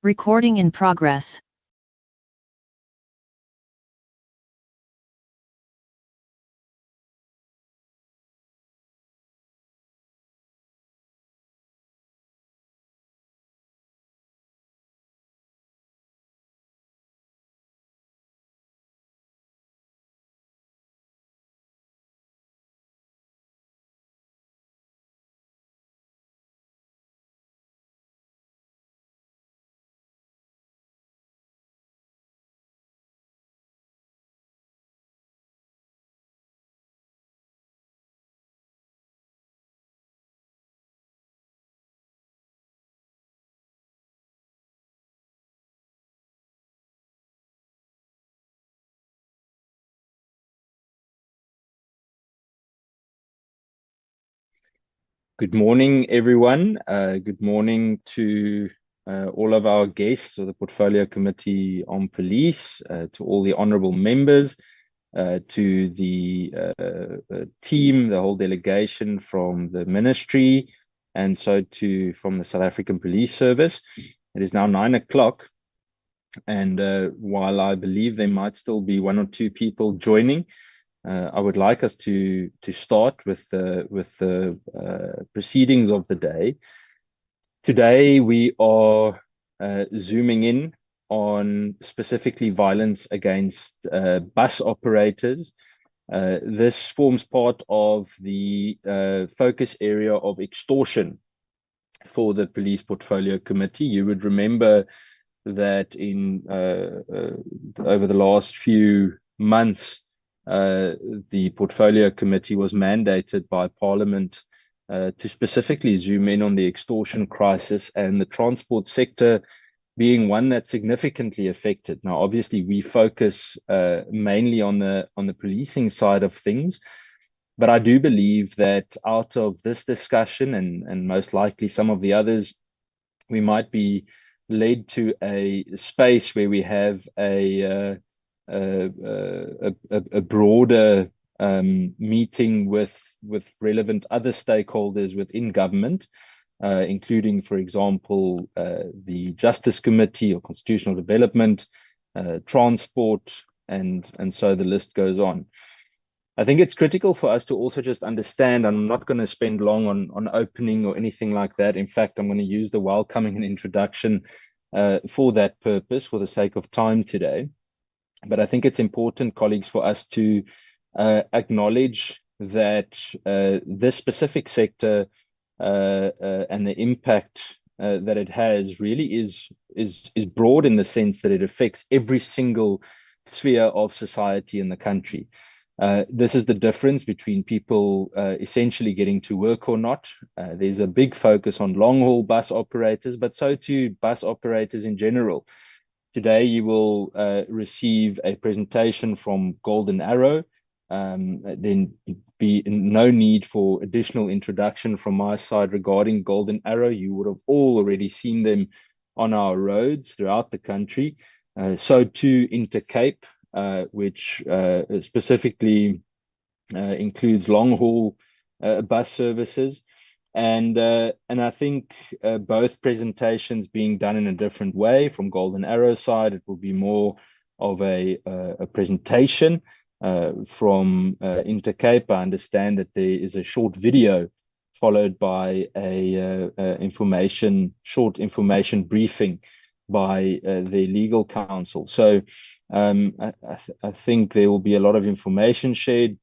Recording in progress. Good morning, everyone. Good morning to all of our guests of the Portfolio Committee on Police, to all the honorable members, to the team, the whole delegation from the ministry, and so from the South African Police Service. It is now 9 o'clock, and while I believe there might still be one or two people joining, I would like us to start with the proceedings of the day. Today we are zooming in on specifically violence against bus operators. This forms part of the focus area of extortion for the Police Portfolio Committee. You would remember that in over the last few months, the Portfolio Committee was mandated by Parliament to specifically zoom in on the extortion crisis and the transport sector being one that's significantly affected. Now, obviously, we focus mainly on the policing side of things, but I do believe that out of this discussion and most likely some of the others, we might be led to a space where we have a broader meeting with relevant other stakeholders within government, including, for example, the Justice Committee or Constitutional Development, Transport, and so the list goes on. I think it's critical for us to also just understand, I'm not going to spend long on opening or anything like that. In fact, I'm going to use the welcoming and introduction for that purpose, for the sake of time today. But I think it's important, colleagues, for us to acknowledge that this specific sector and the impact that it has really is broad in the sense that it affects every single sphere of society in the country. This is the difference between people essentially getting to work or not. There's a big focus on long-haul bus operators, but so too bus operators in general. Today, you will receive a presentation from Golden Arrow. Then be no need for additional introduction from my side regarding Golden Arrow. You would have all already seen them on our roads throughout the country. So too Intercape, which specifically includes long-haul bus services. And I think both presentations being done in a different way. From Golden Arrow side, it will be more of a presentation. From Intercape, I understand that there is a short video followed by a short information briefing by their legal counsel. So I think there will be a lot of information shared,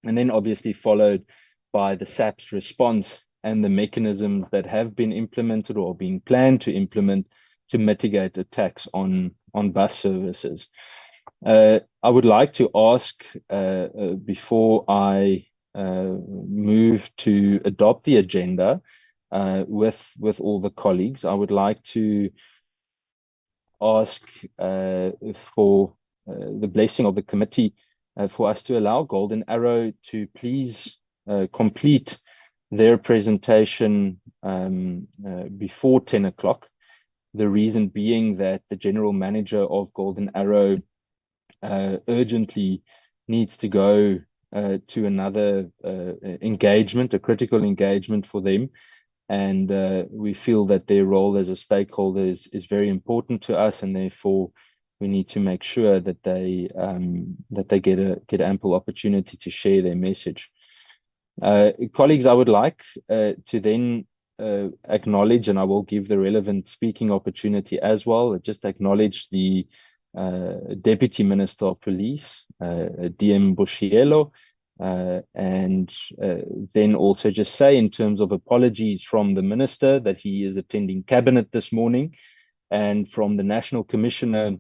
and then obviously followed by the SAPS response and the mechanisms that have been implemented or being planned to implement to mitigate attacks on bus services. I would like to ask, before I move to adopt the agenda with all the colleagues, I would like to ask for the blessing of the committee for us to allow Golden Arrow to please complete their presentation before 10 o'clock. The reason being that the general manager of Golden Arrow urgently needs to go to another engagement, a critical engagement for them. and we feel that their role as a stakeholder is very important to us, and therefore we need to make sure that they get ample opportunity to share their message. Colleagues, I would like to then acknowledge, and I will give the relevant speaking opportunity as well, just acknowledge the Deputy Minister of Police, DM Bushielo, and then also just say in terms of apologies from the Minister that he is attending Cabinet this morning, and from the National Commissioner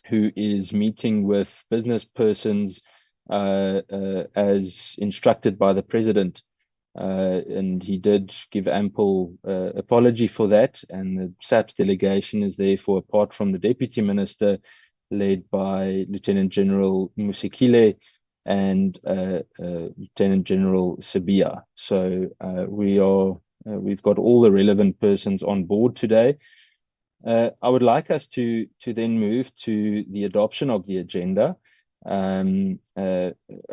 who is meeting with business persons as instructed by the President. And he did give ample apology for that. And the SAPS delegation is therefore, apart from the Deputy Minister, led by Lieutenant General Musikile and Lieutenant General Sabia. So we've got all the relevant persons on board today. I would like us to then move to the adoption of the agenda.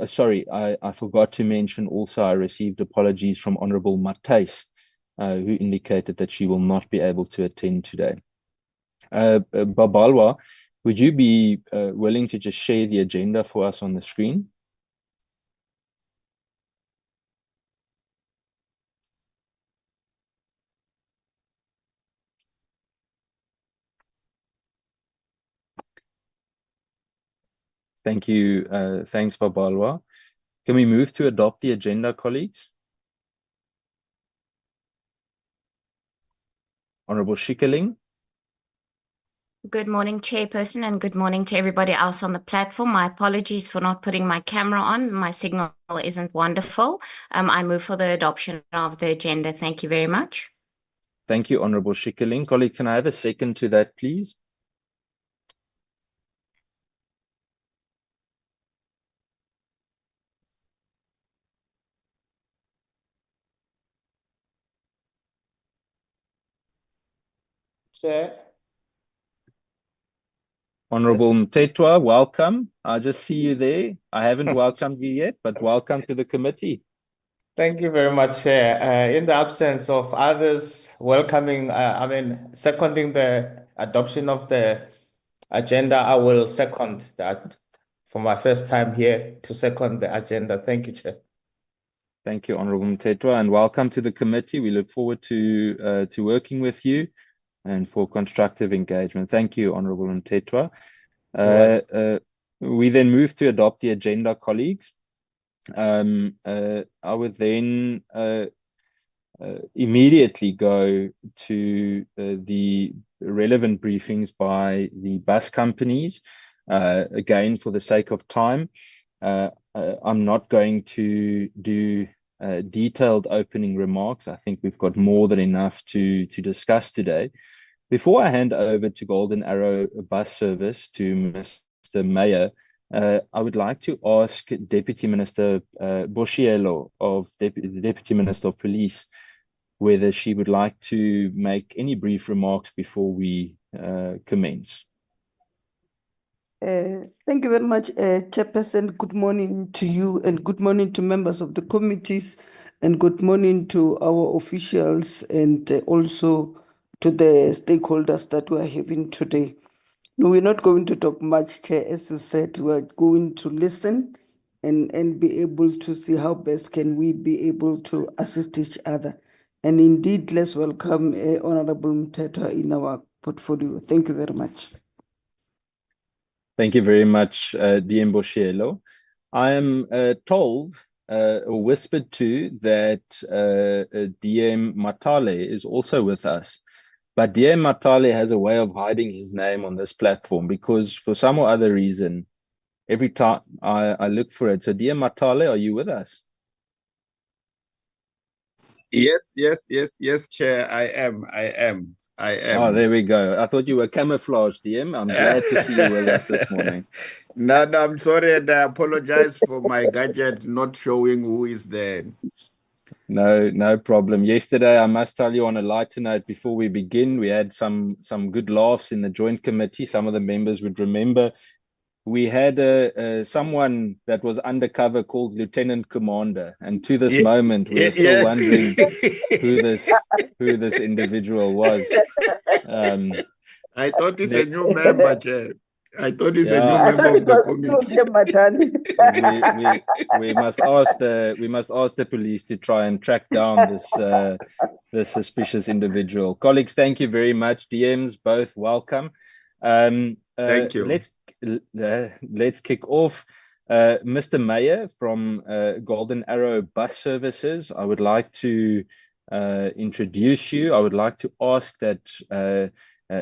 Sorry, I forgot to mention also I received apologies from Honorable Matthijs, who indicated that she will not be able to attend today. Babalwa, would you be willing to just share the agenda for us on the screen? Thank you. Thanks, Babalwa. Can we move to adopt the agenda, colleagues? Honorable Schikkerling. Good morning, Chairperson, and good morning to everybody else on the platform. My apologies for not putting my camera on. My signal isn't wonderful. I move for the adoption of the agenda. Thank you very much. Thank you, Honorable Schikkerling. Colleague, can I have a second to that, please? Chair. Honorable Mtetwa, welcome. I just see you there. I haven't welcomed you yet, but welcome to the committee. Thank you very much, Chair. In the absence of others welcoming, seconding the adoption of the agenda, I will second that for my first time here to second the agenda. Thank you, Chair. Thank you, Honorable Mtetwa, and welcome to the committee. We look forward to working with you and for constructive engagement. Thank you, Honorable Mtetwa. We then move to adopt the agenda, colleagues. I would then immediately go to the relevant briefings by the bus companies. Again, for the sake of time, I'm not going to do detailed opening remarks. I think we've got more than enough to discuss today. Before I hand over to Golden Arrow Bus Service to Mr. Mayor, I would like to ask Deputy Minister Bushielo, the Deputy Minister of Police, whether she would like to make any brief remarks before we commence. Thank you very much, Chairperson. Good morning to you, and good morning to members of the committees, and good morning to our officials, and also to the stakeholders that we are having today. No, we're not going to talk much, Chair. As you said, we're going to listen and be able to see how best can we be able to assist each other. And indeed, let's welcome Honorable Mtetwa in our portfolio. Thank you very much. Thank you very much, DM Bushielo. I am told or whispered to that DM Matale is also with us. But DM Matale has a way of hiding his name on this platform because for some or other reason, every time I look for it. So DM Matale, are you with us? Yes, Chair, I am. Oh, there we go. I thought you were camouflaged, DM. I'm glad to see you with us this morning. No, I'm sorry, and I apologize for my gadget not showing who is there. No problem. Yesterday, I must tell you on a lighter note, before we begin, we had some good laughs in the joint committee. Some of the members would remember we had someone that was undercover called Lieutenant Commander, and to this moment we are still Yes. wondering who this individual was. I thought he's a new member, Chair. I thought he's a new Yeah. I member thought of it the was committee. Matani. we must ask the police to try and track down this suspicious individual. Colleagues, thank you very much. DMs, both welcome. Thank you. Let's kick off. Mr. Mayor from Golden Arrow Bus Services, I would like to introduce you. I would like to ask that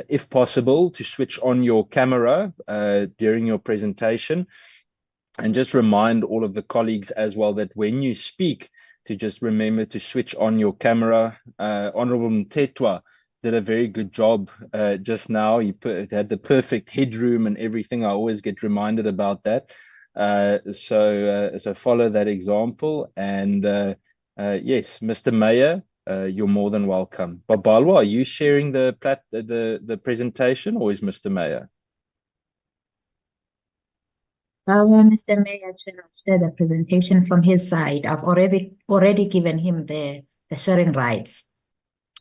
if possible, to switch on your camera during your presentation, and just remind all of the colleagues as well that when you speak, to just remember to switch on your camera. Honorable Mtetwa did a very good job just now. He had the perfect headroom and everything. I always get reminded about that. So follow that example. And yes, Mr. Mayor, you're more than welcome. Babalwa, are you sharing the presentation, or is Mr. Mayor? Mr. Mayor, share the presentation from his side. I've already given him the sharing rights.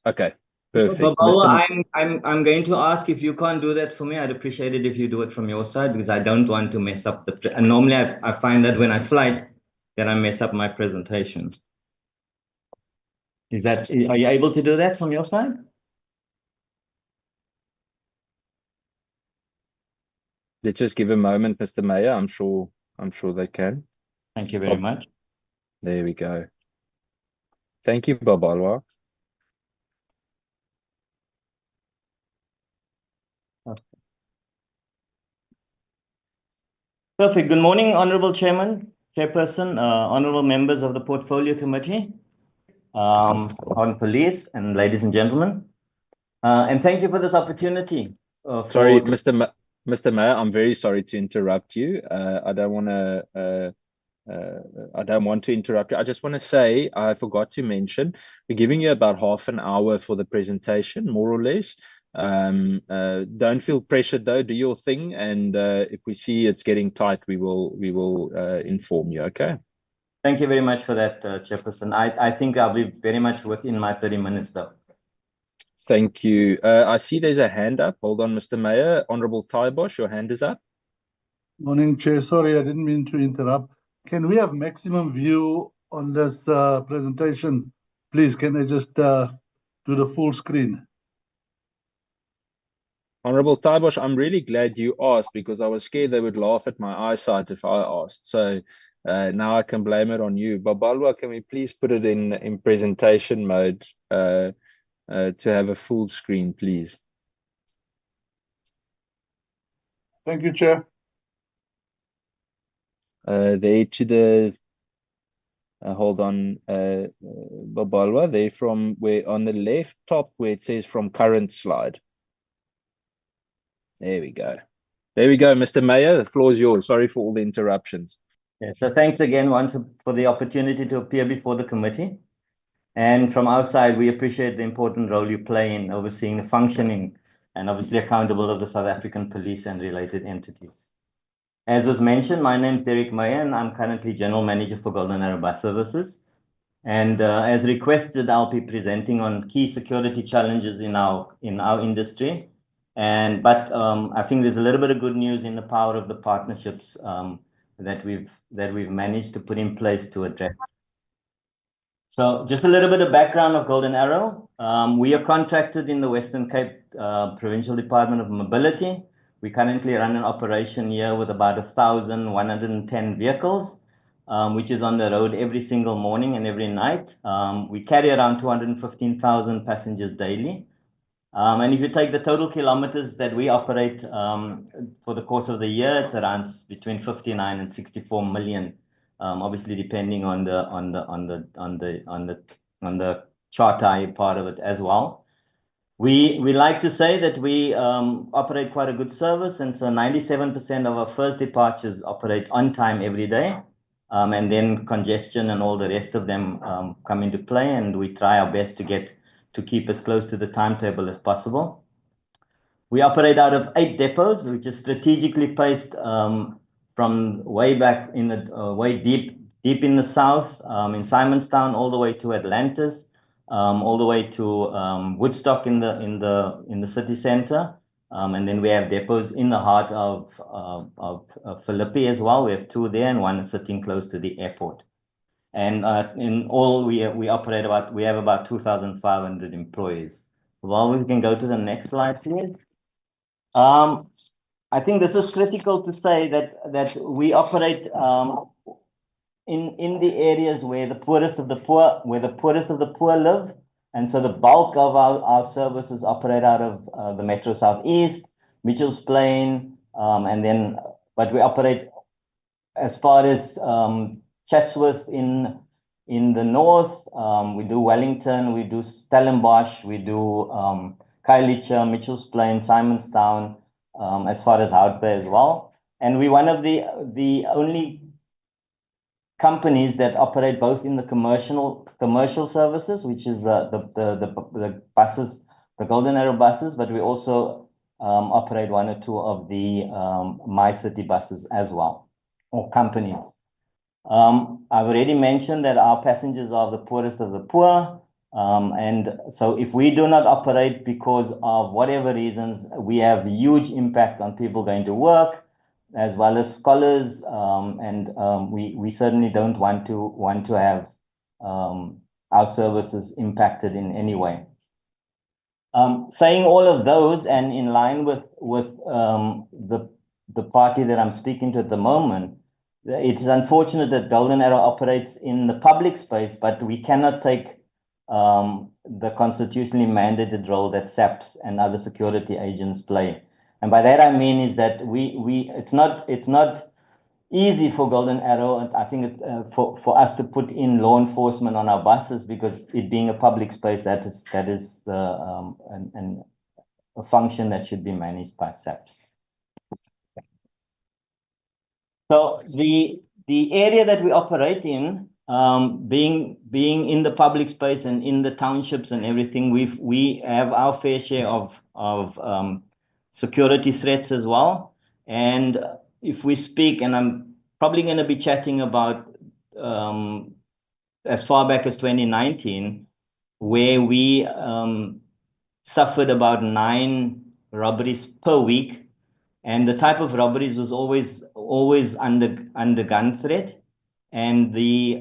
Okay, perfect. Babawa, I'm going to ask if you can't do that for me. I'd appreciate it if you do it from your side, because I don't want to mess up and normally I find that when I flight, then I mess up my presentation. Are you able to do that from your side? Let's just give a moment, Mr. Mayor. I'm sure they can. Thank you very much. There we go. Thank you, Babalwa. Okay. Perfect. Good morning, Honorable Chairman, Chairperson, honorable members of the Portfolio Committee on Police, and ladies and gentlemen. And thank you for this opportunity. Sorry, Mr. Mayor, I'm very sorry to interrupt you. I don't want to interrupt you. I just want to say, I forgot to mention, we're giving you about half an hour for the presentation, more or less. Don't feel pressured though, do your thing. And if we see it's getting tight, we will inform you, okay? Thank you very much for that, Chairperson. I think I'll be very much within my 30 minutes though. Thank you. I see there's a hand up. Hold on, Mr. Mayor. Honorable Taibosh, your hand is up. Morning, Chair. Sorry, I didn't mean to interrupt. Can we have maximum view on this presentation? Please, can I just do the full screen? Honorable Taibosh, I'm really glad you asked, because I was scared they would laugh at my eyesight if I asked. So now I can blame it on you. Babalwa, can we please put it in presentation mode to have a full screen, please? Thank you, Chair. There to the hold on, Babalwa, there from where on the left top where it says from current slide. There we go. There we go, Mr. Mayor. The floor is yours. Sorry for all the interruptions. Yeah, so thanks again once for the opportunity to appear before the committee. And from our side, we appreciate the important role you play in overseeing the functioning and obviously accountable of the South African police and related entities. As was mentioned, my name is Derek Meyer, and I'm currently General Manager for Golden Arrow Bus Services. And as requested, I'll be presenting on key security challenges in our industry. But I think there's a little bit of good news in the power of the partnerships that we've managed to put in place to address. So just a little bit of background of Golden Arrow. We are contracted in the Western Cape Provincial Department of Mobility. We currently run an operation here with about 1,110 vehicles, which is on the road every single morning and every night. We carry around 215,000 passengers daily. And if you take the total kilometers that we operate for the course of the year, it's around between 59 and 64 million. Obviously, depending on the charter part of it as well. We like to say that we operate quite a good service, and so 97% of our first departures operate on time every day, and then congestion and all the rest of them come into play, and we try our best to keep as close to the timetable as possible. We operate out of 8 depots, which is strategically placed from way back in the way deep in the south, in Simonstown, all the way to Atlantis, all the way to Woodstock in the city center, and then we have depots in the heart of Philippi as well. We have 2 there, and 1 is sitting close to the airport. And in all, we have about 2,500 employees. Well, we can go to the next slide, please. I think this is critical to say that we operate in the areas where the poorest of the poor live, and so the bulk of our services operate out of the Metro Southeast, Mitchells Plain, but we operate as far as Chatsworth in the north. We do Wellington, we do Stellenbosch, we do Khayelitsha, Mitchells Plain, Simonstown, as far as Hout Bay as well. And we're one of the only companies that operate both in the commercial services, which is the buses, the Golden Arrow buses, but we also operate 1 or 2 of the My City buses as well, or companies. I've already mentioned that our passengers are the poorest of the poor. And so if we do not operate because of whatever reasons, we have huge impact on people going to work, as well as scholars. We certainly don't want to have our services impacted in any way. Saying all of those, and in line with the party that I'm speaking to at the moment, it is unfortunate that Golden Arrow operates in the public space, but we cannot take the constitutionally mandated role that SAPS and other security agents play. And by that I mean is that it's not easy for Golden Arrow, and I think it's for us to put in law enforcement on our buses, because it being a public space, that is a function that should be managed by SAPS. So the area that we operate in, being in the public space and in the townships and everything, we have our fair share of security threats as well. And if we speak, and I'm probably going to be chatting about as far back as 2019, where we suffered about 9 robberies per week. And the type of robberies was always under gun threat. And the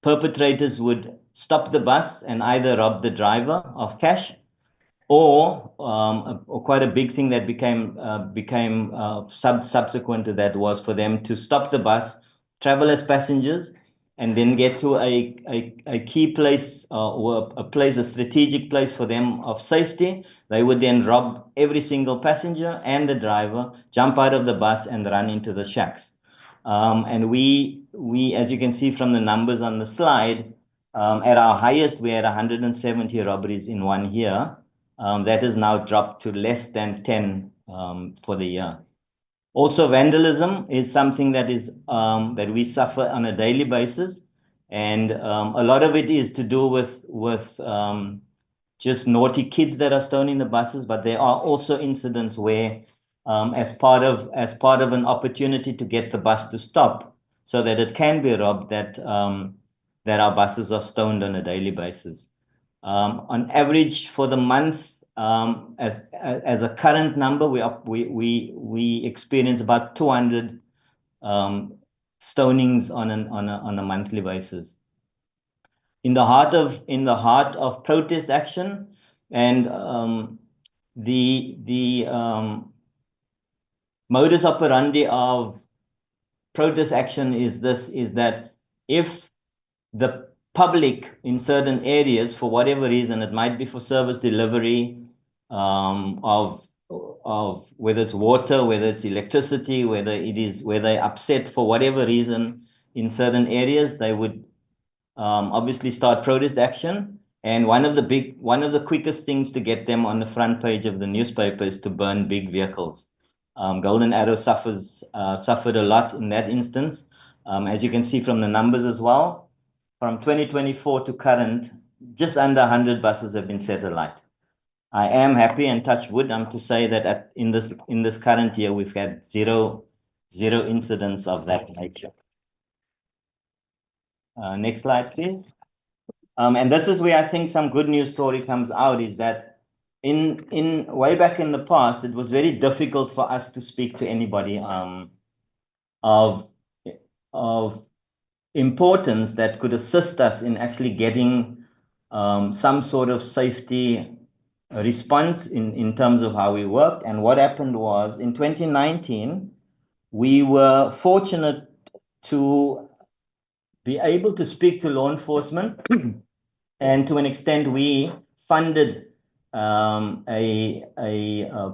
perpetrators would stop the bus and either rob the driver of cash, or quite a big thing that became subsequent to that was for them to stop the bus, travel as passengers, and then get to a key place, or a strategic place for them of safety. They would then rob every single passenger and the driver, jump out of the bus, and run into the shacks. And we, as you can see from the numbers on the slide, at our highest, we had 170 robberies in 1 year. That has now dropped to less than 10 for the year. Also, vandalism is something that we suffer on a daily basis, and a lot of it is to do with just naughty kids that are stoning the buses. But there are also incidents where, as part of an opportunity to get the bus to stop so that it can be robbed, that our buses are stoned on a daily basis. On average for the month, as a current number, we experience about 200 stonings on a monthly basis. In the heart of protest action, and the modus operandi of protest action is that if the public in certain areas, for whatever reason, it might be for service delivery of whether it's water, whether it's electricity, whether they're upset for whatever reason in certain areas, they would obviously start protest action. And one of the quickest things to get them on the front page of the newspaper is to burn big vehicles. Golden Arrow suffered a lot in that instance. As you can see from the numbers as well, from 2024 to current, just under 100 buses have been set alight. I am happy and touch wood to say that in this current year we've had zero incidents of that nature. Next slide, please. And this is where I think some good news story comes out, is that in way back in the past, it was very difficult for us to speak to anybody of importance that could assist us in actually getting some sort of safety response in terms of how we worked. And what happened was, in 2019, we were fortunate to be able to speak to law enforcement, and to an extent we funded a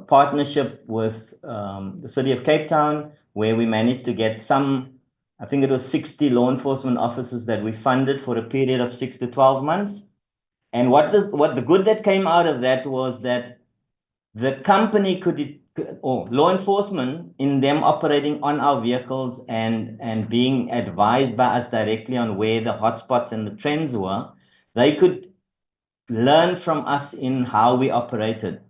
partnership with the city of Cape Town, where we managed to get some, I think it was 60 law enforcement officers that we funded for a period of 6 to 12 months. And what the good that came out of that was that the company or law enforcement, in them operating on our vehicles and being advised by us directly on where the hotspots and the trends were, they could learn from us in how we operated.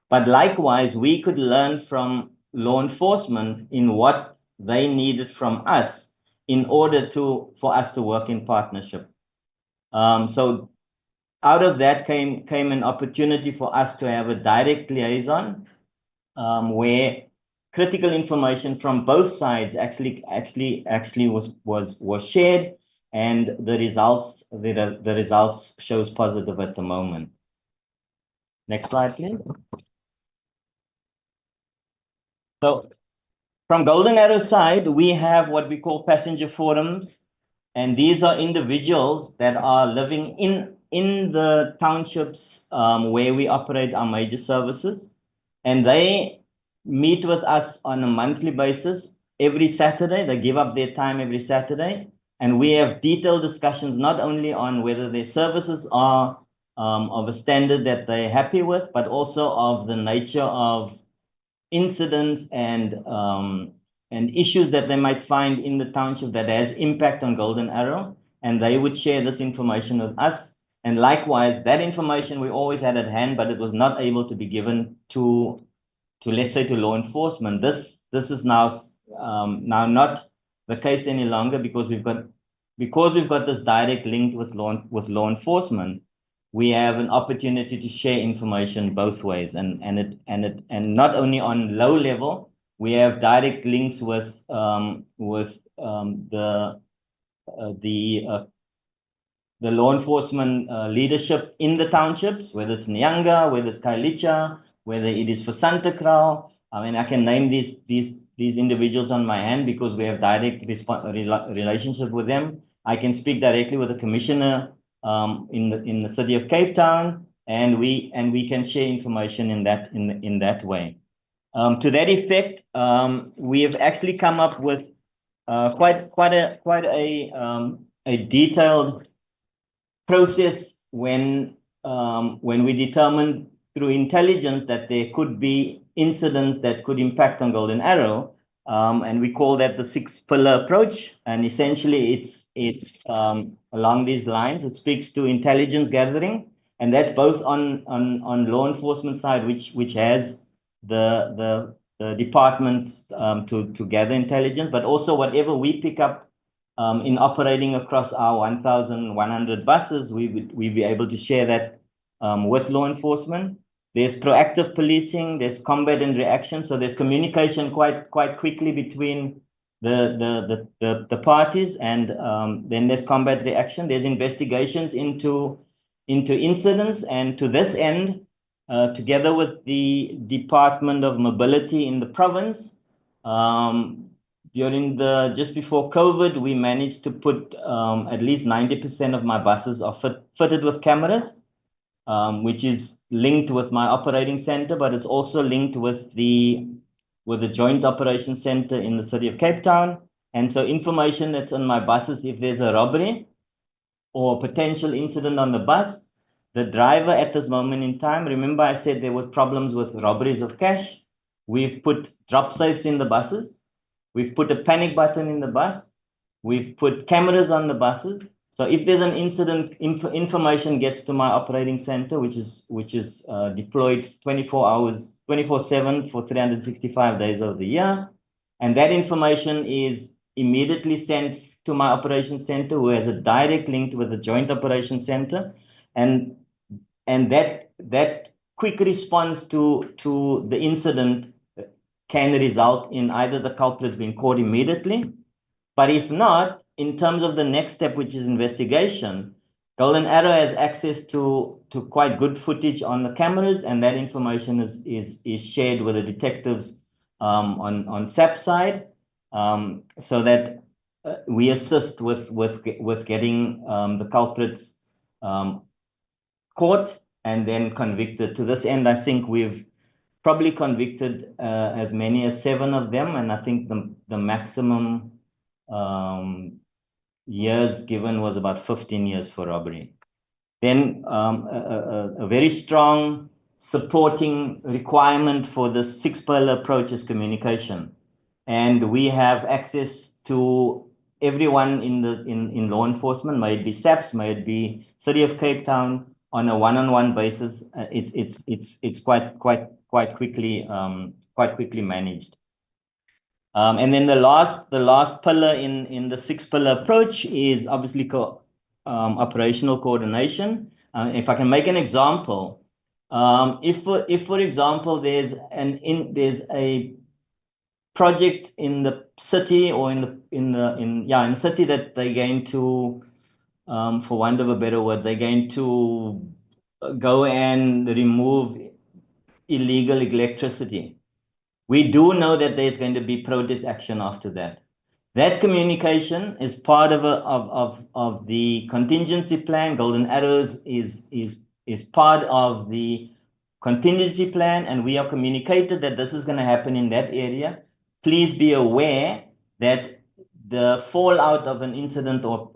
But likewise, we could learn from law enforcement in what they needed from us in order for us to work in partnership. So out of that came an opportunity for us to have a direct liaison, where critical information from both sides actually was shared, and the results shows positive at the moment. Next slide, please. So from Golden Arrow's side, we have what we call passenger forums, and these are individuals that are living in the townships where we operate our major services, and they meet with us on a monthly basis every Saturday. They give up their time every Saturday, and we have detailed discussions not only on whether their services are of a standard that they're happy with, but also of the nature of incidents and issues that they might find in the township that has impact on Golden Arrow, and they would share this information with us. And likewise, that information we always had at hand, but it was not able to be given to let's say to law enforcement. This is now not the case any longer, because we've got this direct link with law enforcement. We have an opportunity to share information both ways, and not only on low level. We have direct links with the law enforcement leadership in the townships, whether it's Nyanga, whether it's Kailicha, whether it is for Santa Crau. I mean, I can name these individuals on my hand because we have direct relationship with them. I can speak directly with the commissioner in the city of Cape Town, and we can share information in that way. To that effect, we have actually come up with quite a detailed process when we determined through intelligence that there could be incidents that could impact on Golden Arrow, and we call that the 6-pillar approach. And essentially, it's along these lines. It speaks to intelligence gathering, and that's both on law enforcement side, which has the departments to gather intelligence, but also whatever we pick up in operating across our 1,100 buses, we be able to share that with law enforcement. There's proactive policing, there's combat and reaction, so there's communication quite quickly between the parties, and then there's combat reaction. There's investigations into incidents, and to this end, together with the Department of Mobility in the province, just before COVID, we managed to put at least 90% of my buses are fitted with cameras, which is linked with my operating center, but it's also linked with the joint operations center in the city of Cape Town. And so information that's on my buses, if there's a robbery or potential incident on the bus, the driver at this moment in time, remember I said there were problems with robberies of cash. We've put drop safes in the buses. We've put a panic button in the bus. We've put cameras on the buses. So if there's an incident, information gets to my operating center, which is deployed 24/7 for 365 days of the year, and that information is immediately sent to my operations center, who has a direct link with the joint operations center, and that quick response to the incident can result in either the culprits being caught immediately, but if not, in terms of the next step, which is investigation, Golden Arrow has access to quite good footage on the cameras, and that information is shared with the detectives on SAPS side, so that we assist with getting the culprits caught and then convicted. To this end, I think we've probably convicted as many as 7 of them, and I think the maximum years given was about 15 years for robbery. Then a very strong supporting requirement for the 6-pillar approach is communication, and we have access to everyone in law enforcement, may it be SAPS, may it be City of Cape Town, on a one-on-one basis. It's quite quickly managed. And then the last pillar in the 6-pillar approach is obviously operational coordination. If I can make an example, if for example there's a project in the city or in the city that they're going to, for want of a better word, they're going to go and remove illegal electricity. We do know that there's going to be protest action after that. That communication is part of the contingency plan. Golden Arrows is part of the contingency plan, and we are communicated that this is going to happen in that area. Please be aware that the fallout of an incident or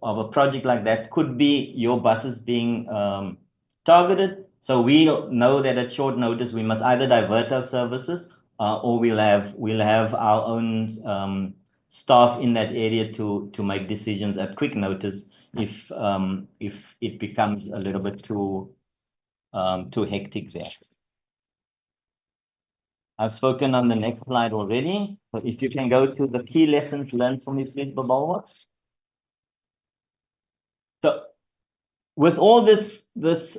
of a project like that could be your buses being targeted. So we'll know that at short notice we must either divert our services or we'll have our own staff in that area to make decisions at quick notice if it becomes a little bit too hectic there. I've spoken on the next slide already. So if you can go to the key lessons learned for me, please, Babalwa. So with all this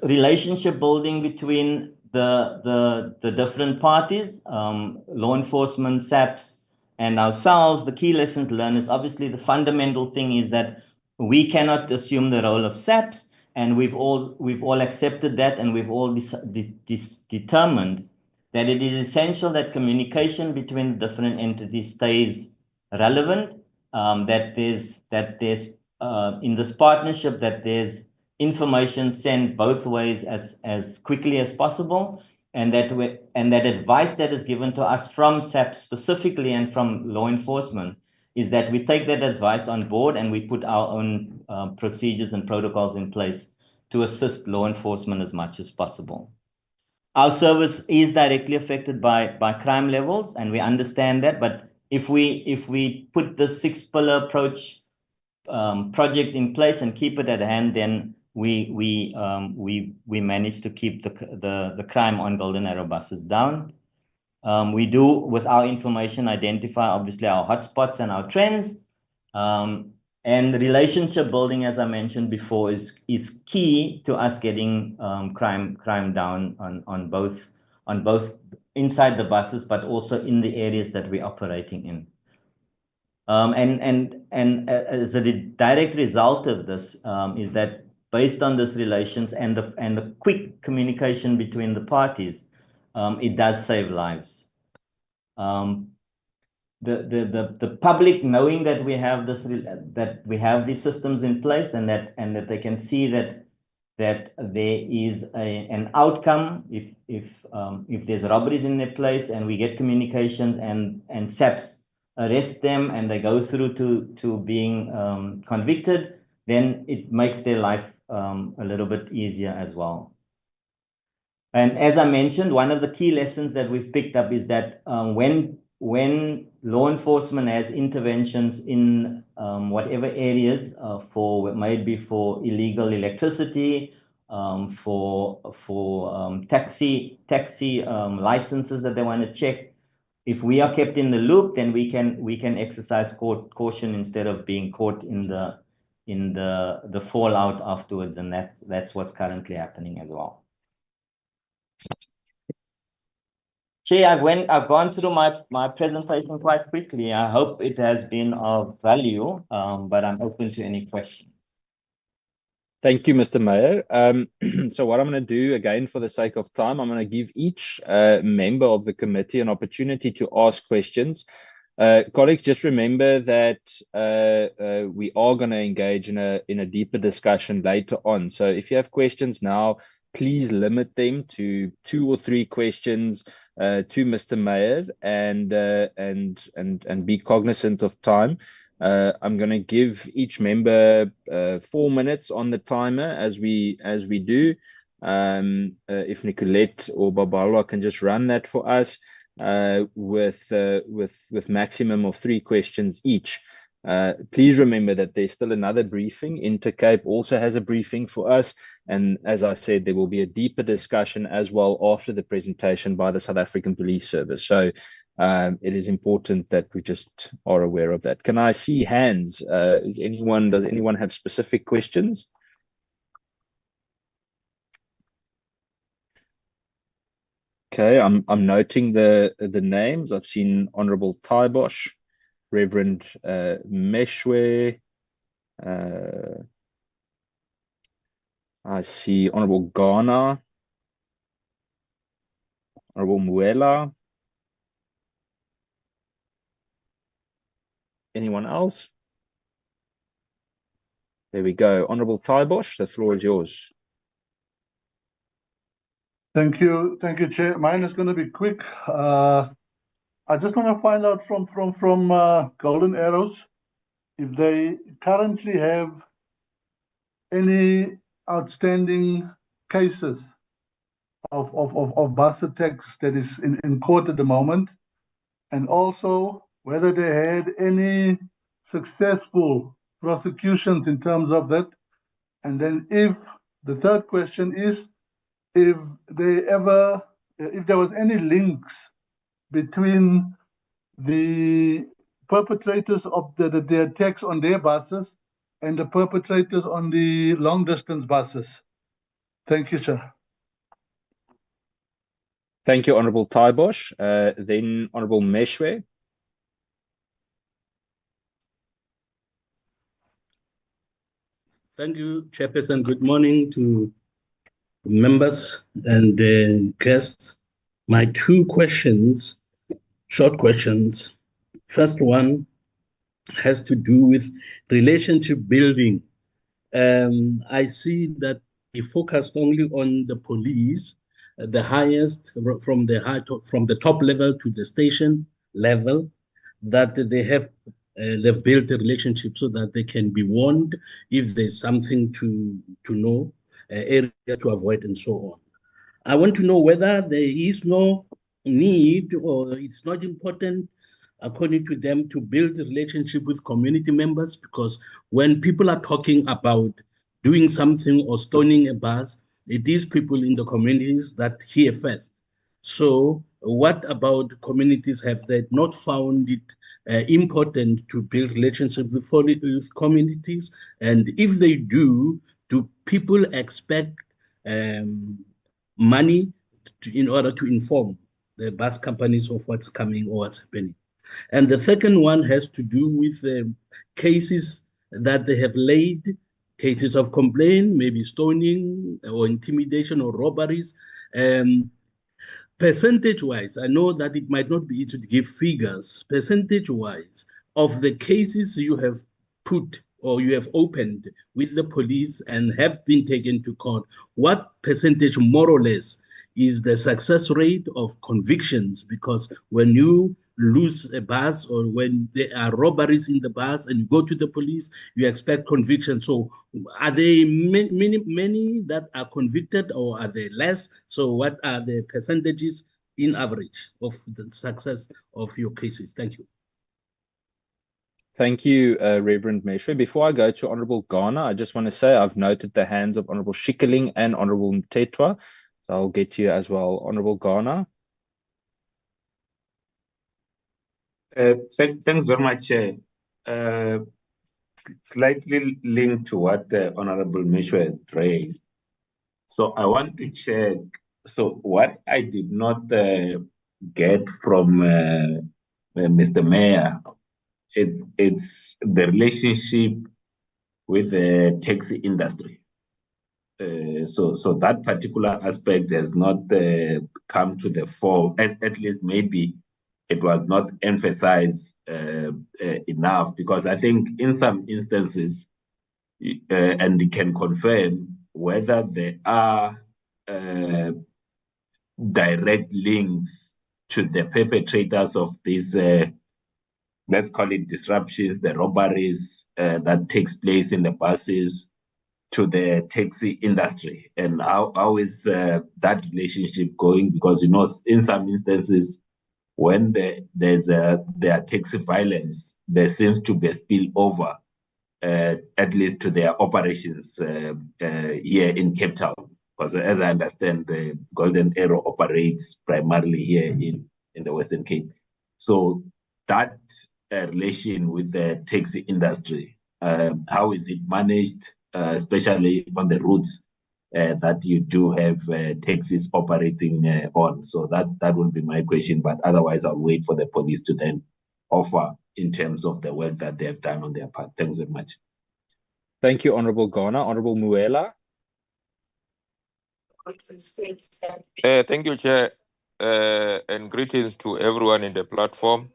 relationship building between the different parties, law enforcement, SAPS, and ourselves, the key lessons learned is obviously the fundamental thing is that we cannot assume the role of SAPS, and we've all accepted that, and we've all determined that it is essential that communication between the different entities stays relevant, that there's in this partnership that there's information sent both ways as quickly as possible, and that advice that is given to us from SAPS specifically and from law enforcement is that we take that advice on board and we put our own procedures and protocols in place to assist law enforcement as much as possible. Our service is directly affected by crime levels, and we understand that. But if we put the 6-pillar approach project in place and keep it at hand, then we manage to keep the crime on Golden Arrow buses down. We do, with our information, identify obviously our hotspots and our trends. And relationship building, as I mentioned before, is key to us getting crime down on both inside the buses, but also in the areas that we're operating in. And as a direct result of this is that based on this relations and the quick communication between the parties, it does save lives. The public knowing that we have these systems in place, and that they can see that there is an outcome if there's robberies in their place, and we get communications and SAPS arrest them and they go through to being convicted, then it makes their life a little bit easier as well. And as I mentioned, one of the key lessons that we've picked up is that when when law enforcement has interventions in whatever areas maybe for illegal electricity, for taxi licenses that they want to check, if we are kept in the loop, then we can exercise caution instead of being caught in the fallout afterwards, and that's what's currently happening as well. Chair, I've gone through my presentation quite quickly. I hope it has been of value, but I'm open to any questions. Thank you, Mr. Mayor. So what I'm going to do, again, for the sake of time, I'm going to give each member of the committee an opportunity to ask questions. Colleagues, just remember that we are going to engage in a deeper discussion later on. So if you have questions now, please limit them to 2 or 3 questions to Mr. Mayor, and be cognizant of time. I'm going to give each member 4 minutes on the timer as we do. If Nicolette or Babalwa can just run that for us, with maximum of 3 questions each. Please remember that there's still another briefing. Intercape also has a briefing for us, and as I said, there will be a deeper discussion as well after the presentation by the South African Police Service. So it is important that we just are aware of that. Can I see hands? Does anyone have specific questions? Okay, I'm noting the names. I've seen Honorable Taibosh, Reverend Meshwe. I see Honorable Ghana, Honorable Muela. Anyone else? There we go. Honorable Taibosh, the floor is yours. Thank you, Chair. Mine is going to be quick. I just want to find out from Golden Arrows if they currently have any outstanding cases of bus attacks that is in court at the moment, and also whether they had any successful prosecutions in terms of that. And then if the third question is if there was any links between the perpetrators of the attacks on their buses and the perpetrators on the long distance buses. Thank you, Chair. Thank you, Honorable Taibosh. Then Honorable Meshwe. Thank you, Chairperson. Good morning to members and guests. My 2 questions, short questions. First one has to do with relationship building. I see that he focused only on the police, the highest, from the top level to the station level, that they have they've built a relationship so that they can be warned if there's something to know, area to avoid, and so on. I want to know whether there is no need, or it's not important, according to them, to build a relationship with community members, because when people are talking about doing something or stoning a bus, it is people in the communities that hear first. So what about communities? Have they not found it important to build relationships with communities? And if they do people expect money in order to inform the bus companies of what's coming or what's happening? And the second one has to do with cases that they have laid, cases of complaint, maybe stoning or intimidation or robberies. Percentage-wise, I know that it might not be easy to give figures. Percentage-wise, of the cases you have put or you have opened with the police and have been taken to court, what percentage, more or less, is the success rate of convictions? Because when you lose a bus or when there are robberies in the bus and you go to the police, you expect conviction. So are there many that are convicted, or are there less? So what are the percentages in average of the success of your cases? Thank you. Thank you, Reverend Meshwe. Before I go to Honorable Ghana, I just want to say I've noted the hands of Honorable Shikeling and Honorable Mtetwa. So I'll get to you as well, Honorable Ghana. Thanks very much, Chair. Slightly linked to what the Honorable Meshwe raised. So I want to check. So what I did not get from Mr. Mayor, it's the relationship with the taxi industry. So that particular aspect has not come to the fore, at least maybe it was not emphasized enough, because I think in some instances, and you can confirm whether there are direct links to the perpetrators of these, let's call it disruptions, the robberies that takes place in the buses, to the taxi industry, and how is that relationship going? Because in some instances, when there are taxi violence, there seems to be a spillover, at least to their operations here in Cape Town. Because as I understand, the Golden Arrow operates primarily here in the Western Cape. So that relation with the taxi industry, how is it managed, especially on the routes that you do have taxis operating on? So that will be my question, but otherwise I'll wait for the police to then offer in terms of the work that they have done on their part. Thanks very much. Thank you, Honorable Ghana. Honorable Muela. Thank you, Chair, and greetings to everyone in the platform.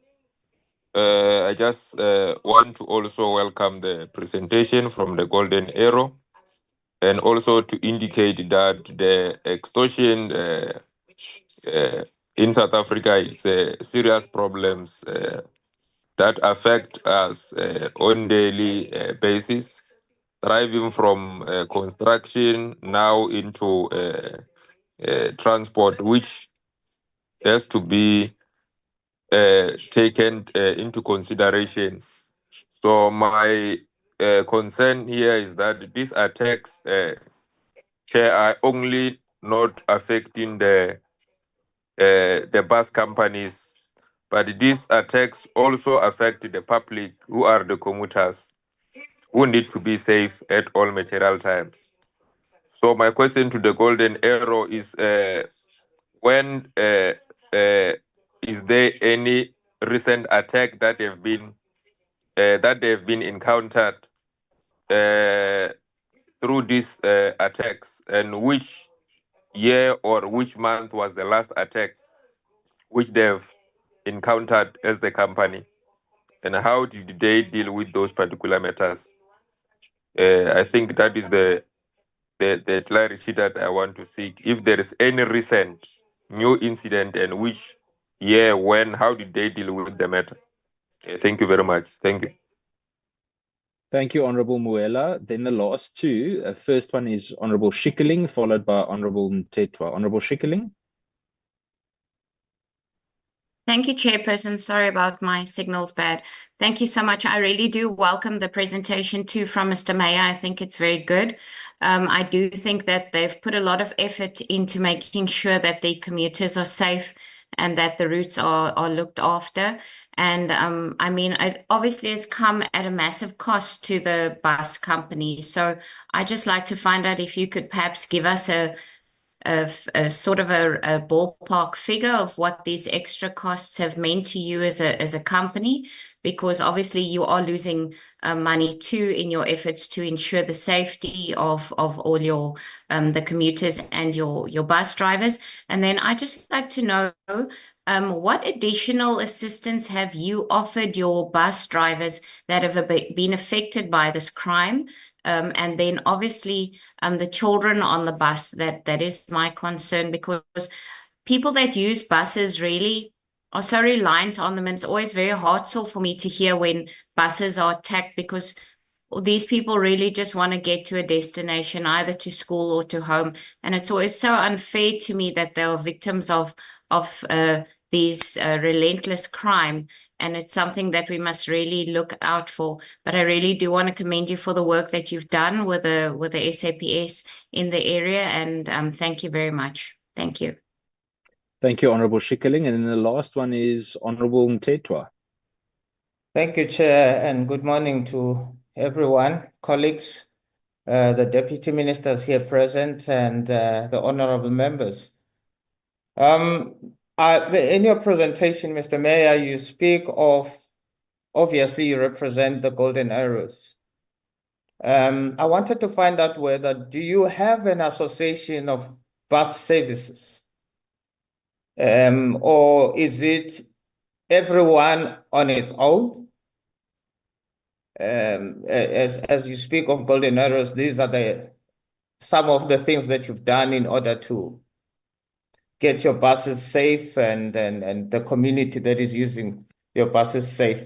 I just want to also welcome the presentation from the Golden Arrow, and also to indicate that the extortion in South Africa is serious problems that affect us on daily basis, driving from construction now into transport, which has to be taken into consideration. So my concern here is that these attacks are only not affecting the bus companies, but these attacks also affect the public, who are the commuters, who need to be safe at all material times. So my question to the Golden Arrow is, when is there any recent attack that have been encountered through these attacks, and which year or which month was the last attack which they've encountered as the company, and how did they deal with those particular matters? I think that is the clarity that I want to seek. If there is any recent new incident, and which year, when, how did they deal with the matter? Thank you very much. Thank you. Thank you, Honorable Muela. Then the last two. First one is Honorable Shikeling, followed by Honorable Mtetwa. Honorable Shikeling. Thank you, Chairperson. Sorry about my signal's bad. Thank you so much. I really do welcome the presentation too from Mr. Mayor. I think it's very good. I do think that they've put a lot of effort into making sure that the commuters are safe and that the routes are looked after. And I mean, it obviously has come at a massive cost to the bus company. So I just like to find out if you could perhaps give us a sort of a ballpark figure of what these extra costs have meant to you as a company, because obviously you are losing money too in your efforts to ensure the safety of all your the commuters and your bus drivers. And then I just like to know, what additional assistance have you offered your bus drivers that have been affected by this crime? And then obviously the children on the bus, that is my concern, because people that use buses really are so reliant on them, and it's always very heartsore for me to hear when buses are attacked, because these people really just want to get to a destination, either to school or to home, and it's always so unfair to me that they are victims of of these relentless crime, and it's something that we must really look out for. But I really do want to commend you for the work that you've done with the SAPS in the area, and thank you very much. Thank you. Thank you, Honorable Schikkerling. And then the last one is Honorable Mtetwa. Thank you, Chair, and good morning to everyone, colleagues, the deputy ministers here present, and the honorable members. In your presentation, Mr. Mayor, you speak of, obviously, you represent the Golden Arrows. I wanted to find out whether, do you have an association of bus services? Or is it everyone on its own? As you speak of Golden Arrows, these are some of the things that you've done in order to get your buses safe and the community that is using your buses safe.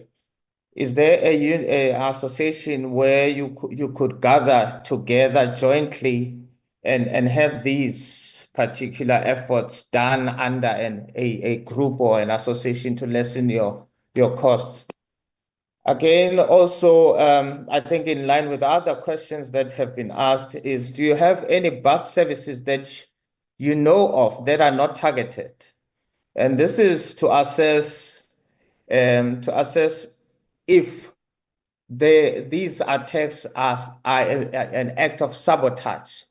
Is there a association where you could gather together jointly and have these particular efforts done under a group or an association to lessen your costs? Again, also, I think in line with other questions that have been asked is, do you have any bus services that you know of that are not targeted? And this is to assess if these attacks are an act of sabotage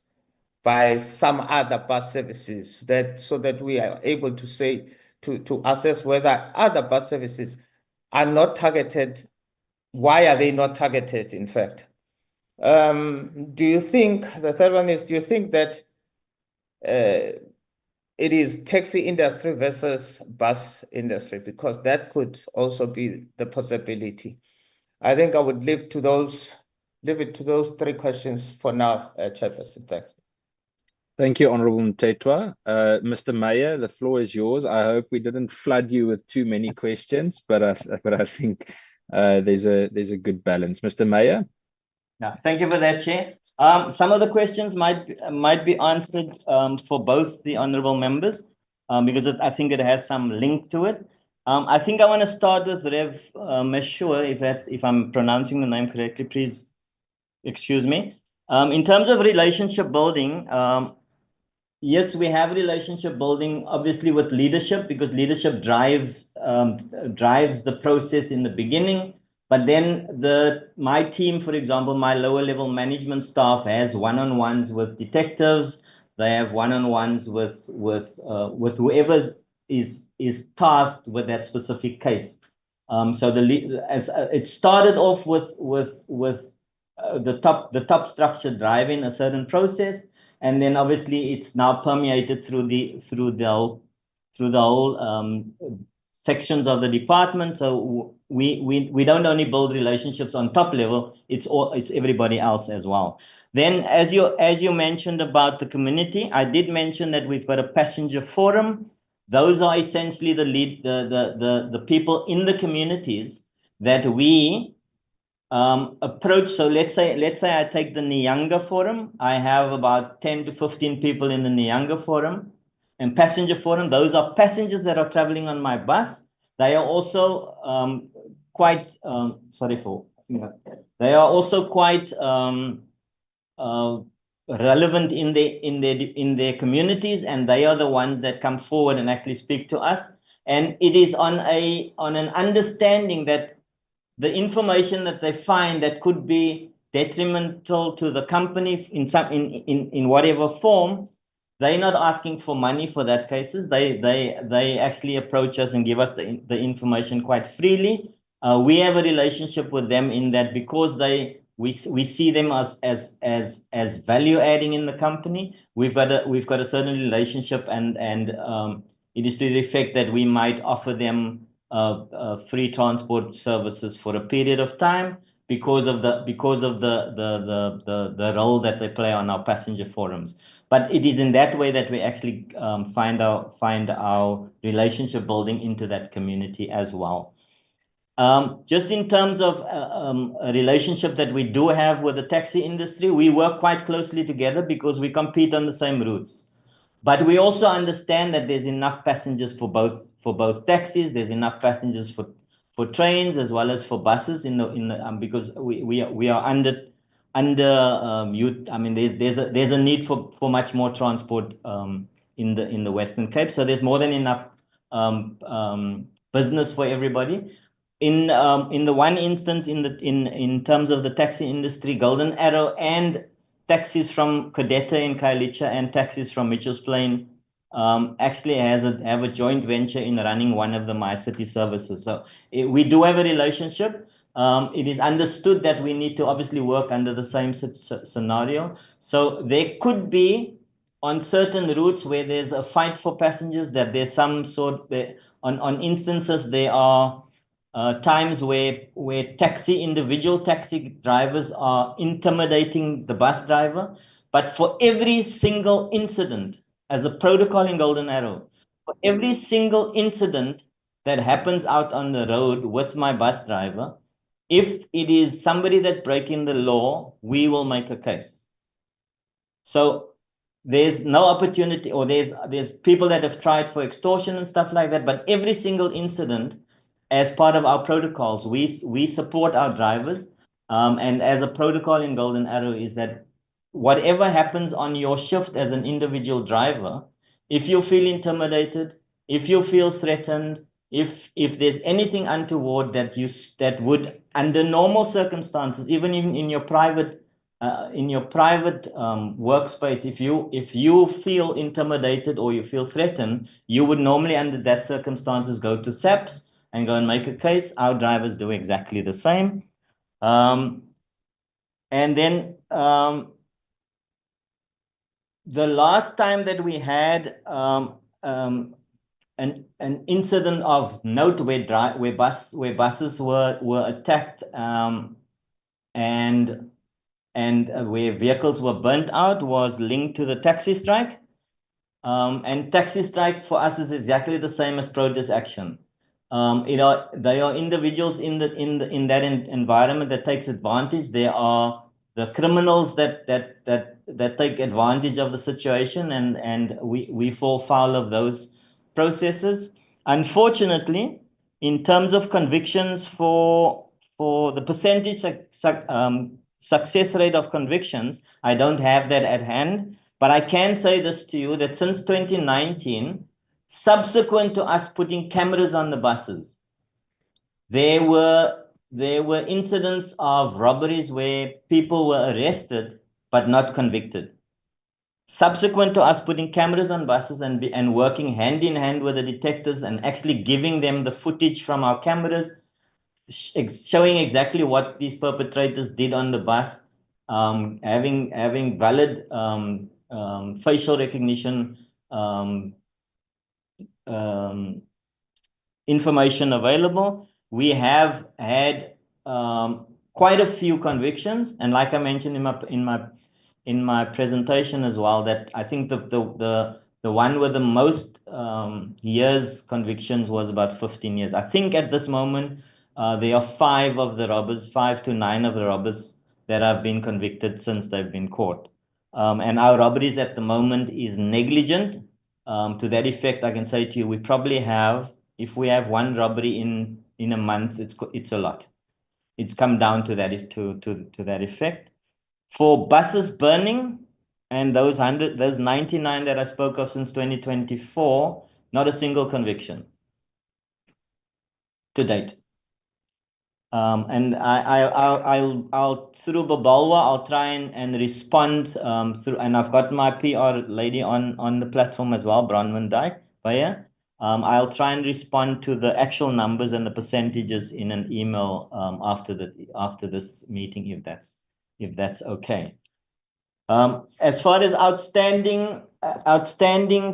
by some other bus services, so that we are able to say, to assess whether other bus services are not targeted. Why are they not targeted, in fact? Do you think, the third one is, do you think that it is taxi industry versus bus industry? Because that could also be the possibility. I think I would leave it to those three questions for now, Chairperson. Thanks. Thank you, Honorable Mtetwa. Mr. Mayor, the floor is yours. I hope we didn't flood you with too many questions, but I think there's a good balance. Mr. Mayor? Yeah, thank you for that, Chair. Some of the questions might be answered for both the honourable members, because I think it has some link to it. I think I want to start with Rev Meshua, if I'm pronouncing the name correctly, please excuse me. In terms of relationship building, yes, we have relationship building, obviously, with leadership, because leadership drives the process in the beginning. But then my team, for example, my lower level management staff has one-on-ones with detectives. They have one-on-ones with whoever is tasked with that specific case. So it started off with the top structure driving a certain process, and then obviously it's now permeated through the whole sections of the department. So we don't only build relationships on top level, it's everybody else as well. Then as you mentioned about the community, I did mention that we've got a passenger forum. Those are essentially the people in the communities that we approach. So let's say I take the Nyanga forum. I have about 10 to 15 people in the Nyanga forum. And passenger forum, those are passengers that are traveling on my bus. They are also quite relevant in their communities, and they are the ones that come forward and actually speak to us. And it is on an understanding that the information that they find that could be detrimental to the company in whatever form, they're not asking for money for that cases. They actually approach us and give us the information quite freely. We have a relationship with them in that, because we see them as value adding in the company. We've got a certain relationship, and it is to the effect that we might offer them free transport services for a period of time because of the role that they play on our passenger forums. But it is in that way that we actually find our relationship building into that community as well. Just in terms of a relationship that we do have with the taxi industry, we work quite closely together because we compete on the same routes. But we also understand that there's enough passengers for both taxis. There's enough passengers for trains as well as for buses because we are under youth. I mean, there's a need for much more transport in the Western Cape. So there's more than enough business for everybody. In the one instance, in terms of the taxi industry, Golden Arrow and taxis from Cadetta in Khayelitsha and taxis from Mitchells Plain actually have a joint venture in running one of the My City services. So we do have a relationship. It is understood that we need to obviously work under the same scenario. So there could be on certain routes where there's a fight for passengers, that there's some sort on instances there are times where individual taxi drivers are intimidating the bus driver. But for every single incident, as a protocol in Golden Arrow, for every single incident that happens out on the road with my bus driver, if it is somebody that's breaking the law, we will make a case. So there's no opportunity, or there's people that have tried for extortion and stuff like that, but every single incident, as part of our protocols, we support our drivers. And as a protocol in Golden Arrow is that whatever happens on your shift as an individual driver, if you feel intimidated, if you feel threatened, if there's anything untoward that would, under normal circumstances, even in your private workspace, if you feel intimidated or you feel threatened, you would normally, under that circumstances, go to SAPS and go and make a case. Our drivers do exactly the same. And then the last time that we had an incident of note where buses were attacked and where vehicles were burnt out was linked to the taxi strike. And taxi strike for us is exactly the same as protest action. They are individuals in that environment that takes advantage. There are the criminals that take advantage of the situation, and we fall foul of those processes. Unfortunately, in terms of convictions for the percentage success rate of convictions, I don't have that at hand, but I can say this to you, that since 2019, subsequent to us putting cameras on the buses, there were incidents of robberies where people were arrested but not convicted. Subsequent to us putting cameras on buses and working hand in hand with the detectives and actually giving them the footage from our cameras, showing exactly what these perpetrators did on the bus, having valid facial recognition information available, we have had quite a few convictions. And like I mentioned in my presentation as well, that I think the one with the most years convictions was about 15 years. I think at this moment there are 5 to 9 of the robbers that have been convicted since they've been caught. And our robberies at the moment is negligent. To that effect, I can say to you, we probably have, if we have 1 robbery in a month, it's a lot. It's come down to that to that effect. For buses burning and those 99 that I spoke of since 2024, not a single conviction to date. And I'll through Babalwa, I'll try and respond through, and I've got my PR lady on the platform as well, Bronwyn Dyke, Baya. I'll try and respond to the actual numbers and the percentages in an email after this meeting, if that's okay. As far as outstanding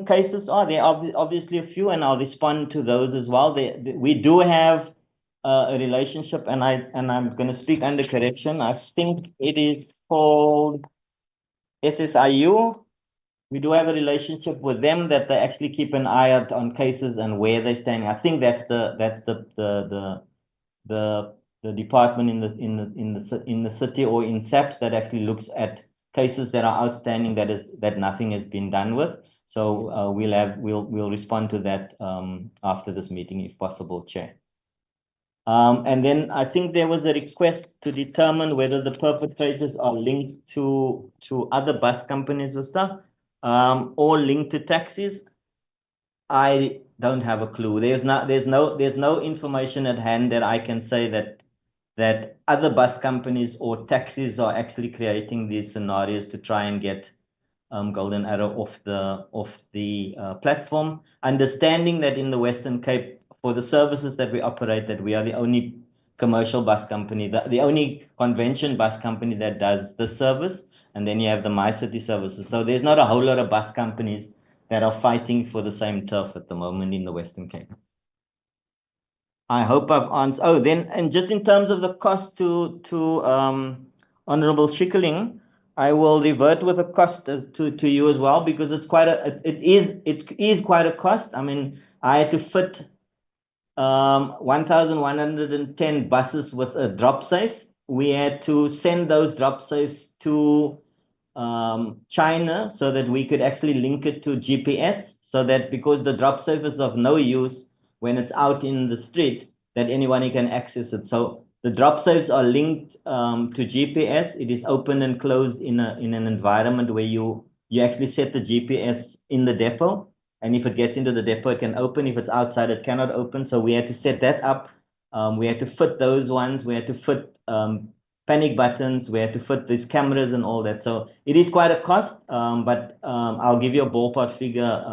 cases are, there are obviously a few, and I'll respond to those as well. We do have a relationship, and I'm going to speak under correction. I think it is called SSIU. We do have a relationship with them that they actually keep an eye out on cases and where they're standing. I think that's the department in the city or in SAPS that actually looks at cases that are outstanding that nothing has been done with. So we'll respond to that after this meeting, if possible, Chair. And then I think there was a request to determine whether the perpetrators are linked to other bus companies or stuff, or linked to taxis. I don't have a clue. There's no information at hand that I can say that other bus companies or taxis are actually creating these scenarios to try and get Golden Arrow off the platform. Understanding that in the Western Cape, for the services that we operate, that we are the only commercial bus company, the only convention bus company that does the service, and then you have the MyCity services. So there's not a whole lot of bus companies that are fighting for the same turf at the moment in the Western Cape. I hope I've answered. Oh, then, and just in terms of the cost to Honorable Schikkeling, I will revert with a cost to you as well, because it's quite it is quite a cost. I mean, I had to fit 1,110 buses with a drop safe. We had to send those drop safes to China so that we could actually link it to GPS, so that because the drop safe is of no use when it's out in the street, that anyone can access it. So the drop safes are linked to GPS. It is open and closed in an environment where you actually set the GPS in the depot, and if it gets into the depot, it can open. If it's outside, it cannot open. So we had to set that up. We had to fit those ones. We had to fit panic buttons. We had to fit these cameras and all that. So it is quite a cost, but I'll give you a ballpark figure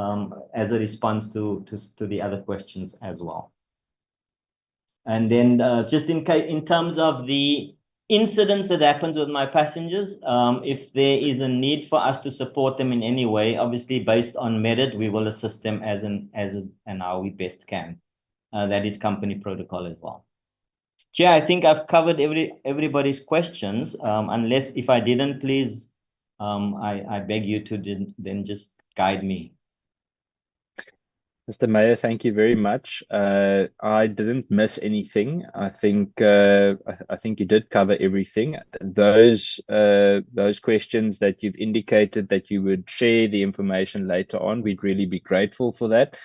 as a response to the other questions as well. And then just in terms of the incidents that happens with my passengers, if there is a need for us to support them in any way, obviously based on merit, we will assist them as and how we best can. That is company protocol as well. Chair, I think I've covered everybody's questions. Unless if I didn't, please, I beg you to then just guide me. Mr. Mayor, thank you very much. I didn't miss anything. I think you did cover everything. Those questions that you've indicated that you would share the information later on, we'd really be grateful for that.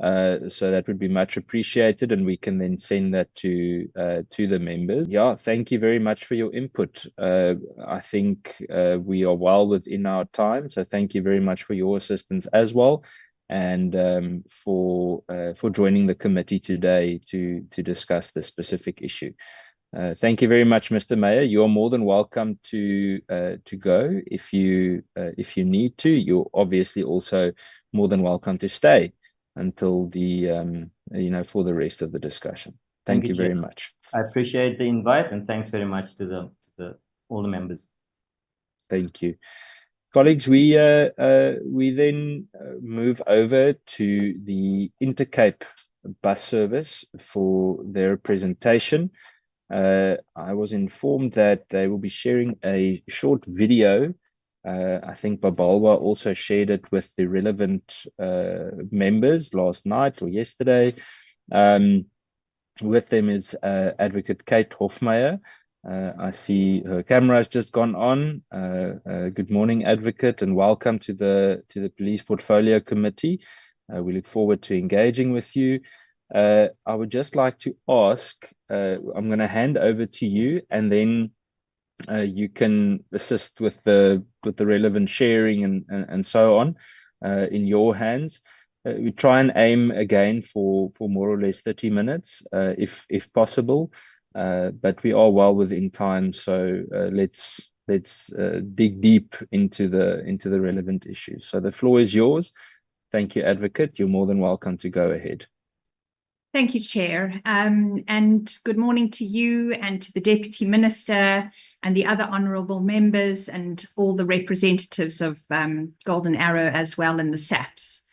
So that would be much appreciated, and we can then send that to the members. Yeah, thank you very much for your input. I think we are well within our time, so thank you very much for your assistance as well, and for joining the committee today to discuss this specific issue. Thank you very much, Mr. Mayor. You are more than welcome to go if you need to. You're obviously also more than welcome to stay until the for the rest of the discussion. Thank you very much. I appreciate the invite, and thanks very much to all the members. Thank you. Colleagues, we then move over to the Intercape bus service for their presentation. I was informed that they will be sharing a short video. I think Babalwa also shared it with the relevant members last night or yesterday. With them is Advocate Kate Hofmeyer. I see her camera has just gone on. Good morning, Advocate, and welcome to the Police Portfolio Committee. We look forward to engaging with you. I would just like to ask, I'm going to hand over to you, and then you can assist with the relevant sharing and so on in your hands. We try and aim again for more or less 30 minutes, if possible. But we are well within time, so let's dig deep into the relevant issues. So the floor is yours. Thank you, Advocate. You're more than welcome to go ahead. Thank you, Chair. And good morning to you and to the Deputy Minister and the other honourable members and all the representatives of Golden Arrow as well in the SAPS.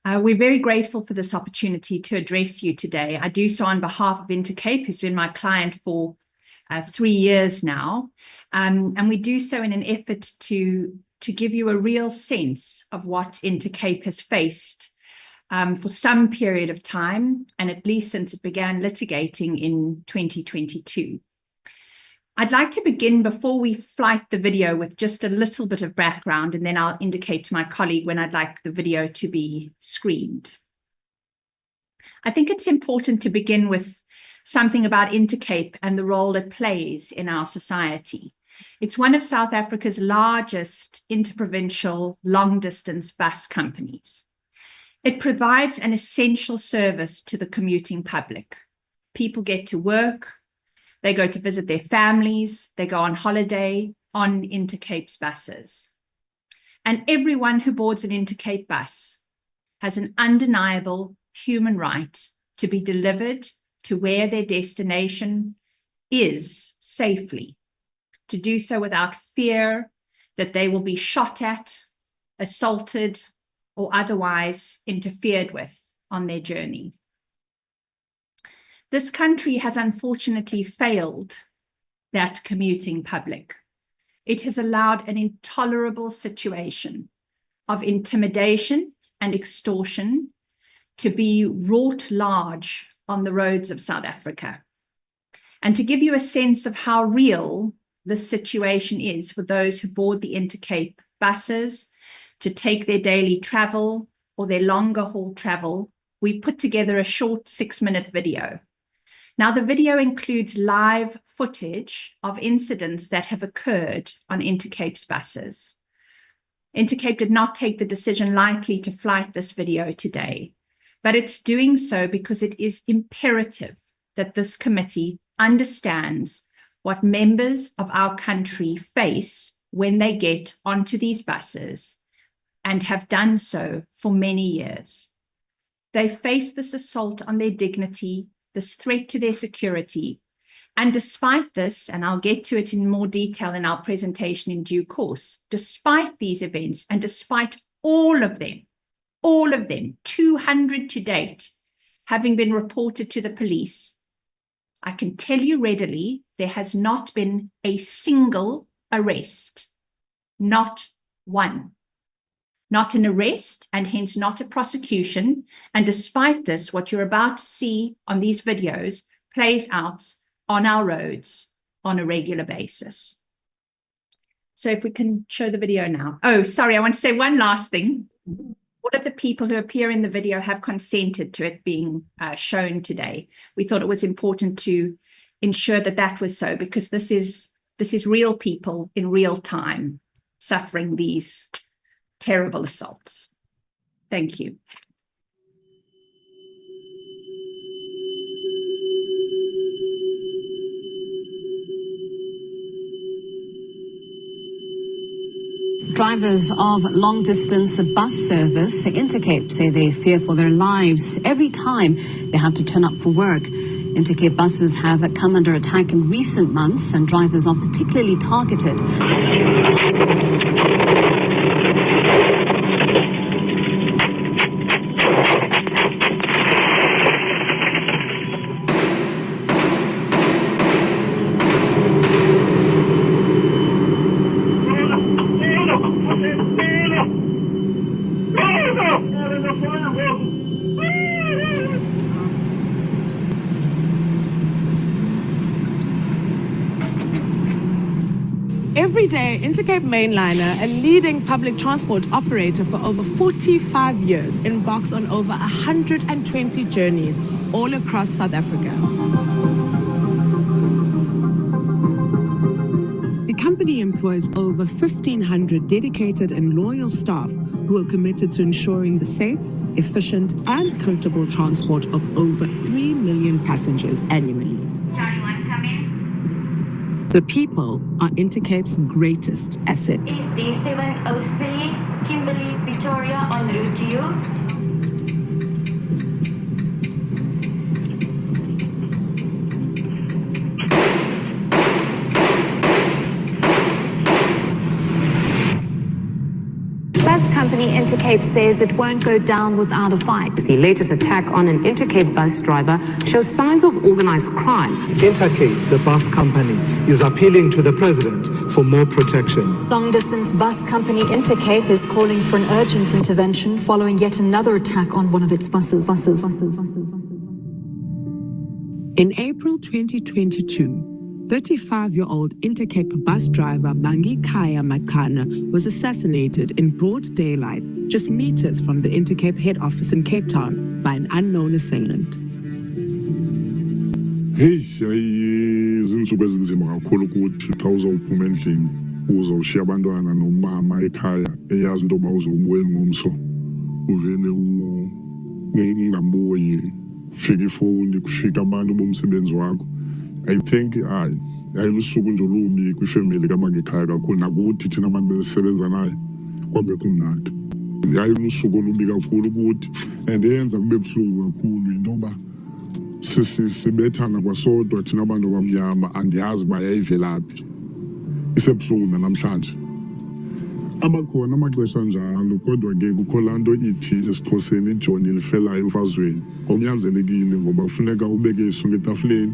We're very grateful for this opportunity to address you today. I do so on behalf of Intercape, who's been my client for 3 years now. And we do so in an effort to give you a real sense of what Intercape has faced for some period of time, and at least since it began litigating in 2022. I'd like to begin before we flight the video with just a little bit of background, and then I'll indicate to my colleague when I'd like the video to be screened. I think it's important to begin with something about Intercape and the role it plays in our society. It's one of South Africa's largest interprovincial long-distance bus companies. It provides an essential service to the commuting public. People get to work, they go to visit their families, they go on holiday on Intercape's buses. And everyone who boards an Intercape bus has an undeniable human right to be delivered to where their destination is safely, to do so without fear that they will be shot at, assaulted, or otherwise interfered with on their journey. This country has unfortunately failed that commuting public. It has allowed an intolerable situation of intimidation and extortion to be wrought large on the roads of South Africa. And to give you a sense of how real this situation is for those who board the Intercape buses to take their daily travel or their longer haul travel, we've put together a short 6-minute video. Now, the video includes live footage of incidents that have occurred on Intercape's buses. Intercape did not take the decision lightly to flight this video today, but it's doing so because it is imperative that this committee understands what members of our country face when they get onto these buses and have done so for many years. They face this assault on their dignity, this threat to their security. And despite this, and I'll get to it in more detail in our presentation in due course, despite these events and despite all of them, 200 to date, having been reported to the police, I can tell you readily, there has not been a single arrest, not one. Not an arrest, and hence not a prosecution. And despite this, what you're about to see on these videos plays out on our roads on a regular basis. So if we can show the video now. Oh, sorry, I want to say one last thing. All of the people who appear in the video have consented to it being shown today. We thought it was important to ensure that that was so, because this is real people in real time suffering these terrible assaults. Thank you. Drivers of long-distance bus service, Intercape, say they fear for their lives every time they have to turn up for work. Intercape buses have come under attack in recent months, and drivers are particularly targeted. Every day, Intercape Mainliner, a leading public transport operator for over 45 years, embarks on over 120 journeys all across South Africa. The company employs over 1,500 dedicated and loyal staff who are committed to ensuring the safe, efficient and comfortable transport of over 3 million passengers annually. The people are Intercape's greatest asset. Is D703 Kimberley Victoria en route to you? Bus company Intercape says it won't go down without a fight. The latest attack on an Intercape bus driver shows signs of organized crime. Intercape, the bus company, is appealing to the president for more protection. Long-distance bus company Intercape is calling for an urgent intervention following yet another attack on one of its buses. In April 2022, 35-year-old Intercape bus driver Kaya Makana was assassinated in broad daylight, just meters from the Intercape head office in Cape Town, by an unknown assailant. Hey, zinsuku ezinzima kakhulu ukuthi xa uzawuphuma endlini uzawushiya abantwana nomama ekhaya eyazi into yoba uzawubuya ngomso uvele ungabuyi kufika ifowuni kufika abantu bomsebenzi wakho. I think ayilusuku nje olubi kwifemeli kaMangekhaya kakhulu nakuthi thina abantu besebenza naye kwabekho mnandi. Ayilusuku olubi kakhulu ukuthi and eyenza kube buhlungu kakhulu into yoba sibethana kwasodwa thina abantu abamnyama andiyazi uba yayivelaphi. Isebuhlungu namhlanje. Abakhona amaxesha njalo kodwa ke kukho laa nto ithi esiXhoseni ijoni lifelayo emfazweni. Kunyanzelekile ngoba kufuneka ubeke isonka etafuleni.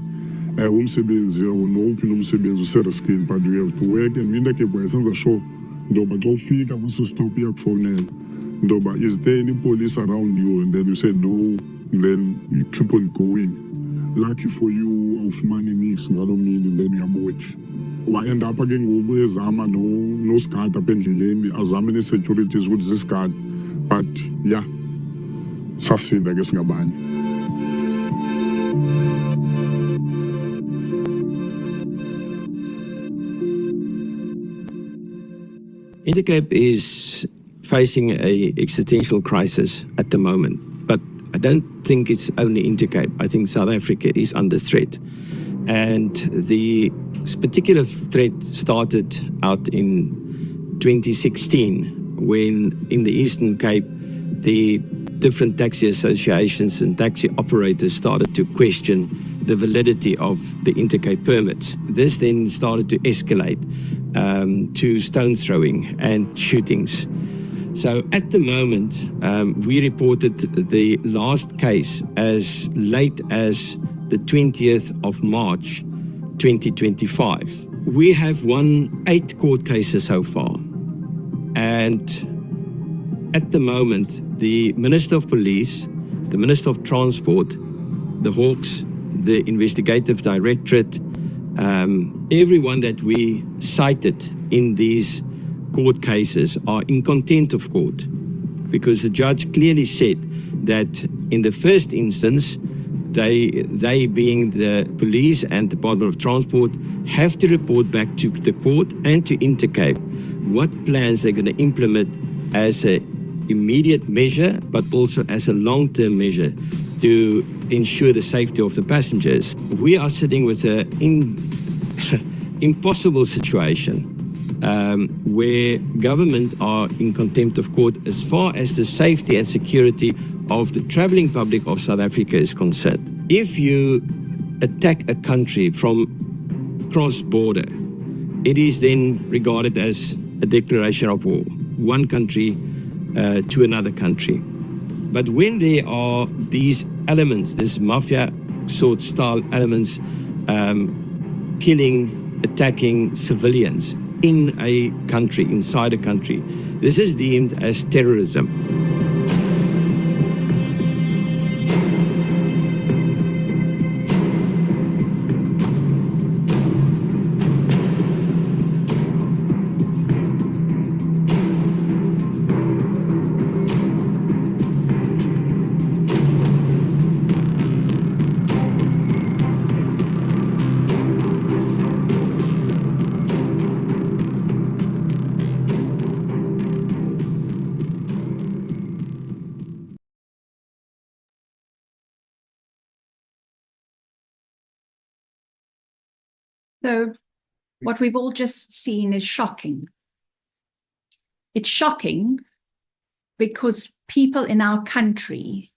Umsebenzi nowuphi nomsebenzi useriskini but you have to work and Intercape wayesenza sure ndoba xa ufika kweso stop iyakufowunela ndoba is there any police around you and then you say no then you keep on going. Lucky for you awufumani nix ngaloo mini then uyabotsha. Waenda apha ke ngoku ezama nosigada apha endleleni azame nee-securities ukuthi zisigada but yeah sasinda ke singabanye. Intercape is facing an existential crisis at the moment, but I don't think it's only Intercape. I think South Africa is under threat. And this particular threat started out in 2016 when in the Eastern Cape, the different taxi associations and taxi operators started to question the validity of the Intercape permits. This then started to escalate to stone throwing and shootings. So at the moment, we reported the last case as late as the 20th of March 2025. We have won 8 court cases so far. And at the moment, the Minister of Police, the Minister of Transport, the Hawks, the Investigative Directorate, everyone that we cited in these court cases are in contempt of court because the judge clearly said that in the first instance, they being the police and Department of Transport have to report back to the court and to Intercape what plans they're going to implement as an immediate measure but also as a long-term measure to ensure the safety of the passengers. We are sitting with an impossible situation where government are in contempt of court as far as the safety and security of the traveling public of South Africa is concerned. If you attack a country from cross-border, it is then regarded as a declaration of war, one country to another country. But when there are these elements, these mafia sort style elements, killing, attacking civilians in a country, inside a country, this is deemed as terrorism. So what we've all just seen is shocking. It's shocking because people in our country,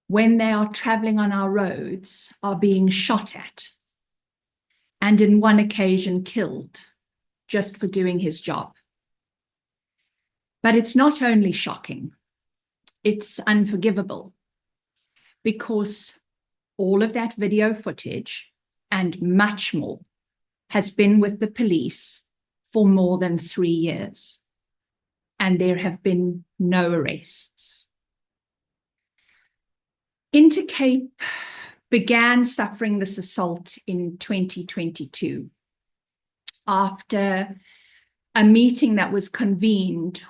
when they are traveling on our roads, are being shot at and in one occasion killed just for doing his job. But it's not only shocking, it's unforgivable because all of that video footage and much more has been with the police for more than 3 years, and there have been no arrests. Intercape began suffering this assault in 2022 after a meeting that was convened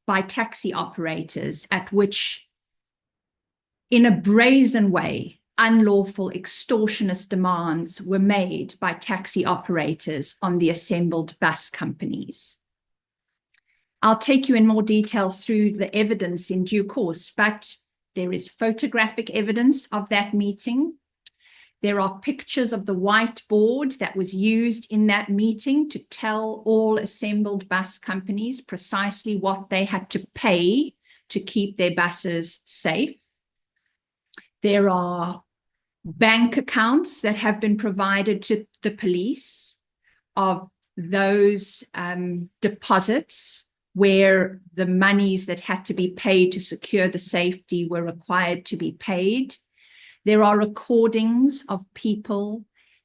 by taxi operators, at which, in a brazen way, unlawful extortionist demands were made by taxi operators on the assembled bus companies. I'll take you in more detail through the evidence in due course, but there is photographic evidence of that meeting. There are pictures of the whiteboard that was used in that meeting to tell all assembled bus companies precisely what they had to pay to keep their buses safe. There are bank accounts that have been provided to the police of those deposits where the monies that had to be paid to secure the safety were required to be paid. There are recordings of people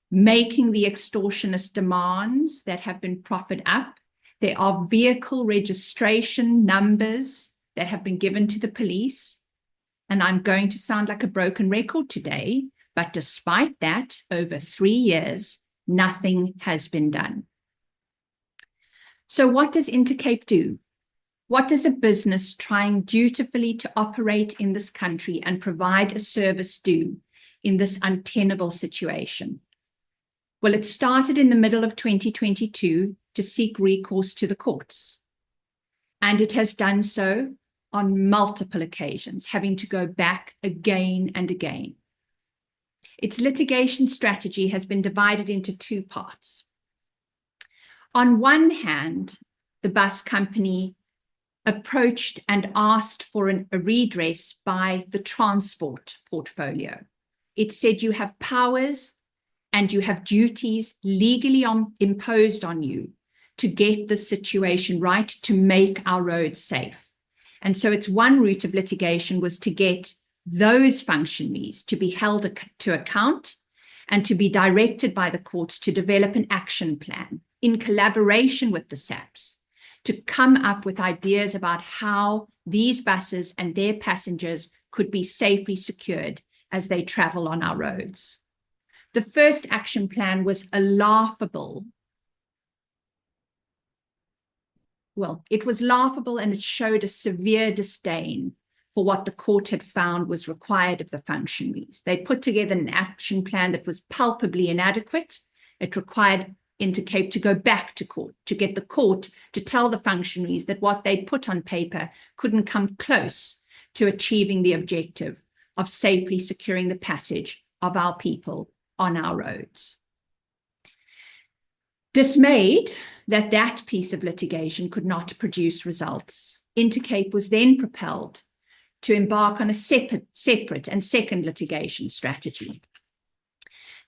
making the extortionist demands that have been proffered up. There are vehicle registration numbers that have been given to the police. And I'm going to sound like a broken record today, but despite that, over 3 years, nothing has been done. So what does Intercape do? What does a business trying dutifully to operate in this country and provide a service do in this untenable situation? Well, it started in the middle of 2022 to seek recourse to the courts. And it has done so on multiple occasions, having to go back again and again. Its litigation strategy has been divided into two parts. On one hand, the bus company approached and asked for a redress by the transport portfolio. It said you have powers and you have duties legally imposed on you to get the situation right, to make our roads safe. And so its one route of litigation was to get those functionaries to be held to account and to be directed by the courts to develop an action plan in collaboration with the SAPS to come up with ideas about how these buses and their passengers could be safely secured as they travel on our roads. The first action plan was a laughable, well, it was laughable, and it showed a severe disdain for what the court had found was required of the functionaries. They put together an action plan that was palpably inadequate. It required Intercape to go back to court, to get the court to tell the functionaries that what they'd put on paper couldn't come close to achieving the objective of safely securing the passage of our people on our roads. Dismayed that that piece of litigation could not produce results, Intercape was then propelled to embark on a separate and second litigation strategy.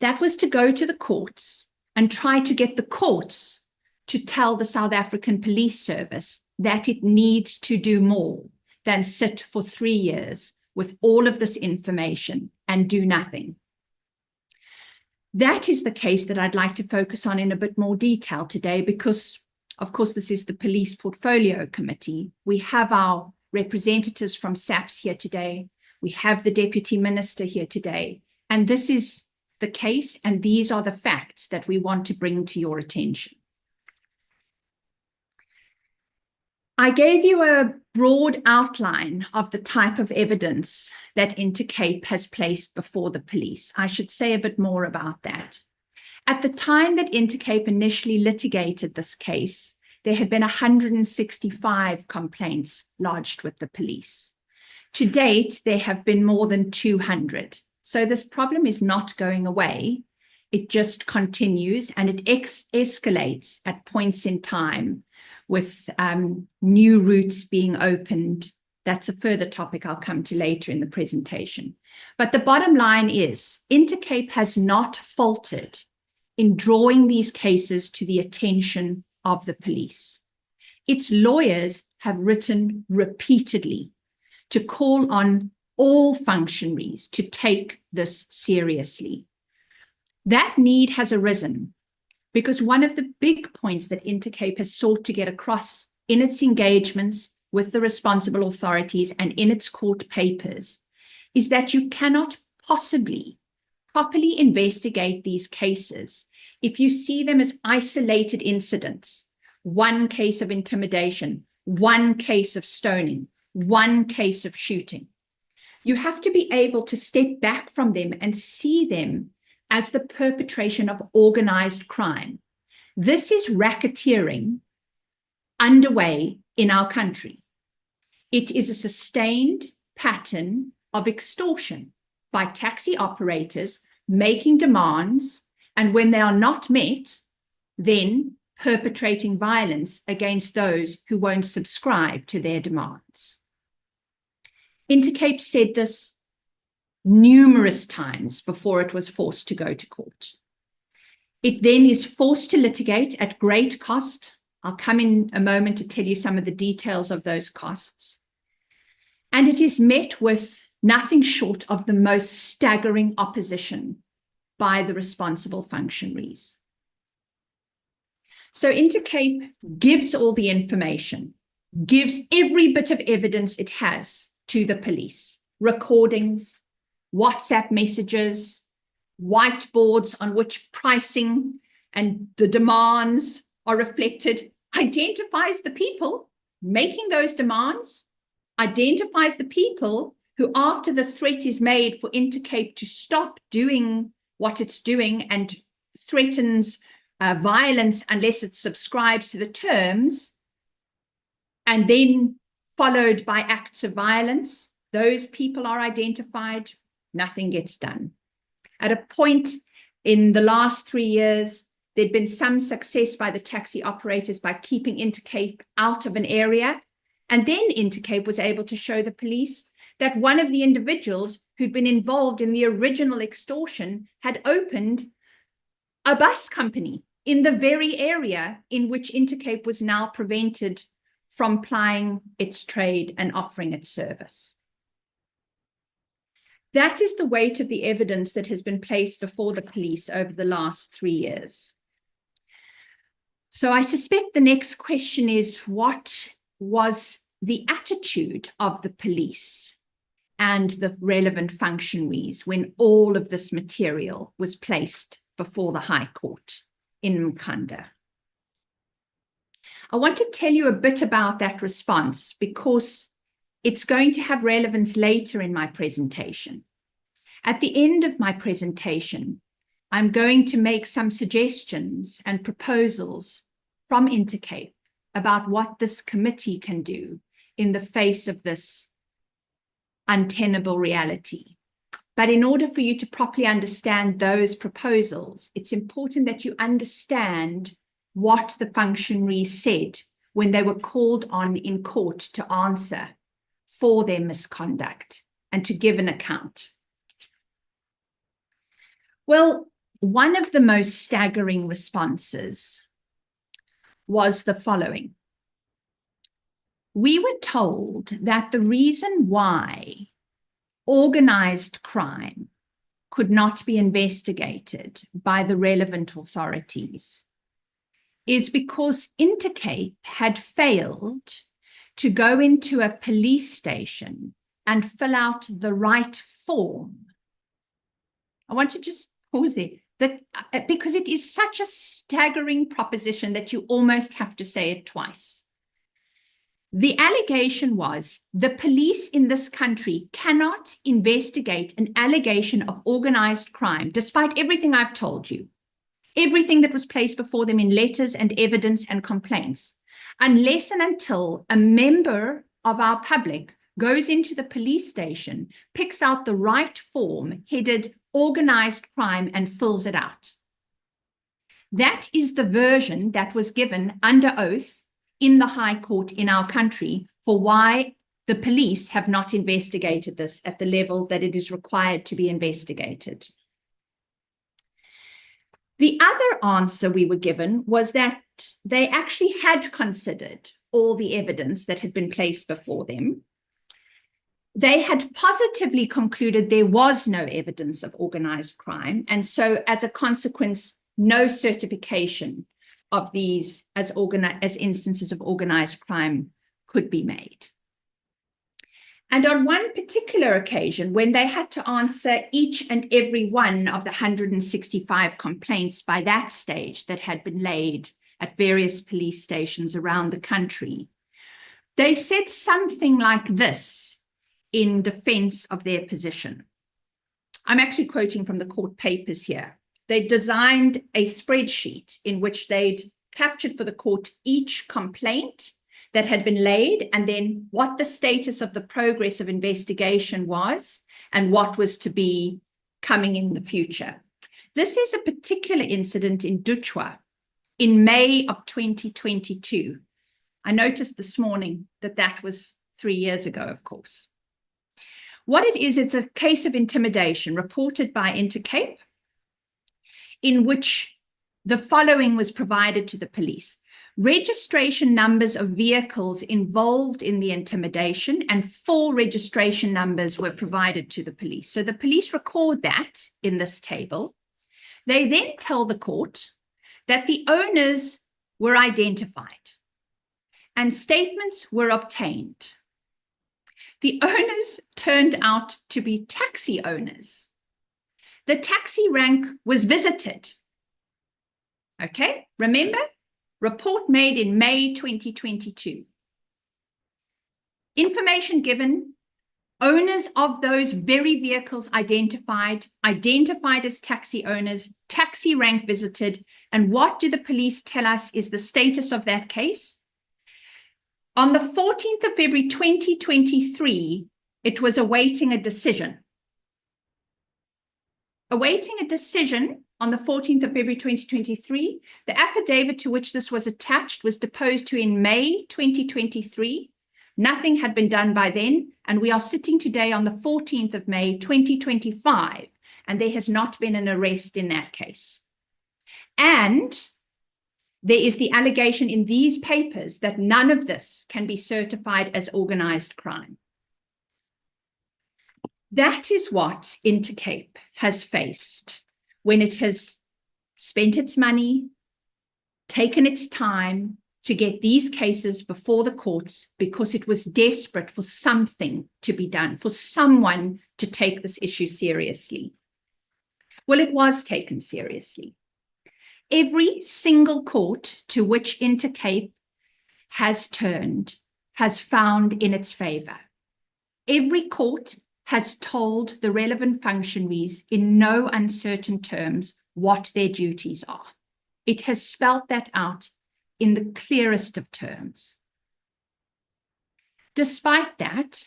That was to go to the courts and try to get the courts to tell the South African Police Service that it needs to do more than sit for 3 years with all of this information and do nothing. That is the case that I'd like to focus on in a bit more detail today because, of course, this is the Police Portfolio Committee. We have our representatives from SAPS here today. We have the Deputy Minister here today. And this is the case, and these are the facts that we want to bring to your attention. I gave you a broad outline of the type of evidence that Intercape has placed before the police. I should say a bit more about that. At the time that Intercape initially litigated this case, there had been 165 complaints lodged with the police. To date, there have been more than 200. So this problem is not going away. It just continues, and it escalates at points in time with new routes being opened. That's a further topic I'll come to later in the presentation. But the bottom line is Intercape has not faltered in drawing these cases to the attention of the police. Its lawyers have written repeatedly to call on all functionaries to take this seriously. That need has arisen because one of the big points that Intercape has sought to get across in its engagements with the responsible authorities and in its court papers is that you cannot possibly properly investigate these cases, if you see them as isolated incidents, one case of intimidation, one case of stoning, one case of shooting, you have to be able to step back from them and see them as the perpetration of organized crime. This is racketeering underway in our country. It is a sustained pattern of extortion by taxi operators making demands, and when they are not met, then perpetrating violence against those who won't subscribe to their demands. Intercape said this numerous times before it was forced to go to court. It then is forced to litigate at great cost. I'll come in a moment to tell you some of the details of those costs. And it is met with nothing short of the most staggering opposition by the responsible functionaries. So Intercape gives all the information, gives every bit of evidence it has to the police, recordings, WhatsApp messages, whiteboards on which pricing and the demands are reflected, identifies the people making those demands, identifies the people who, after the threat is made for Intercape to stop doing what it's doing and threatens violence unless it subscribes to the terms, and then followed by acts of violence, those people are identified, nothing gets done. At a point in the last 3 years, there'd been some success by the taxi operators by keeping Intercape out of an area. And then Intercape was able to show the police that one of the individuals who'd been involved in the original extortion had opened a bus company in the very area in which Intercape was now prevented from plying its trade and offering its service. That is the weight of the evidence that has been placed before the police over the last 3 years. So I suspect the next question is, what was the attitude of the police and the relevant functionaries when all of this material was placed before the High Court in Mkanda? I want to tell you a bit about that response because it's going to have relevance later in my presentation. At the end of my presentation, I'm going to make some suggestions and proposals from Intercape about what this committee can do in the face of this untenable reality. But in order for you to properly understand those proposals, it's important that you understand what the functionaries said when they were called on in court to answer for their misconduct and to give an account. Well, one of the most staggering responses was the following. We were told that the reason why organized crime could not be investigated by the relevant authorities is because Intercape had failed to go into a police station and fill out the right form. I want to just pause there, because it is such a staggering proposition that you almost have to say it twice. The allegation was the police in this country cannot investigate an allegation of organized crime, despite everything I've told you, everything that was placed before them in letters and evidence and complaints, unless and until a member of our public goes into the police station, picks out the right form headed organized crime and fills it out. That is the version that was given under oath in the High Court in our country for why the police have not investigated this at the level that it is required to be investigated. The other answer we were given was that they actually had considered all the evidence that had been placed before them. They had positively concluded there was no evidence of organized crime, and so as a consequence, no certification of these as instances of organized crime could be made. And on one particular occasion, when they had to answer each and every one of the 165 complaints by that stage that had been laid at various police stations around the country, they said something like this in defense of their position. I'm actually quoting from the court papers here. They designed a spreadsheet in which they'd captured for the court each complaint that had been laid, and then what the status of the progress of investigation was and what was to be coming in the future. This is a particular incident in Dutwa in May of 2022. I noticed this morning that that was 3 years ago, of course. What it is, it's a case of intimidation reported by Intercape, in which the following was provided to the police. Registration numbers of vehicles involved in the intimidation, and 4 registration numbers were provided to the police. So the police record that in this table. They then tell the court that the owners were identified and statements were obtained. The owners turned out to be taxi owners. The taxi rank was visited. Okay, remember? Report made in May 2022. Information given, owners of those very vehicles identified as taxi owners, taxi rank visited, and what do the police tell us is the status of that case? On the 14th of February 2023, it was awaiting a decision. Awaiting a decision on the 14th of February 2023, the affidavit to which this was attached was deposed to in May 2023. Nothing had been done by then, and we are sitting today on the 14th of May 2025, and there has not been an arrest in that case. And there is the allegation in these papers that none of this can be certified as organized crime. That is what Intercape has faced when it has spent its money, taken its time to get these cases before the courts because it was desperate for something to be done, for someone to take this issue seriously. Well, it was taken seriously. Every single court to which Intercape has turned has found in its favor. Every court has told the relevant functionaries in no uncertain terms what their duties are. It has spelt that out in the clearest of terms. Despite that,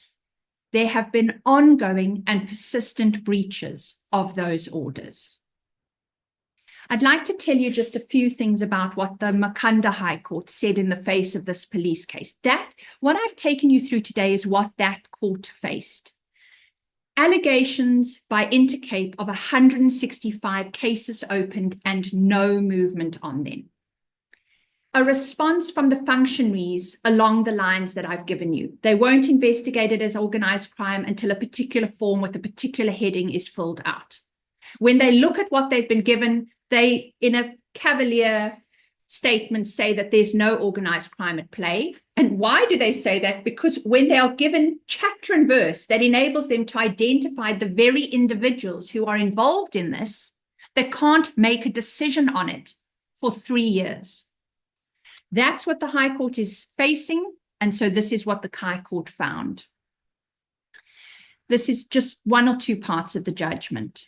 there have been ongoing and persistent breaches of those orders. I'd like to tell you just a few things about what the Makhanda High Court said in the face of this police case. What I've taken you through today is what that court faced. Allegations by Intercape of 165 cases opened and no movement on them. A response from the functionaries along the lines that I've given you. They won't investigate it as organized crime until a particular form with a particular heading is filled out. When they look at what they've been given, they, in a cavalier statement, say that there's no organized crime at play. And why do they say that? Because when they are given chapter and verse that enables them to identify the very individuals who are involved in this, they can't make a decision on it for 3 years. That's what the High Court is facing. And so this is what the High Court found. This is just one or two parts of the judgment.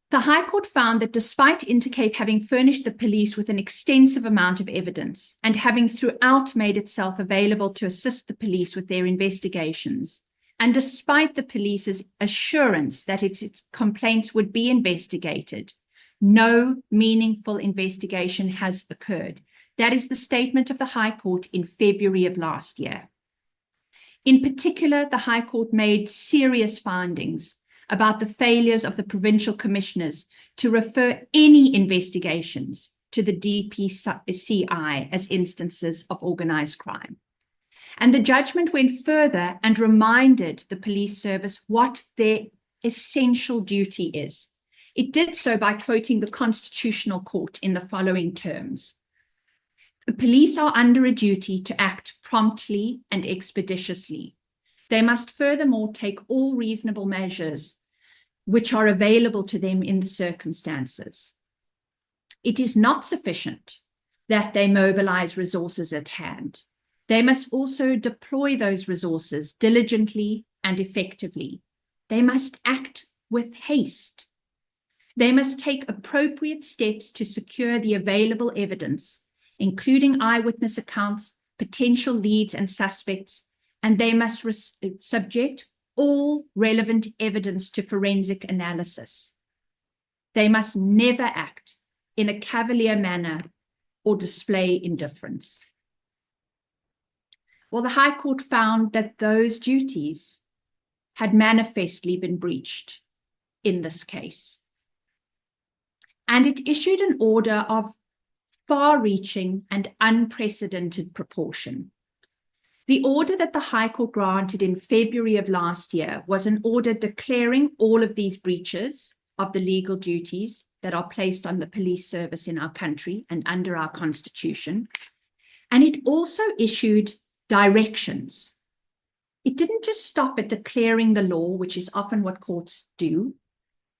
The High Court found that despite Intercape having furnished the police with an extensive amount of evidence and having throughout made itself available to assist the police with their investigations, and despite the police's assurance that its complaints would be investigated, no meaningful investigation has occurred. That is the statement of the High Court in February of last year. In particular, the High Court made serious findings about the failures of the provincial commissioners to refer any investigations to the DPCI as instances of organized crime. And the judgment went further and reminded the police service what their essential duty is. It did so by quoting the Constitutional Court in the following terms. The police are under a duty to act promptly and expeditiously, They must furthermore take all reasonable measures which are available to them in the circumstances. It is not sufficient that they mobilize resources at hand. They must also deploy those resources diligently and effectively. They must act with haste. They must take appropriate steps to secure the available evidence, including eyewitness accounts, potential leads and suspects, and they must subject all relevant evidence to forensic analysis. They must never act in a cavalier manner or display indifference. Well, the High Court found that those duties had manifestly been breached in this case. And it issued an order of far-reaching and unprecedented proportion. The order that the High Court granted in February of last year was an order declaring all of these breaches of the legal duties that are placed on the police service in our country and under our Constitution. And it also issued directions. It didn't just stop at declaring the law, which is often what courts do.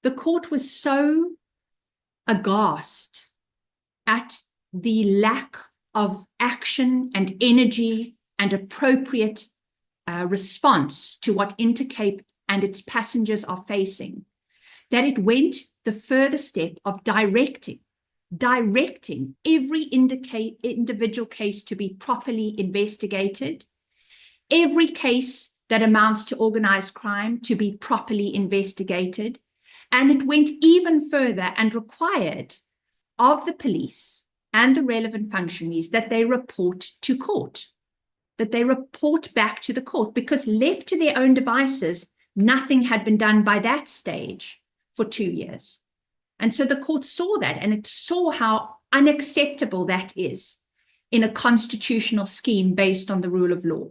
The court was so aghast at the lack of action and energy and appropriate response to what Intercape and its passengers are facing, that it went the further step of directing every individual case to be properly investigated, every case that amounts to organized crime to be properly investigated, and it went even further and required of the police and the relevant functionaries that they report to court, that they report back to the court, because left to their own devices, nothing had been done by that stage for 2 years. And so the court saw that, and it saw how unacceptable that is in a constitutional scheme based on the rule of law.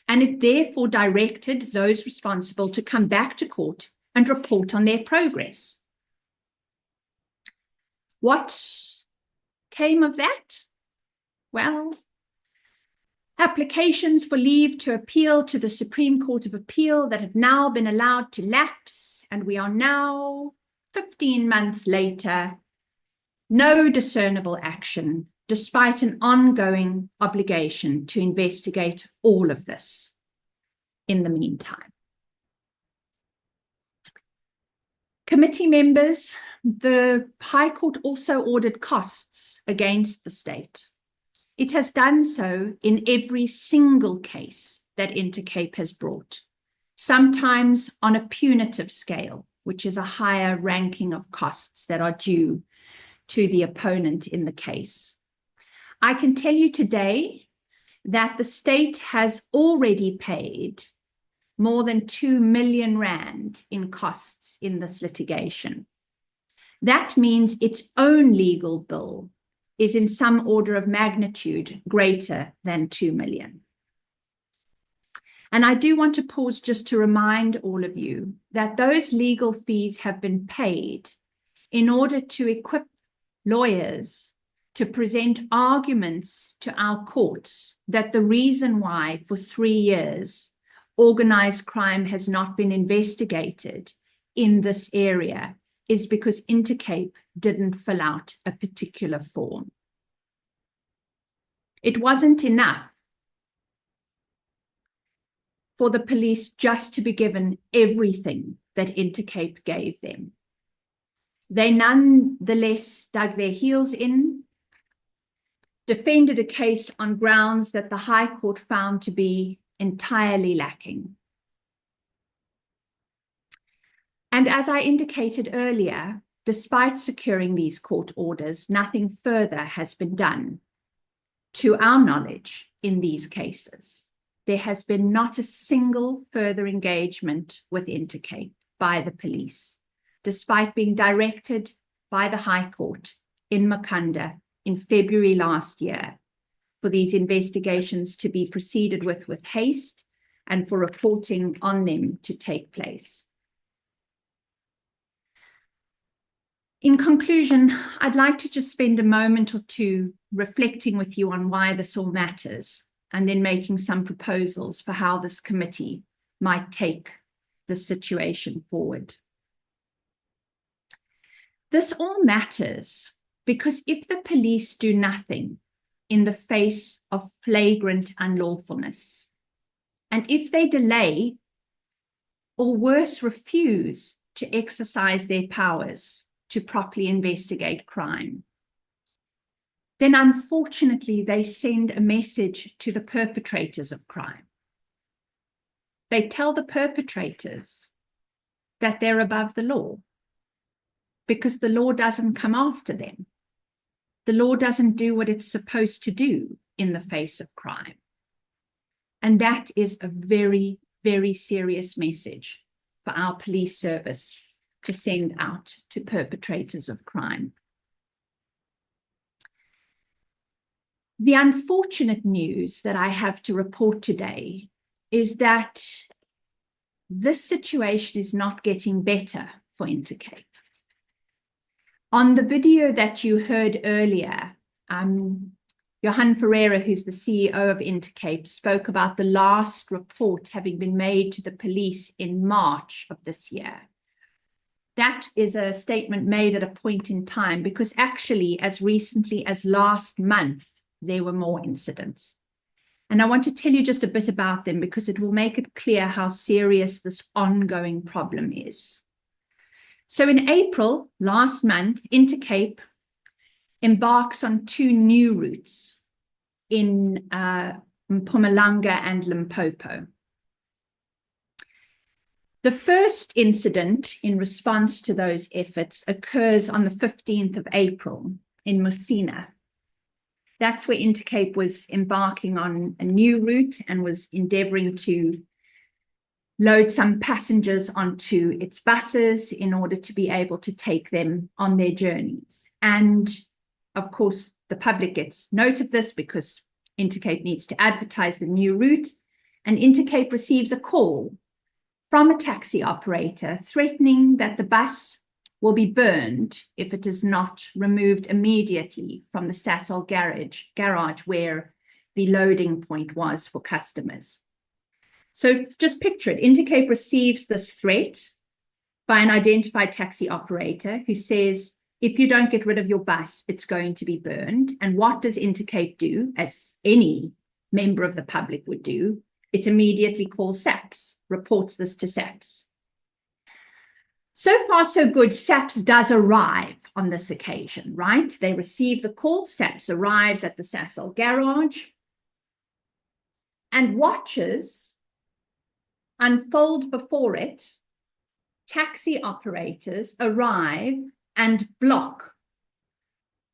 And it therefore directed those responsible to come back to court and report on their progress. What came of that? Well, applications for leave to appeal to the Supreme Court of Appeal that have now been allowed to lapse, and we are now 15 months later, no discernible action, despite an ongoing obligation to investigate all of this in the meantime. Committee members, the High Court also ordered costs against the state. It has done so in every single case that Intercape has brought, sometimes on a punitive scale, which is a higher ranking of costs that are due to the opponent in the case. I can tell you today that the state has already paid more than 2 million rand in costs in this litigation. That means its own legal bill is in some order of magnitude greater than 2 million. And I do want to pause just to remind all of you that those legal fees have been paid in order to equip lawyers to present arguments to our courts that the reason why for 3 years organized crime has not been investigated in this area is because Intercape didn't fill out a particular form. It wasn't enough for the police just to be given everything that Intercape gave them. They nonetheless dug their heels in, defended a case on grounds that the High Court found to be entirely lacking. And as I indicated earlier, despite securing these court orders, nothing further has been done to our knowledge in these cases. There has been not a single further engagement with Intercape by the police, despite being directed by the High Court in Makanda in February last year for these investigations to be proceeded with haste and for reporting on them to take place. In conclusion, I'd like to just spend a moment or two reflecting with you on why this all matters, and then making some proposals for how this committee might take the situation forward. This all matters because if the police do nothing in the face of flagrant unlawfulness, and if they delay or worse, refuse to exercise their powers to properly investigate crime, then unfortunately they send a message to the perpetrators of crime. They tell the perpetrators that they're above the law because the law doesn't come after them. The law doesn't do what it's supposed to do in the face of crime. And that is a very, very serious message for our police service to send out to perpetrators of crime. The unfortunate news that I have to report today is that this situation is not getting better for Intercape. On the video that you heard earlier, Johan Ferreira, who's the CEO of Intercape, spoke about the last report having been made to the police in March of this year. That is a statement made at a point in time because actually, as recently as last month, there were more incidents. And I want to tell you just a bit about them because it will make it clear how serious this ongoing problem is. So in April last month, Intercape embarks on 2 new routes in Mpumalanga and Limpopo. The first incident in response to those efforts occurs on the 15th of April in Musina. That's where Intercape was embarking on a new route and was endeavoring to load some passengers onto its buses in order to be able to take them on their journeys. And of course, the public gets note of this because Intercape needs to advertise the new route, and Intercape receives a call from a taxi operator threatening that the bus will be burned if it is not removed immediately from the Sasol garage where the loading point was for customers. So just picture it. Intercape receives this threat by an identified taxi operator who says, if you don't get rid of your bus, it's going to be burned. And what does Intercape do, as any member of the public would do? It immediately calls SAPS, reports this to SAPS. So far, so good. SAPS does arrive on this occasion, right? They receive the call. SAPS arrives at the Sasol garage and watches unfold before it. Taxi operators arrive and block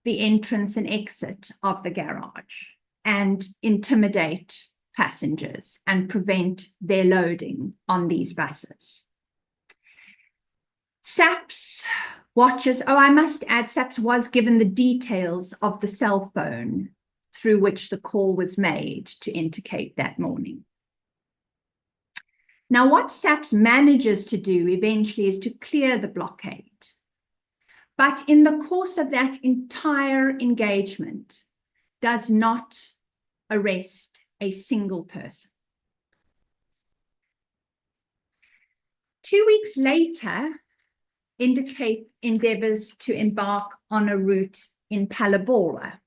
the entrance and exit of the garage and intimidate passengers and prevent their loading on these buses. SAPS watches, I must add, SAPS was given the details of the cell phone through which the call was made to Intercape that morning. Now, what SAPS manages to do eventually is to clear the blockade. But in the course of that entire engagement, does not arrest a single person. 2 weeks later, Intercape endeavors to embark on a route in Palabora,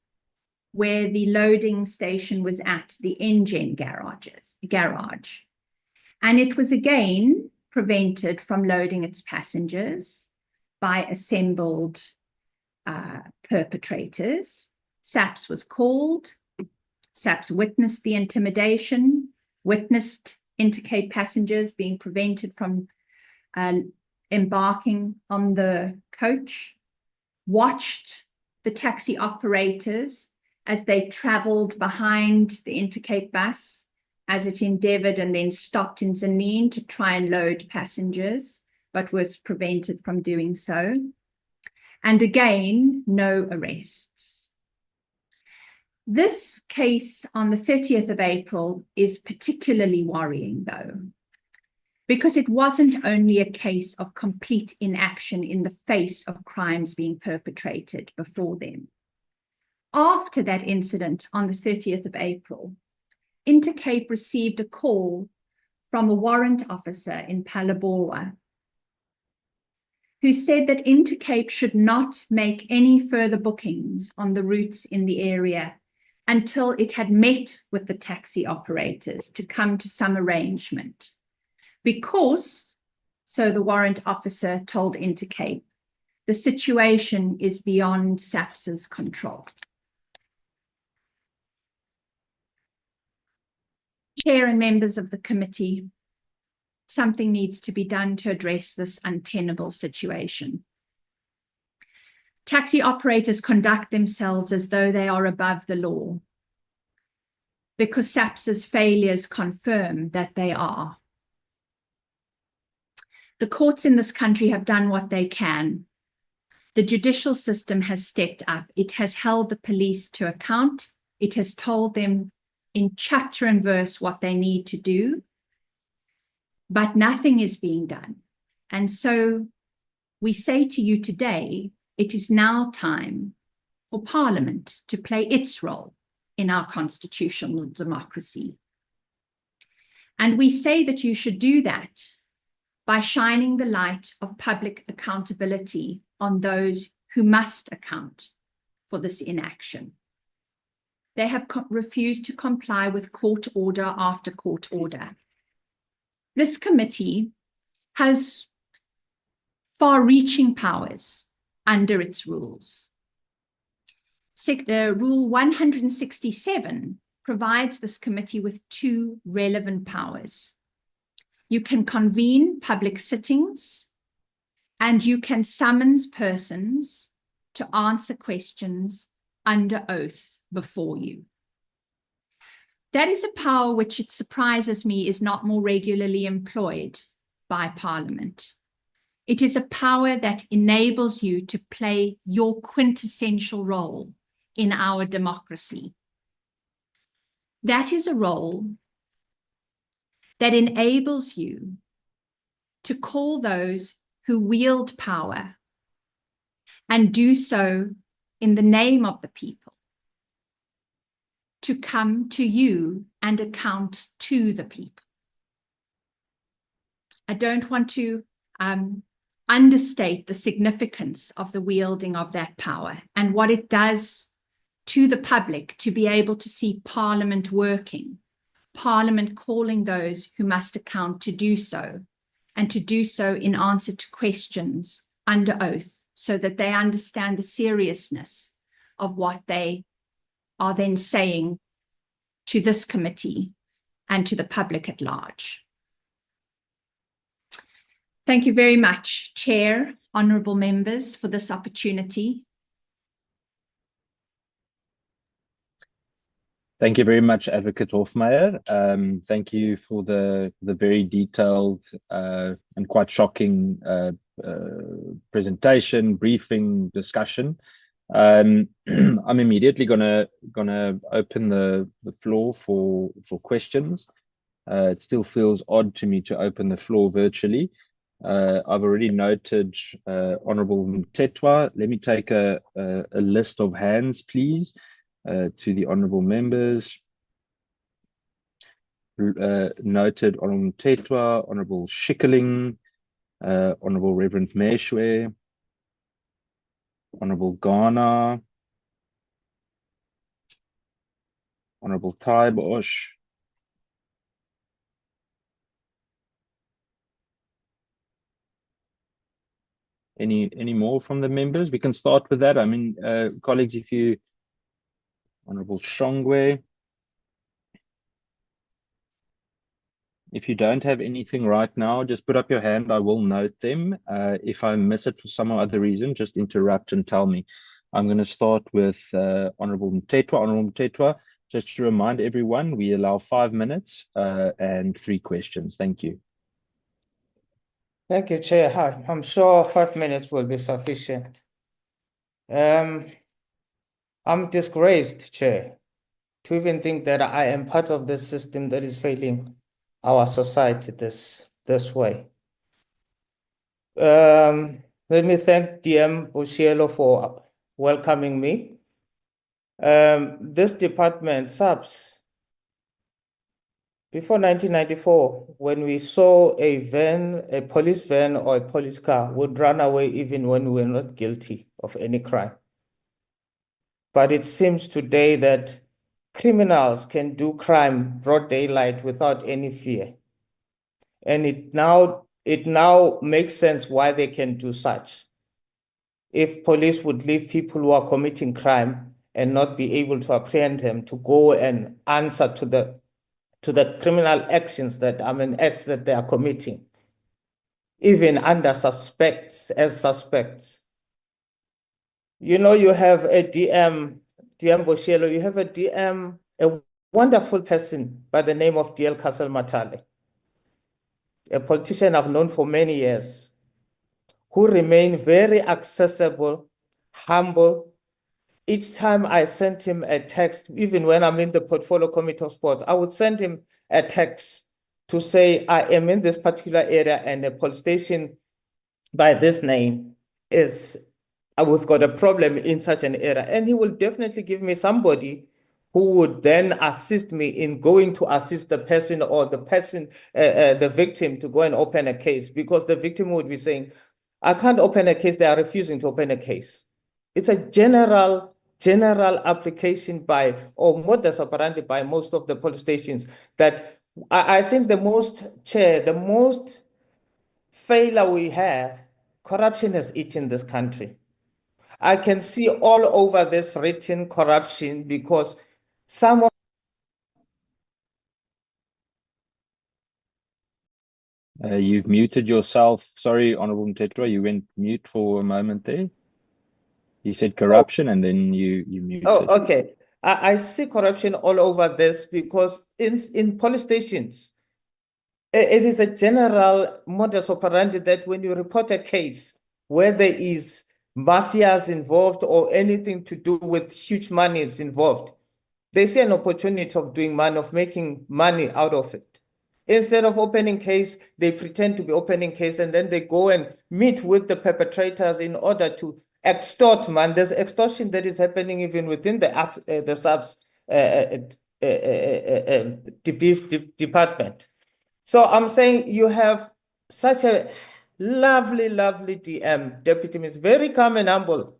where the loading station was at the Engen garage. And it was again prevented from loading its passengers by assembled perpetrators. SAPS was called. SAPS witnessed the intimidation, witnessed Intercape passengers being prevented from embarking on the coach, watched the taxi operators as they traveled behind the Intercape bus as it endeavored and then stopped in Zanin to try and load passengers, but was prevented from doing so. And again, no arrests. This case on the 30th of April is particularly worrying, though, because it wasn't only a case of complete inaction in the face of crimes being perpetrated before them. After that incident on the 30th of April, Intercape received a call from a warrant officer in Phalaborwa, who said that Intercape should not make any further bookings on the routes in the area until it had met with the taxi operators to come to some arrangement. Because, so the warrant officer told Intercape, the situation is beyond SAPS's control. Chair and members of the committee, something needs to be done to address this untenable situation. Taxi operators conduct themselves as though they are above the law, because SAPS's failures confirm that they are. The courts in this country have done what they can. The judicial system has stepped up. It has held the police to account. It has told them in chapter and verse what they need to do, but nothing is being done. And so we say to you today, it is now time for Parliament to play its role in our constitutional democracy. And we say that you should do that by shining the light of public accountability on those who must account for this inaction. They have refused to comply with court order after court order. This committee has far-reaching powers under its rules. Rule 167 provides this committee with two relevant powers. You can convene public sittings and you can summons persons to answer questions under oath before you. That is a power which, it surprises me, is not more regularly employed by Parliament. It is a power that enables you to play your quintessential role in our democracy. That is a role that enables you to call those who wield power and do so in the name of the people, to come to you and account to the people. I don't want to understate the significance of the wielding of that power and what it does to the public to be able to see Parliament working, Parliament calling those who must account to do so, and to do so in answer to questions under oath, so that they understand the seriousness of what they are then saying to this committee and to the public at large. Thank you very much, Chair, honourable members, for this opportunity. Thank you very much, Advocate Hofmeyr. Thank you for the very detailed and quite shocking presentation, briefing, discussion. I'm immediately gonna open the floor for questions. It still feels odd to me to open the floor virtually. I've already noted Honourable Mtetwa. Let me take a list of hands, please. To the honourable members. Noted Honourable Mtetwa, Honourable Schikkeling, Honourable Reverend Meshwe, Honourable Ghana, Honourable Taibosh, any more from the members? We can start with that. I mean, colleagues, if you Honourable Shongwe. If you don't have anything right now, just put up your hand. I will note them. If I miss it for some other reason, just interrupt and tell me. I'm going to start with Honourable Mtetwa. Honourable Mtetwa, just to remind everyone, we allow 5 minutes and 3 questions. Thank you. Thank you, Chair. Hi. I'm sure 5 minutes will be sufficient. I'm disgraced, Chair, to even think that I am part of this system that is failing our society this way. Let me thank DM Bushielo for welcoming me. This department, SAPS, before 1994, when we saw a van, a police van or a police car would run away even when we were not guilty of any crime. But it seems today that criminals can do crime broad daylight without any fear. And it now makes sense why they can do such. If police would leave people who are committing crime and not be able to apprehend them to go and answer to the criminal actions acts that they are committing, even under suspects. You know, you have a DM Boshelo, you have a DM, a wonderful person by the name of DL Castle Matale, a politician I've known for many years, who remained very accessible, humble. Each time I sent him a text, even when I'm in the portfolio committee of sports, I would send him a text to say, I am in this particular area and a police station by this name we've got a problem in such an area. And he will definitely give me somebody who would then assist me in going to assist the person or the victim to go and open a case, because the victim would be saying, I can't open a case. They are refusing to open a case. It's a general application or modus operandi by most of the police stations that I think the most failure we have, corruption has eaten this country. I can see all over this written corruption because some of You've muted yourself. Sorry, Honorable Mtetra, you went mute for a moment there. You said corruption and then you muted. Oh, okay. I see corruption all over this because in police stations, it is a general modus operandi that when you report a case where there is mafias involved or anything to do with huge money is involved, they see an opportunity of making money out of it. Instead of opening case, they pretend to be opening case and then they go and meet with the perpetrators in order to extort, man. There's extortion that is happening even within the SAPS department. So I'm saying you have such a lovely DM, Deputy Minister, very calm and humble.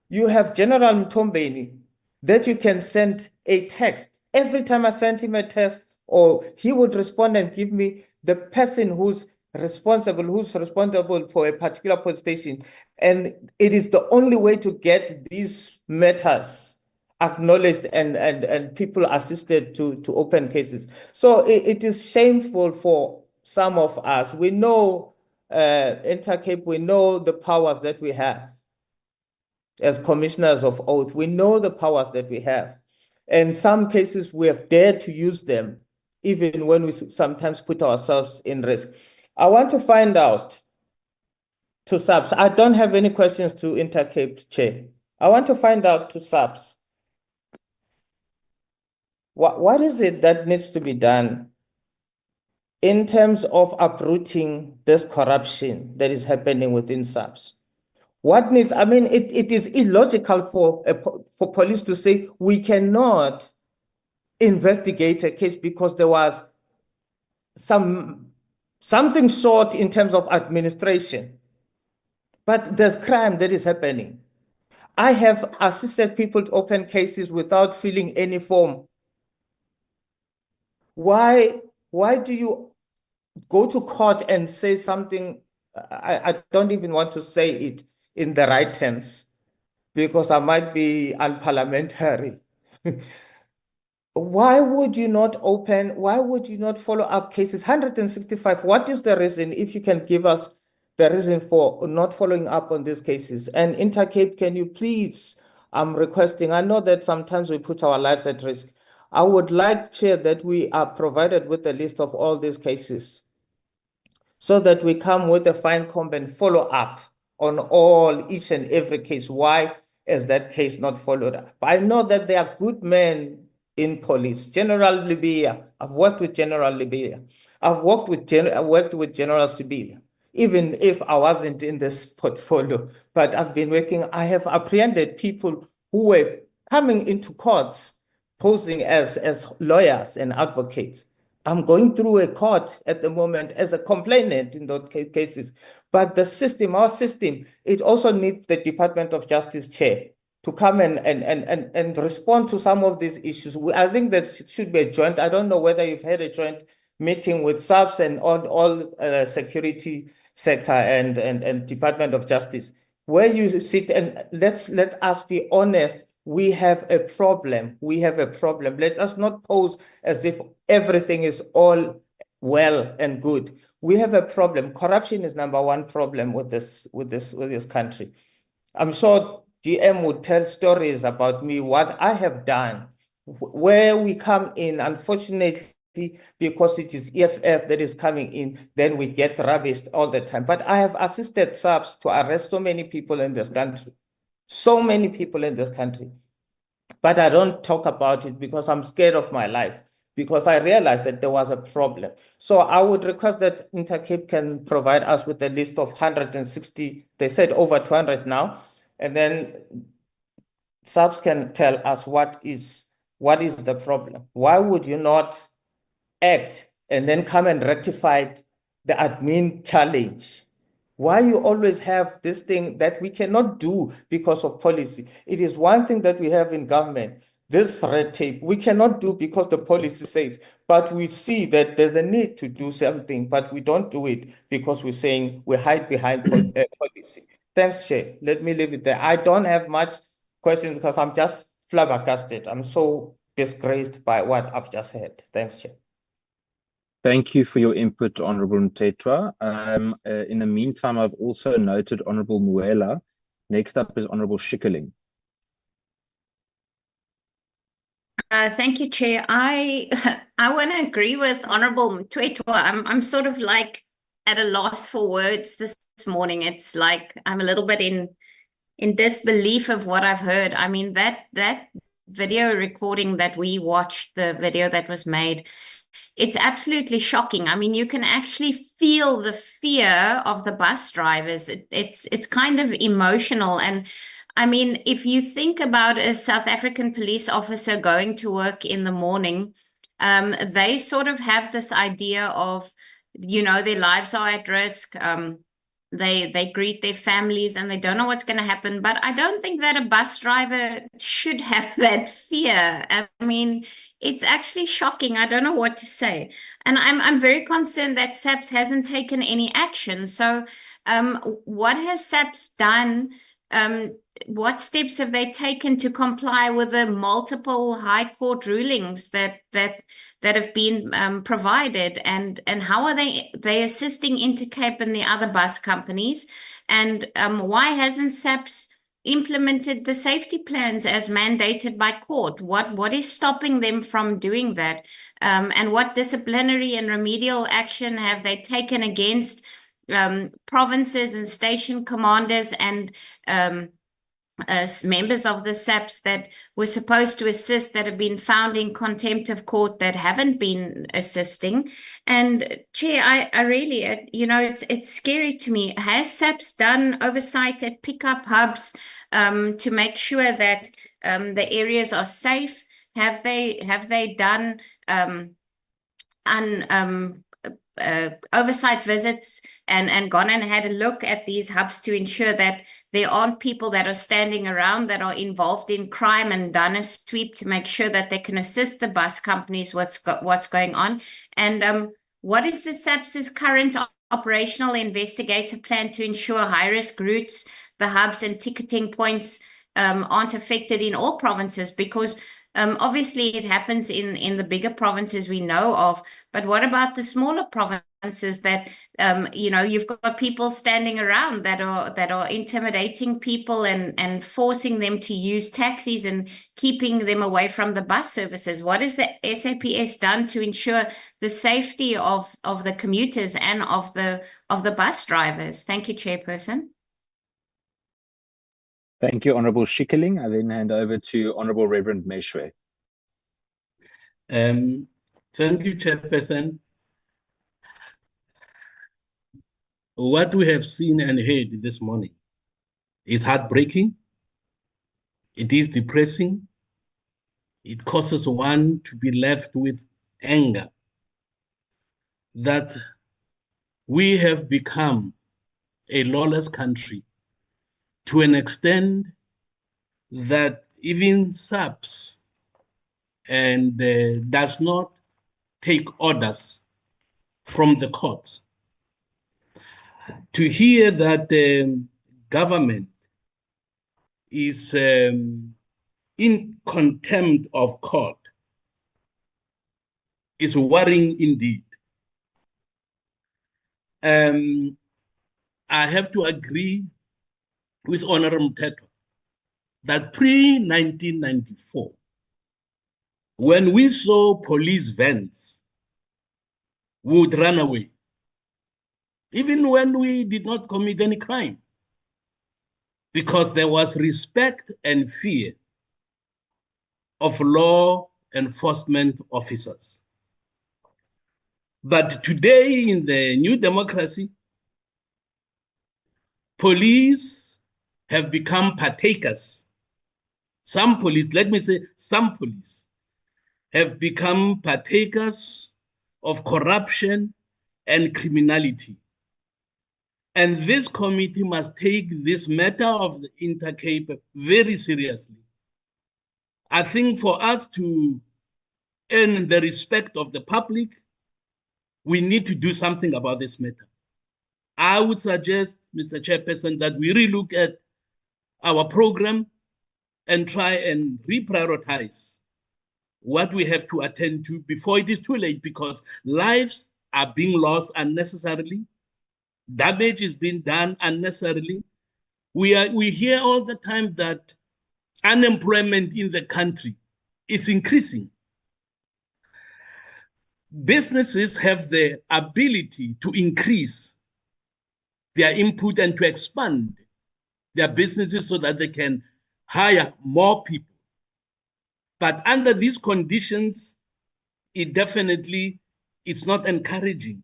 You have General Mtombeni that you can send a text. Every time I send him a text, or he would respond and give me the person who's responsible for a particular police station. And it is the only way to get these matters acknowledged and people assisted to open cases. So it is shameful for some of us. We know Intercape, we know the powers that we have as commissioners of oath. We know the powers that we have. In some cases, we have dared to use them, even when we sometimes put ourselves in risk. I want to find out to SAPS. I don't have any questions to Intercape Chair. I want to find out to SAPS. What is it that needs to be done in terms of uprooting this corruption that is happening within SAPS? What needs, I mean, it is illogical for police to say we cannot investigate a case because there was something short in terms of administration. But there's crime that is happening. I have assisted people to open cases without filling any form. Why do you go to court and say something? I don't even want to say it in the right terms because I might be unparliamentary. Why would you not follow up cases? 165, what is the reason? If you can give us the reason for not following up on these cases. And Intercape, can you please, I'm requesting, I know that sometimes we put our lives at risk. I would like, Chair, that we are provided with a list of all these cases so that we come with a fine comb and follow up on each and every case. Why is that case not followed up? I know that there are good men in police. General Libya, I've worked with General Libya. I've worked with General Sibilia, even if I wasn't in this portfolio, but I've been working, I have apprehended people who were coming into courts posing as lawyers and advocates. I'm going through a court at the moment as a complainant in those cases. But the system, our system, it also needs the Department of Justice chair to come and respond to some of these issues. I think that should be a joint. I don't know whether you've had a joint meeting with SAPS and all security sector and Department of Justice, where you sit and let us be honest. We have a problem. We have a problem. Let us not pose as if everything is all well and good. We have a problem. Corruption is number one problem with this country. I'm sure DM would tell stories about me, what I have done, where we come in. Unfortunately, because it is EFF that is coming in, then we get rubbished all the time. But I have assisted SAPS to arrest so many people in this country. So many people in this country. But I don't talk about it because I'm scared of my life, because I realized that there was a problem. So I would request that Intercape can provide us with a list of 160, they said over 200 now, and then SAPS can tell us what is the problem. Why would you not act and then come and rectify the admin challenge? Why you always have this thing that we cannot do because of policy? It is one thing that we have in government, this red tape, we cannot do because the policy says, but we see that there's a need to do something, but we don't do it because we're saying we hide behind policy. Thanks, Chair. Let me leave it there. I don't have much questions because I'm just flabbergasted. I'm so disgraced by what I've just heard. Thanks, Chair. Thank you for your input, Honourable Mtetwa. In the meantime, I've also noted Honourable Muela. Next up is Honourable Schikkerling. Thank you, Chair. I want to agree with Honourable Mtetwa. I'm sort of like at a loss for words this morning. It's like I'm a little bit in disbelief of what I've heard. I mean, that video recording that we watched, the video that was made, it's absolutely shocking. I mean, you can actually feel the fear of the bus drivers. It's kind of emotional. And I mean, if you think about a South African police officer going to work in the morning, they sort of have this idea of, you know, their lives are at risk. They greet their families and they don't know what's going to happen. But I don't think that a bus driver should have that fear. I mean, it's actually shocking. I don't know what to say. And I'm very concerned that SAPS hasn't taken any action. So what has SAPS done? What steps have they taken to comply with the multiple high court rulings that have been provided, and how are they assisting Intercape and the other bus companies? And why hasn't SAPS implemented the safety plans as mandated by court? What is stopping them from doing that? And what disciplinary and remedial action have they taken against provinces and station commanders and members of the SAPS that were supposed to assist, that have been found in contempt of court, that haven't been assisting? And Chair, I really, you know, it's scary to me. Has SAPS done oversight at pickup hubs to make sure that the areas are safe? Have they done oversight visits and gone and had a look at these hubs to ensure that there aren't people that are standing around that are involved in crime, and done a sweep to make sure that they can assist the bus companies what's going on? And what is the SAPS's current operational investigative plan to ensure high-risk routes, the hubs and ticketing points aren't affected in all provinces? Because obviously it happens in the bigger provinces we know of, but what about the smaller provinces that, you know, you've got people standing around that are intimidating people and forcing them to use taxis and keeping them away from the bus services? What has the SAPS done to ensure the safety of the commuters and of the bus drivers? Thank you, Chairperson. Thank you, Honourable Schikkerling. I then hand over to Honourable Reverend Meshwe. Thank you, Chairperson. What we have seen and heard this morning is heartbreaking. It is depressing. It causes one to be left with anger that we have become a lawless country to an extent that even SAPS and does not take orders from the courts. To hear that government is in contempt of court is worrying indeed. I have to agree with Honorable Mteto that pre-1994, when we saw police vans would run away, even when we did not commit any crime, because there was respect and fear of law enforcement officers. But today, in the new democracy, police have become partakers. Some police, let me say, some police have become partakers of corruption and criminality. And this committee must take this matter of the Intercape very seriously. I think for us to earn the respect of the public, we need to do something about this matter. I would suggest, Mr. Chairperson, that we relook at our program and try and reprioritize what we have to attend to before it is too late, because lives are being lost unnecessarily. Damage is being done unnecessarily. We hear all the time that unemployment in the country is increasing. Businesses have the ability to increase their input and to expand their businesses so that they can hire more people. But under these conditions, it definitely is not encouraging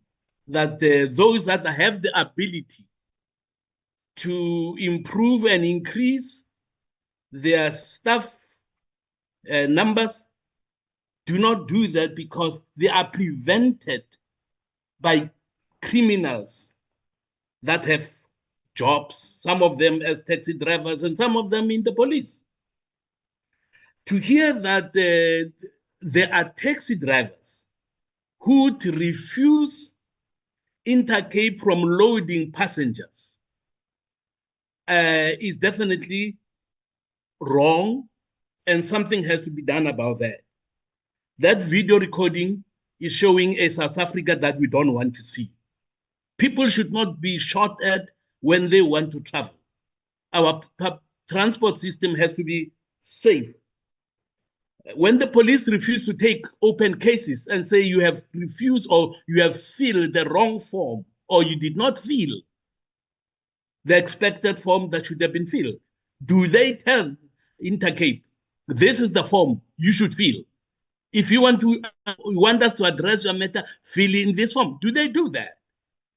that those that have the ability to improve and increase their staff numbers do not do that, because they are prevented by criminals that have jobs, some of them as taxi drivers and some of them in the police. To hear that there are taxi drivers who would refuse Intercape from loading passengers is definitely wrong, and something has to be done about that. That video recording is showing a South Africa that we don't want to see. People should not be shot at when they want to travel. Our transport system has to be safe. When the police refuse to take open cases and say you have refused or you have filled the wrong form or you did not fill the expected form that should have been filled, do they tell Intercape, this is the form you should fill? If you want us to address your matter, fill in this form. Do they do that?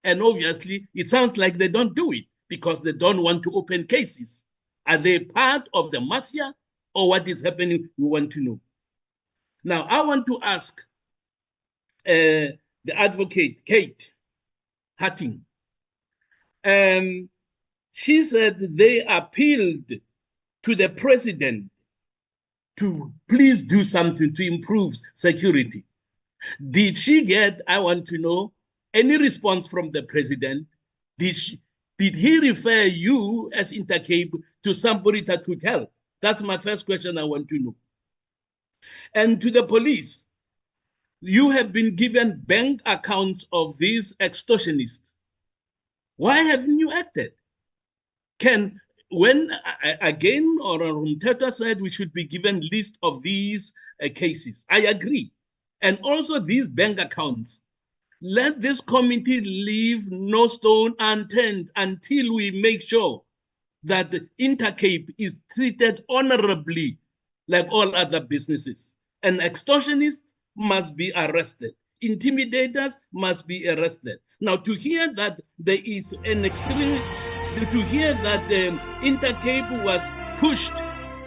And obviously, it sounds like they don't do it because they don't want to open cases. Are they part of the mafia, or what is happening? We want to know. Now, I want to ask the advocate, Kate Hatting. She said they appealed to the president to please do something to improve security. Did she get, I want to know, any response from the president? Did he refer you as Intercape to somebody that could help? That's my first question I want to know. And to the police, you have been given bank accounts of these extortionists. Why haven't you acted? Again, Mteto said we should be given list of these cases. I agree. And also these bank accounts. Let this committee leave no stone unturned until we make sure that the Intercape is treated honorably like all other businesses. And extortionists must be arrested. Intimidators must be arrested. Now, to hear that there is an extreme, to hear that Intercape was pushed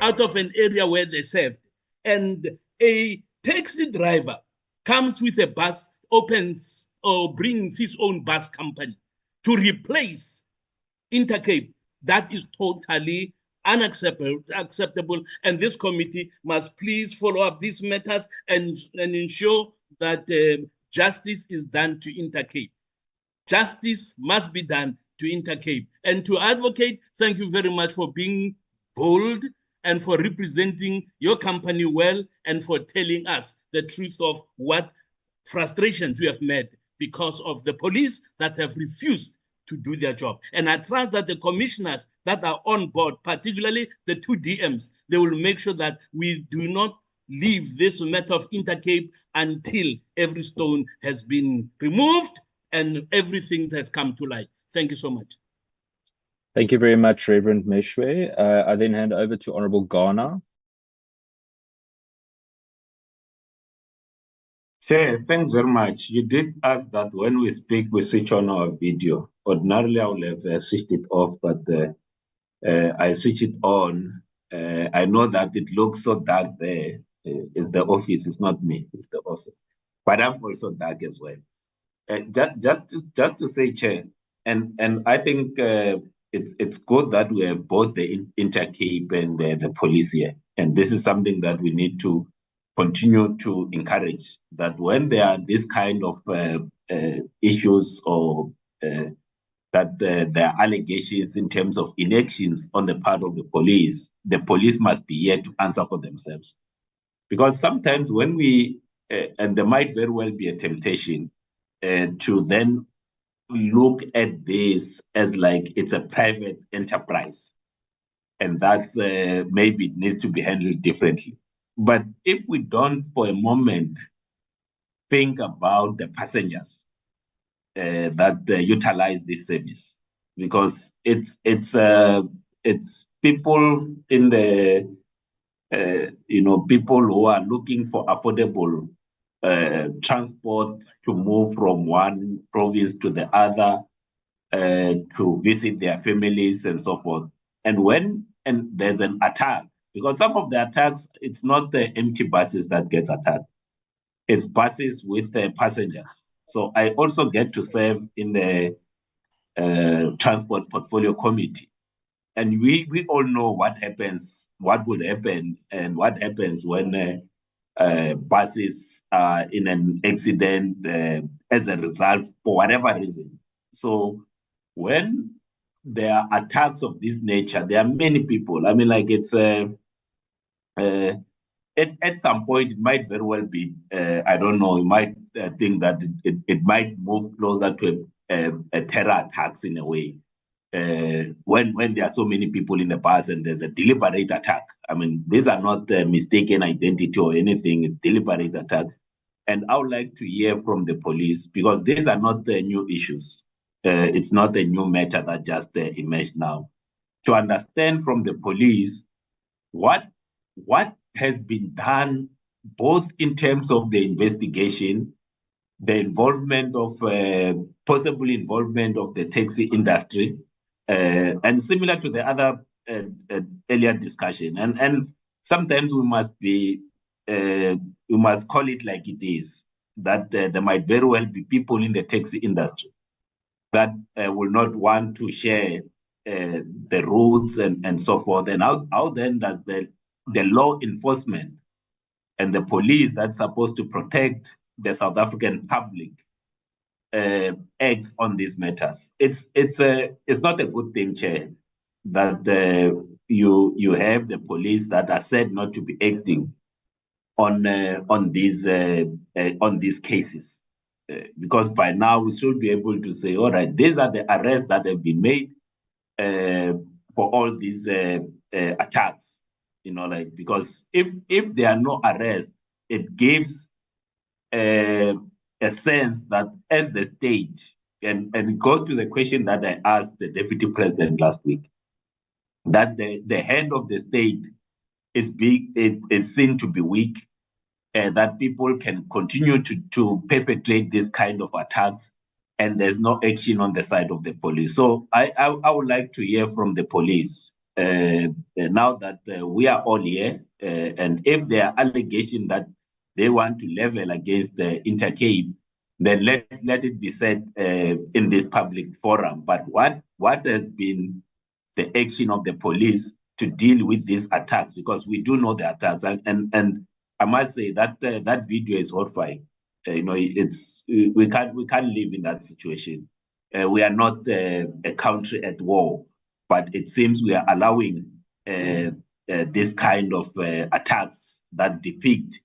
out of an area where they served, and a taxi driver comes with a bus, opens or brings his own bus company to replace Intercape, that is totally unacceptable. And this committee must please follow up these matters and ensure that justice is done to Intercape. Justice must be done to Intercape. And to advocate, thank you very much for being bold and for representing your company well and for telling us the truth of what frustrations you have met because of the police that have refused to do their job. And I trust that the commissioners that are on board, particularly the 2 DMs, they will make sure that we do not leave this matter of Intercape until every stone has been removed and everything has come to light. Thank you so much. Thank you very much, Reverend Meshwe. I then hand over to Honorable Garner. Chair, thanks very much. You did ask that when we speak, we switch on our video. Ordinarily, I would have switched it off, but I switch it on. I know that it looks so dark there. It's the office, it's not me, it's the office. But I'm also dark as well. Just to say, Chair, and I think it's good that we have both the Intercape and the police here. And this is something that we need to continue to encourage, that when there are this kind of issues or that there are allegations in terms of inactions on the part of the police must be here to answer for themselves. Because sometimes when we, and there might very well be a temptation to then look at this as like it's a private enterprise, and that's maybe it needs to be handled differently. But if we don't for a moment think about the passengers that utilize this service, because it's people in the people who are looking for affordable transport to move from one province to the other, to visit their families and so forth. And there's an attack, because some of the attacks, it's not the empty buses that gets attacked. It's buses with passengers. So I also get to serve in the Transport Portfolio Committee. And we all know what happens, what would happen, and what happens when buses are in an accident as a result for whatever reason. So when there are attacks of this nature, there are many people. I mean, like it's at some point it might very well be, I don't know, you might think that it might move closer to a terror attacks in a way. When there are so many people in the bus and there's a deliberate attack. I mean, these are not mistaken identity or anything, it's deliberate attacks. And I would like to hear from the police, because these are not the new issues. It's not a new matter that just emerged now. To understand from the police what has been done, both in terms of the investigation, the involvement of, possible involvement of the taxi industry, and similar to the other earlier discussion. And sometimes we must be, we must call it like it is, that there might very well be people in the taxi industry that will not want to share the routes and so forth. And how then does the law enforcement and the police that's supposed to protect the South African public acts on these matters? It's not a good thing, Chair, that you have the police that are said not to be acting on these cases, because by now we should be able to say, all right, these are the arrests that have been made for all these attacks. Because if there are no arrests, it gives a sense that as the state, and it goes to the question that I asked the Deputy President last week, that the hand of the state is seen to be weak, that people can continue to perpetrate this kind of attacks, and there's no action on the side of the police. So I would like to hear from the police now that we are all here, and if there are allegations that they want to level against the Intercape, then let it be said in this public forum. But what has been the action of the police to deal with these attacks? Because we do know the attacks, and I must say that that video is horrifying. It's we can't live in that situation. We are not a country at war, but it seems we are allowing this kind of attacks that depict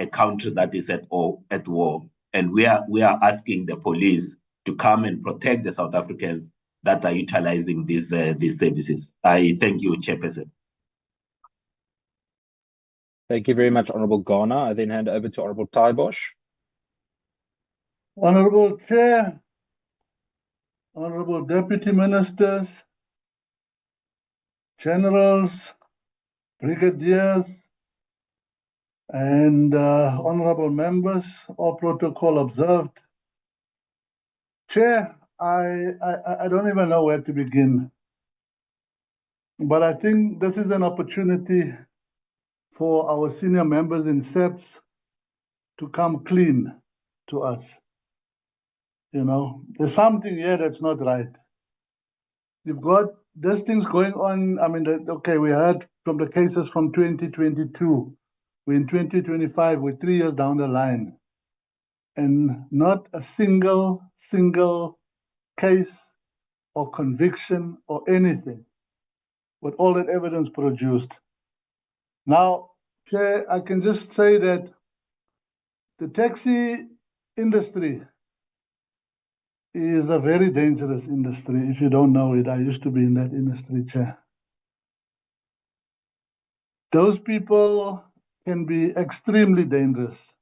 a country that is at war. And we are asking the police to come and protect the South Africans that are utilizing these services. I thank you, Chairperson. Thank you very much, Honourable Ghana. I then hand over to Honourable Taibosh. Honourable Chair, Honourable Deputy Ministers, Generals, Brigadiers, and Honourable Members, all protocol observed. Chair, I don't even know where to begin, but I think this is an opportunity for our senior members in SAPS to come clean to us. There's something here that's not right. You've got these things going on. I mean, okay, we heard from the cases from 2022. We're in 2025, we're 3 years down the line. And not a single case or conviction or anything with all that evidence produced. Now, Chair, I can just say that the taxi industry is a very dangerous industry. If you don't know it, I used to be in that industry, Chair. Those people can be extremely dangerous.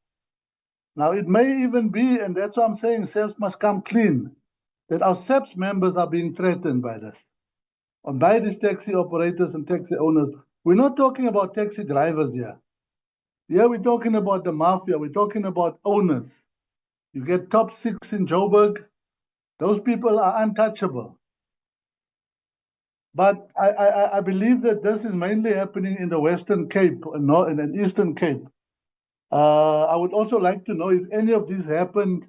Now, it may even be, and that's what I'm saying, SAPS must come clean, that our SAPS members are being threatened by this, or by these taxi operators and taxi owners. We're not talking about taxi drivers here. Here we're talking about the mafia. We're talking about owners. You get top 6 in Joburg. Those people are untouchable. But I believe that this is mainly happening in the Western Cape and the Eastern Cape. I would also like to know if any of this happened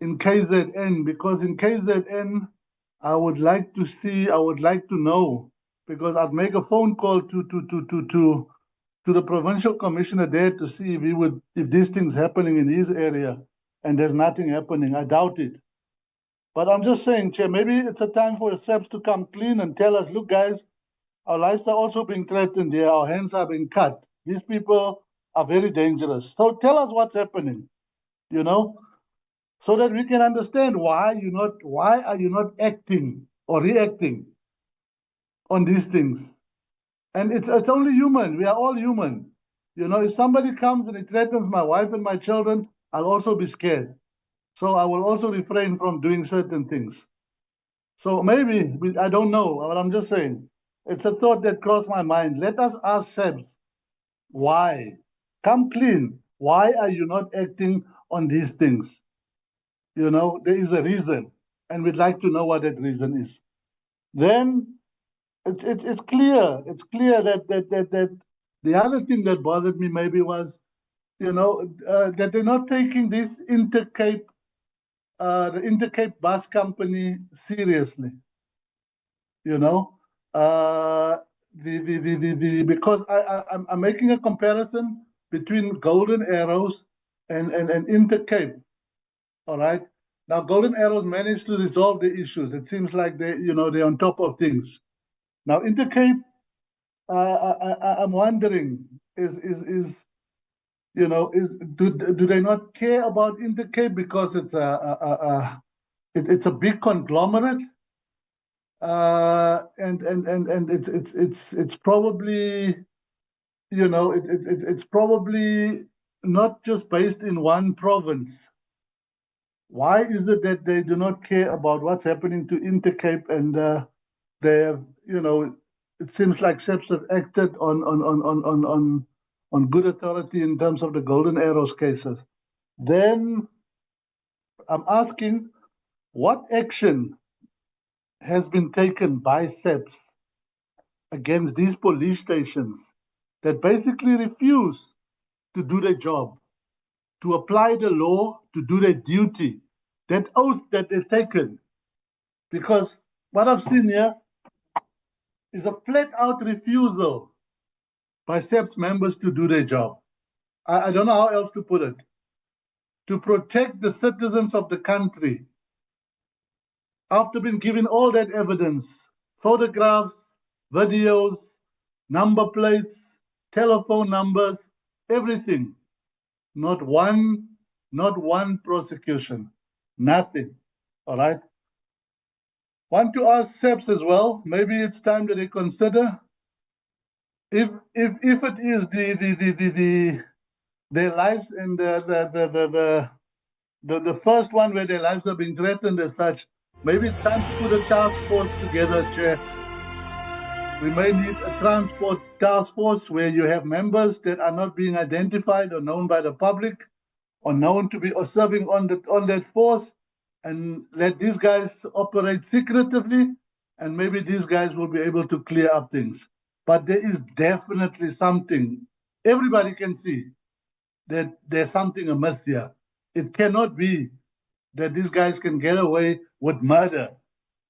in KZN, because in KZN, I would like to know, because I'd make a phone call to the provincial commissioner there to see if these things happening in his area, and there's nothing happening. I doubt it. But I'm just saying, Chair, maybe it's a time for the SAPS to come clean and tell us, look, guys, our lives are also being threatened here. Our hands are being cut. These people are very dangerous. So tell us what's happening, so that we can understand why are you not acting or reacting on these things. And it's only human. We are all human. If somebody comes and it threatens my wife and my children, I'll also be scared. So I will also refrain from doing certain things. So maybe, I don't know, but I'm just saying, it's a thought that crossed my mind. Let us ask SAPS, why? Come clean. Why are you not acting on these things? There is a reason, and we'd like to know what that reason is. Then it's clear. It's clear that the other thing that bothered me maybe was, that they're not taking this Intercape, the Intercape bus company seriously. Because I'm making a comparison between Golden Arrows and Intercape. All right. Now, Golden Arrows managed to resolve the issues. It seems like they're on top of things. Now, Intercape, I'm wondering, do they not care about Intercape because it's a big conglomerate, and it's probably it's probably not just based in one province. Why is it that they do not care about what's happening to Intercape, and they have, it seems like SAPS have acted on good authority in terms of the Golden Arrows cases? Then I'm asking, what action has been taken by SAPS against these police stations that basically refuse to do their job, to apply the law, to do their duty, that oath that they've taken. Because what I've seen here is a flat-out refusal by SAPS members to do their job. I don't know how else to put it. To protect the citizens of the country, after being given all that evidence, photographs, videos, number plates, telephone numbers, everything, not one prosecution, nothing, all right? Want to ask SAPS as well, maybe it's time that they consider if it is their lives and the first one where their lives are being threatened as such, maybe it's time to put a task force together, Chair. We may need a transport task force where you have members that are not being identified or known by the public or known to be or serving on that force, and let these guys operate secretively, and maybe these guys will be able to clear up things. But there is definitely something, everybody can see that there's something amiss here. It cannot be that these guys can get away with murder,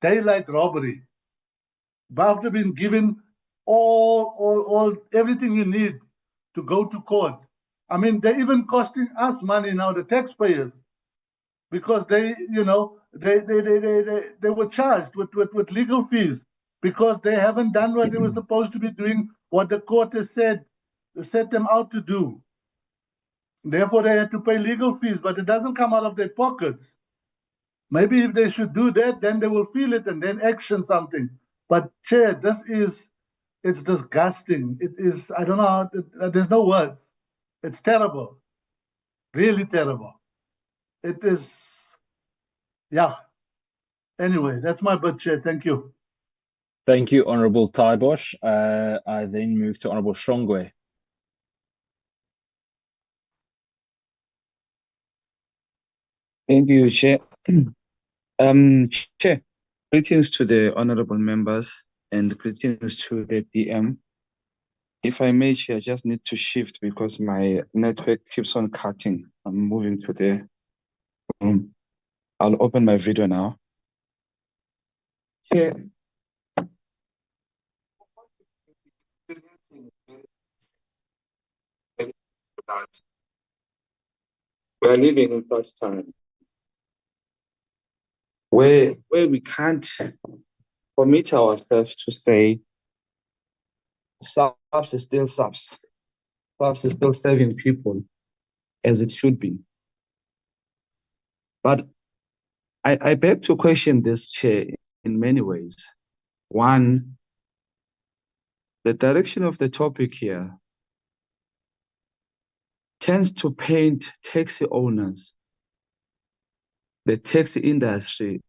daylight robbery, but after being given all everything you need to go to court. I mean, they're even costing us money now, the taxpayers, because they were charged with legal fees because they haven't done what they were supposed to be doing, what the court has set them out to do. Therefore, they had to pay legal fees, but it doesn't come out of their pockets. Maybe if they should do that, then they will feel it and then action something. But Chair, it's disgusting. It is, I don't know how, there's no words. It's terrible, really terrible. It is, yeah. Anyway, that's my bit, Chair. Thank you. Thank you, Honourable Taibosh. I then move to Honourable Shongwe. Thank you, Chair. Chair, greetings to the honourable members and greetings to the DM. If I may, Chair, I just need to shift because my network keeps on cutting. I'm moving to the room. I'll open my video now. Chair. We are living in such times where we can't commit ourselves to say SAPS is still SAPS. SAPS is still serving people as it should be. But I beg to question this, Chair, in many ways. One, the direction of the topic here tends to paint taxi owners, the taxi industry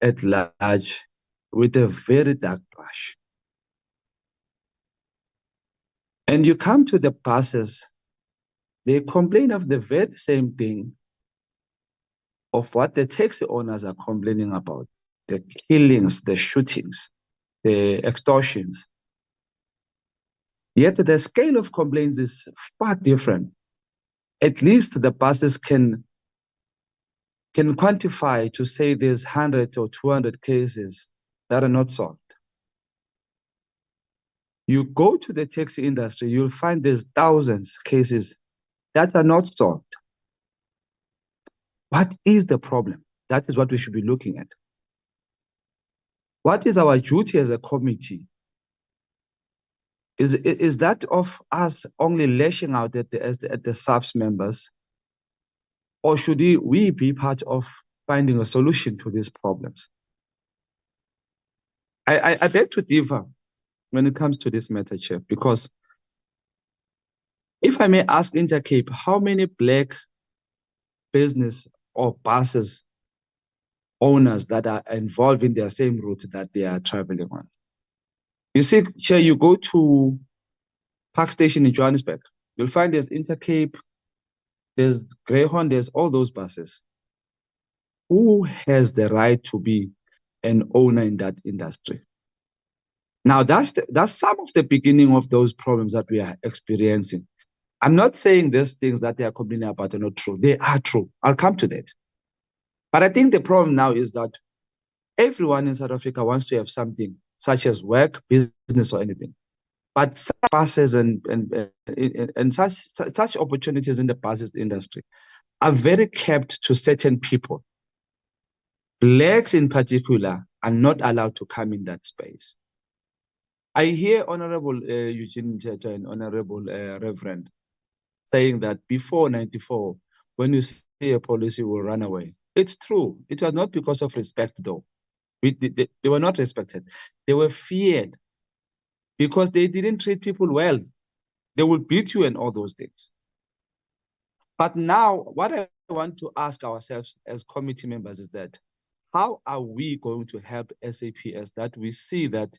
at large, with a very dark brush. And you come to the buses, they complain of the very same thing of what the taxi owners are complaining about, the killings, the shootings, the extortions. Yet the scale of complaints is far different. At least the buses can quantify to say there's 100 or 200 cases that are not solved. You go to the taxi industry, you'll find there's thousands of cases that are not solved. What is the problem? That is what we should be looking at. What is our duty as a committee? Is that of us only lashing out at the SAPS members? Or should we be part of finding a solution to these problems? I beg to differ when it comes to this matter, Chair, because if I may ask Intercape, how many black business or buses owners that are involved in their same route that they are traveling on? You see, Chair, you go to Park Station in Johannesburg, you'll find there's Intercape, there's Greyhound, there's all those buses. Who has the right to be an owner in that industry? Now, that's some of the beginning of those problems that we are experiencing. I'm not saying these things that they are complaining about are not true. They are true. I'll come to that. But I think the problem now is that everyone in South Africa wants to have something, such as work, business, or anything. But such buses and such opportunities in the buses industry are very kept to certain people. Blacks in particular are not allowed to come in that space. I hear Honorable Eugene Mthetha and Honorable Reverend saying that before 94, when you see a police, you will run away. It's true. It was not because of respect, though. They were not respected. They were feared because they didn't treat people well. They would beat you and all those things. But now, what I want to ask ourselves as committee members is that, how are we going to help SAPS that we see that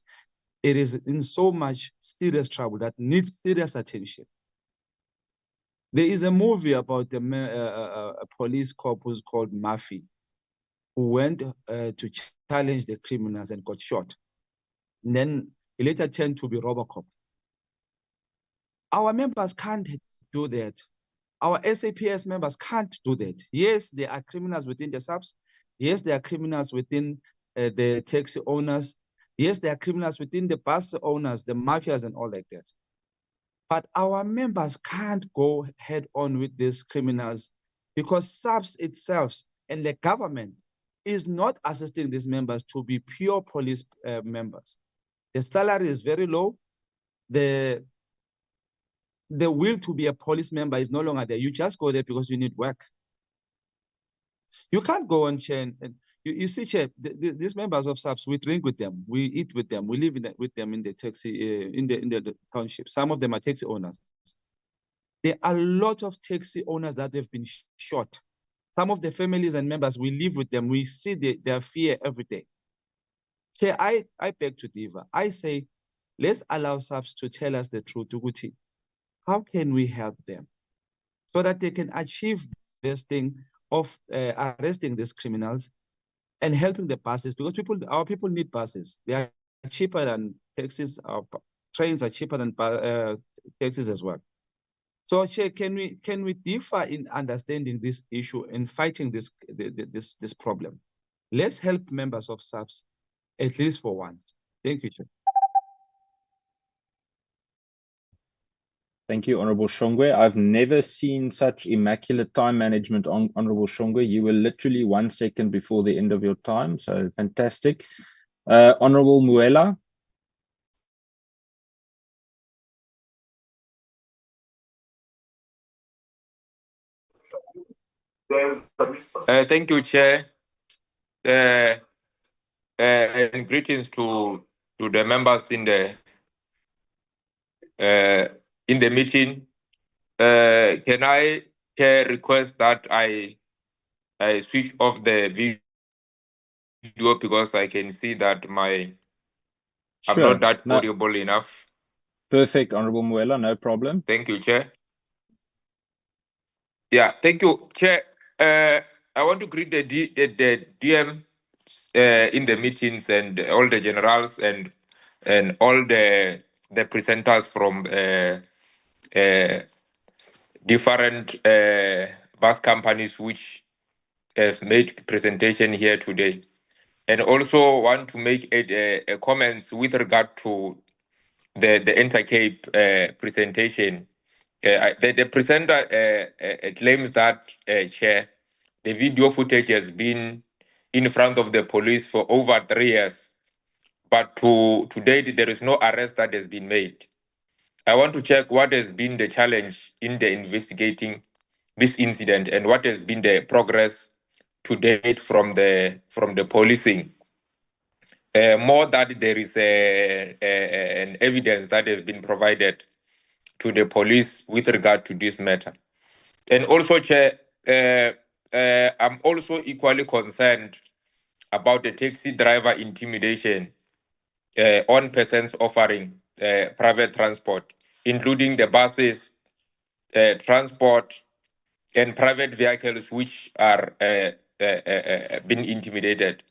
it is in so much serious trouble that needs serious attention? There is a movie about a police cop who's called Murphy, who went to challenge the criminals and got shot. And then he later turned to be Robocop. Our members can't do that. Our SAPS members can't do that. Yes, there are criminals within the SAPS. Yes, there are criminals within the taxi owners. Yes, there are criminals within the bus owners, the mafias and all like that. But our members can't go head on with these criminals because SAPS itself and the government is not assisting these members to be pure police members. The salary is very low. The will to be a police member is no longer there. You just go there because you need work. You can't go on, Chair, and you see, Chair, these members of SAPS, we drink with them, we eat with them, we live with them in the taxi, in the township. Some of them are taxi owners. There are a lot of taxi owners that have been shot. Some of the families and members, we live with them, we see their fear every day. Chair, I beg to differ. I say, let's allow SAPS to tell us the truth, Uguti. How can we help them so that they can achieve this thing of arresting these criminals and helping the buses? Because our people need buses. They are cheaper than taxis. Our trains are cheaper than taxis as well. So, Chair, can we differ in understanding this issue and fighting this problem? Let's help members of SAPS at least for once. Thank you, Chair. Thank you, Honorable Shongwe. I've never seen such immaculate time management, Honorable Shongwe. You were literally 1 second before the end of your time, so fantastic. Honorable Muela. Thank you, Chair. And greetings to the members in the meeting. Can I request that I switch off the video because I can see that I'm not that audible enough. Perfect, Honorable Muela, no problem. Thank you, Chair. Yeah, thank you, Chair. I want to greet the DM in the meetings and all the generals and all the presenters from different bus companies which have made presentation here today. And also want to make a comments with regard to the Intercape presentation. The presenter claims that, Chair, the video footage has been in front of the police for over 3 years, but to date, there is no arrest that has been made. I want to check what has been the challenge in the investigating this incident and what has been the progress to date from the policing. More that there is an evidence that has been provided to the police with regard to this matter. And also, Chair, I'm also equally concerned about the taxi driver intimidation on persons offering private transport, including the buses, transport, and private vehicles which are being intimidated.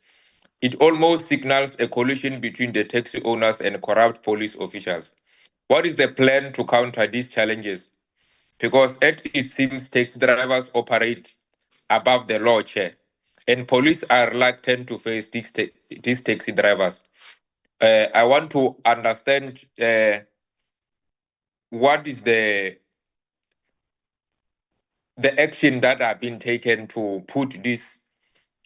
It almost signals a collision between the taxi owners and corrupt police officials. What is the plan to counter these challenges? Because it seems taxi drivers operate above the law, Chair, and police are reluctant to face these taxi drivers. I want to understand what is the action that have been taken to put these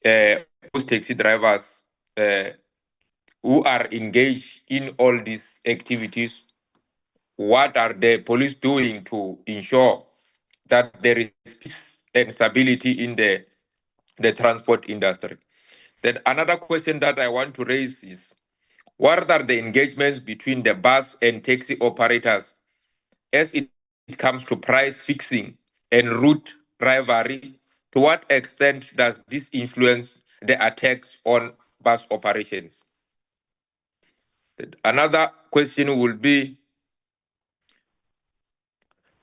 taxi drivers who are engaged in all these activities. What are the police doing to ensure that there is peace and stability in the transport industry? Then another question that I want to raise is, what are the engagements between the bus and taxi operators as it comes to price fixing and route rivalry? To what extent does this influence the attacks on bus operations? Another question will be,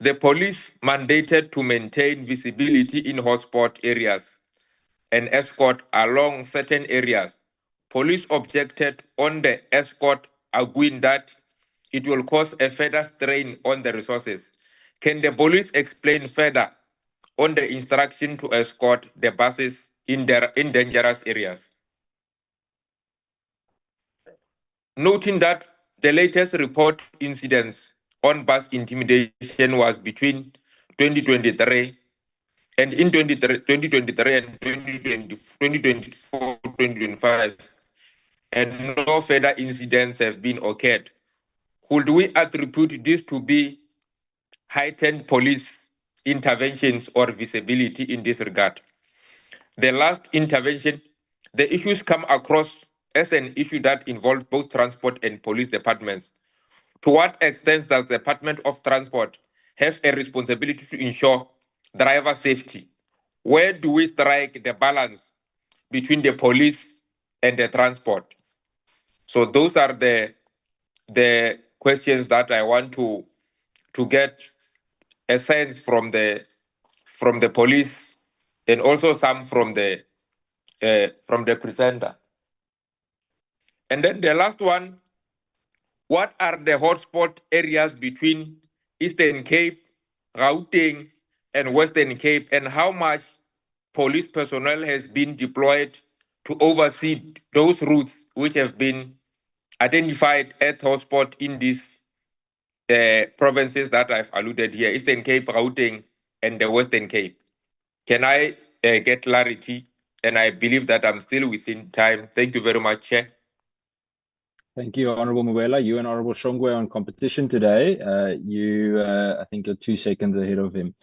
the police mandated to maintain visibility in hotspot areas and escort along certain areas. Police objected on the escort, arguing that it will cause a further strain on the resources. Can the police explain further on the instruction to escort the buses in dangerous areas? Noting that the latest report incidents on bus intimidation was between 2023 and in 2023 and 2024, 2025, and no further incidents have been occurred. Could we attribute this to be heightened police interventions or visibility in this regard? The last intervention, the issues come across as an issue that involves both transport and police departments. To what extent does the Department of Transport have a responsibility to ensure driver safety? Where do we strike the balance between the police and the transport? So those are the questions that I want to get a sense from the police, and also some from the presenter. And then the last one, what are the hotspot areas between Eastern Cape, Gauteng, and Western Cape, and how much police personnel has been deployed to oversee those routes which have been identified as hotspot in these provinces that I've alluded here, Eastern Cape, Gauteng, and the Western Cape? Can I get clarity? And I believe that I'm still within time. Thank you very much, Chair. Thank you, Honourable Mwela. You and Honourable Shongwe on competition today. I think you're 2 seconds ahead of him.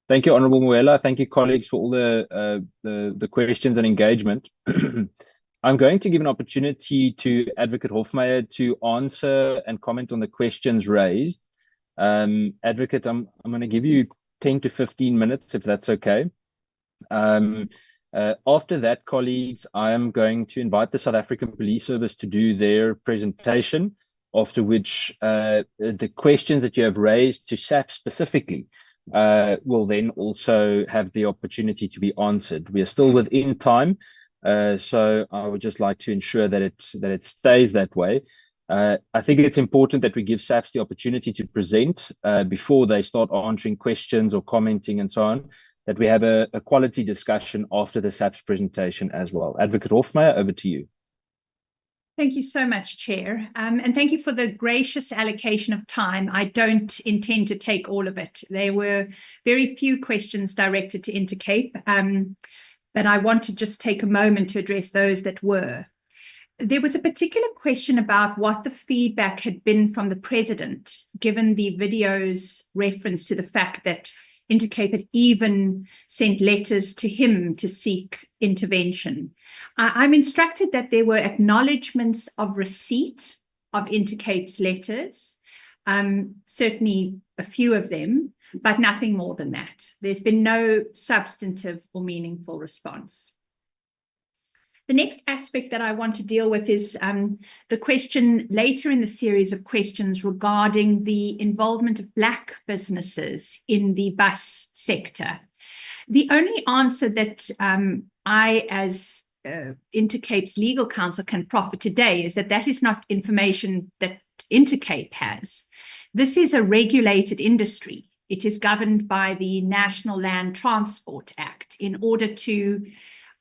Thank you, Honourable Mwela. Thank you, colleagues, for all the questions and engagement. I'm going to give an opportunity to Advocate Hofmeyer to answer and comment on the questions raised. Advocate, I'm going to give you 10 to 15 minutes, if that's okay. After that, colleagues, I am going to invite the South African Police Service to do their presentation, after which the questions that you have raised to SAPS specifically will then also have the opportunity to be answered. We are still within time, so I would just like to ensure that it stays that way. I think it's important that we give SAPS the opportunity to present before they start answering questions or commenting and so on, that we have a quality discussion after the SAPS presentation as well. Advocate Hofmeyer, over to you. Thank you so much, Chair. And thank you for the gracious allocation of time. I don't intend to take all of it. There were very few questions directed to Intercape, but I want to just take a moment to address those that were. There was a particular question about what the feedback had been from the President, given the video's reference to the fact that Intercape had even sent letters to him to seek intervention. I'm instructed that there were acknowledgements of receipt of Intercape's letters, certainly a few of them, but nothing more than that. There's been no substantive or meaningful response. The next aspect that I want to deal with is the question later in the series of questions regarding the involvement of Black businesses in the bus sector. The only answer that I, as Intercape's legal counsel, can proffer today is that that is not information that Intercape has. This is a regulated industry. It is governed by the National Land Transport Act. In order to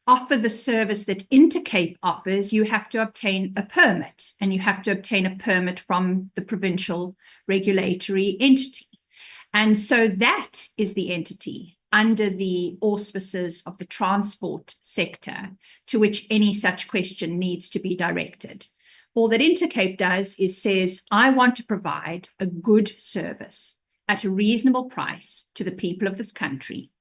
offer the service that Intercape offers, you have to obtain a permit, and you have to obtain a permit from the provincial regulatory entity. And so that is the entity under the auspices of the transport sector to which any such question needs to be directed. All that Intercape does is says, I want to provide a good service at a reasonable price to the people of this country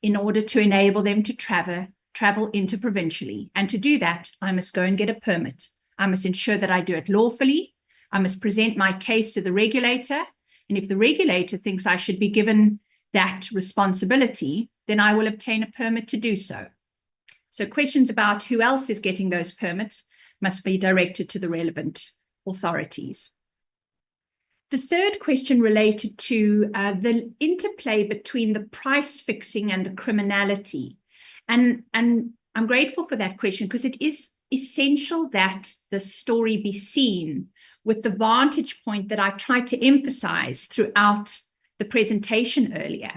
in order to enable them to travel interprovincially. And to do that, I must go and get a permit. I must ensure that I do it lawfully. I must present my case to the regulator. And if the regulator thinks I should be given that responsibility, then I will obtain a permit to do so. So questions about who else is getting those permits must be directed to the relevant authorities. The third question related to the interplay between the price fixing and the criminality. And I'm grateful for that question because it is essential that the story be seen with the vantage point that I tried to emphasize throughout the presentation earlier.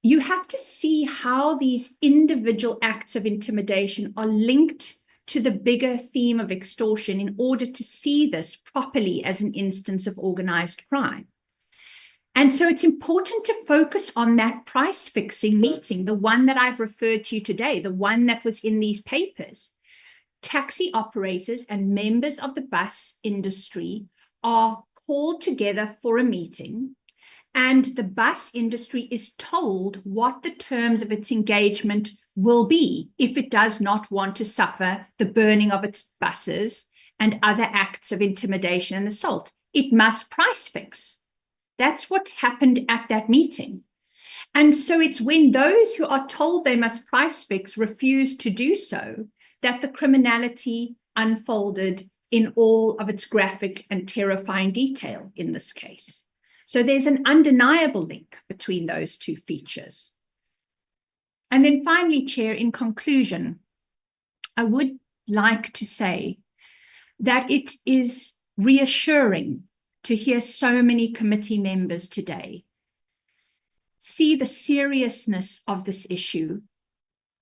You have to see how these individual acts of intimidation are linked to the bigger theme of extortion in order to see this properly as an instance of organized crime. And so it's important to focus on that price fixing meeting, the one that I've referred to today, the one that was in these papers. Taxi operators and members of the bus industry are called together for a meeting, and the bus industry is told what the terms of its engagement will be if it does not want to suffer the burning of its buses and other acts of intimidation and assault. It must price fix. That's what happened at that meeting. And so it's when those who are told they must price fix refuse to do so that the criminality unfolded in all of its graphic and terrifying detail in this case. So there's an undeniable link between those two features. And then finally, Chair, in conclusion, I would like to say that it is reassuring to hear so many committee members today see the seriousness of this issue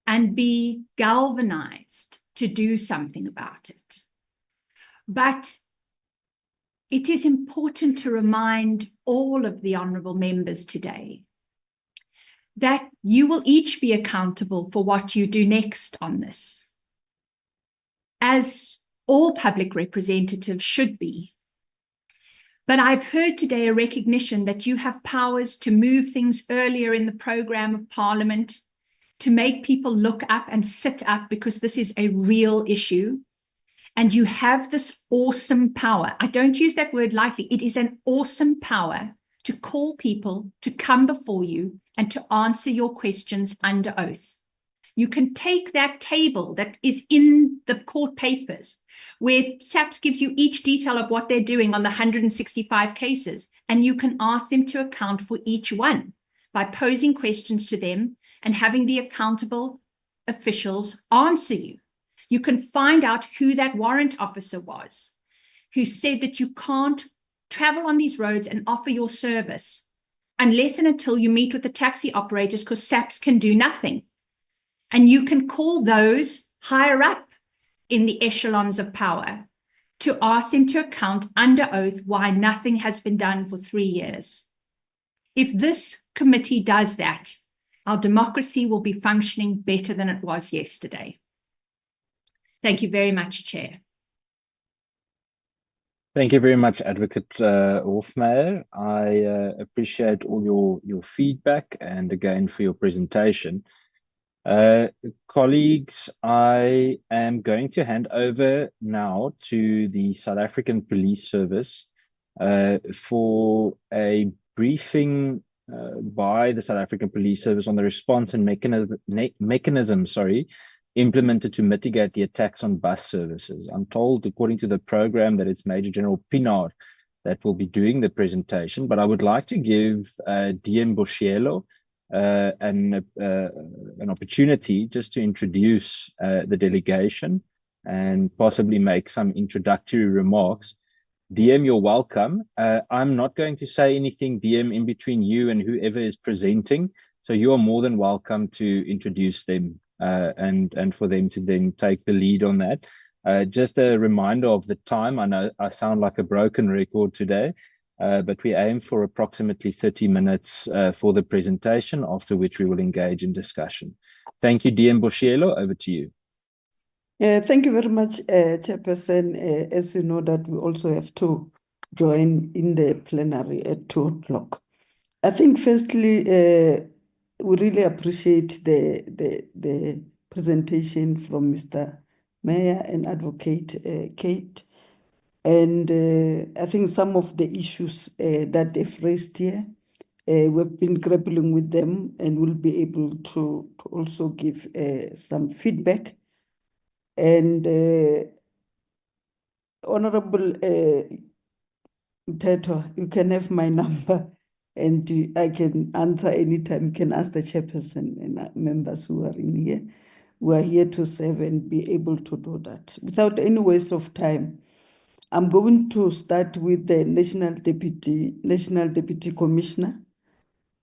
and be galvanized to do something about it. But it is important to remind all of the honourable members today that you will each be accountable for what you do next on this, as all public representatives should be. But I've heard today a recognition that you have powers to move things earlier in the programme of Parliament, to make people look up and sit up because this is a real issue. And you have this awesome power. I don't use that word lightly. It is an awesome power to call people to come before you and to answer your questions under oath. You can take that table that is in the court papers, where SAPS gives you each detail of what they're doing on the 165 cases, and you can ask them to account for each one by posing questions to them and having the accountable officials answer you. You can find out who that warrant officer was, who said that you can't travel on these roads and offer your service unless and until you meet with the taxi operators, because SAPS can do nothing. And you can call those higher up in the echelons of power to ask them to account under oath why nothing has been done for 3 years. If this committee does that, our democracy will be functioning better than it was yesterday. Thank you very much, Chair. Thank you very much, Advocate Hofmeyr. I appreciate all your feedback and again for your presentation. Colleagues, I am going to hand over now to the South African Police Service for a briefing by the South African Police Service on the response and mechanism implemented to mitigate the attacks on bus services. I'm told, according to the program, that it's Major General Pinaar that will be doing the presentation, but I would like to give DM Boshielo an opportunity just to introduce the delegation and possibly make some introductory remarks. DM, you're welcome. I'm not going to say anything, DM, in between you and whoever is presenting, so you are more than welcome to introduce them and for them to then take the lead on that. Just a reminder of the time. I know I sound like a broken record today, but we aim for approximately 30 minutes for the presentation, after which we will engage in discussion. Thank you, DM Boshielo. Over to you. Thank you very much, Chairperson. As you know, that we also have to join in the plenary at 2 o'clock. I think, firstly, we really appreciate the presentation from Mr. Mayor and Advocate Kate. And I think some of the issues that they've raised here, we've been grappling with them and will be able to also give some feedback. And Honorable Mteto, you can have my number and I can answer anytime. You can ask the chairperson and members who are in here. We are here to serve and be able to do that. Without any waste of time, I'm going to start with the National Deputy Commissioner,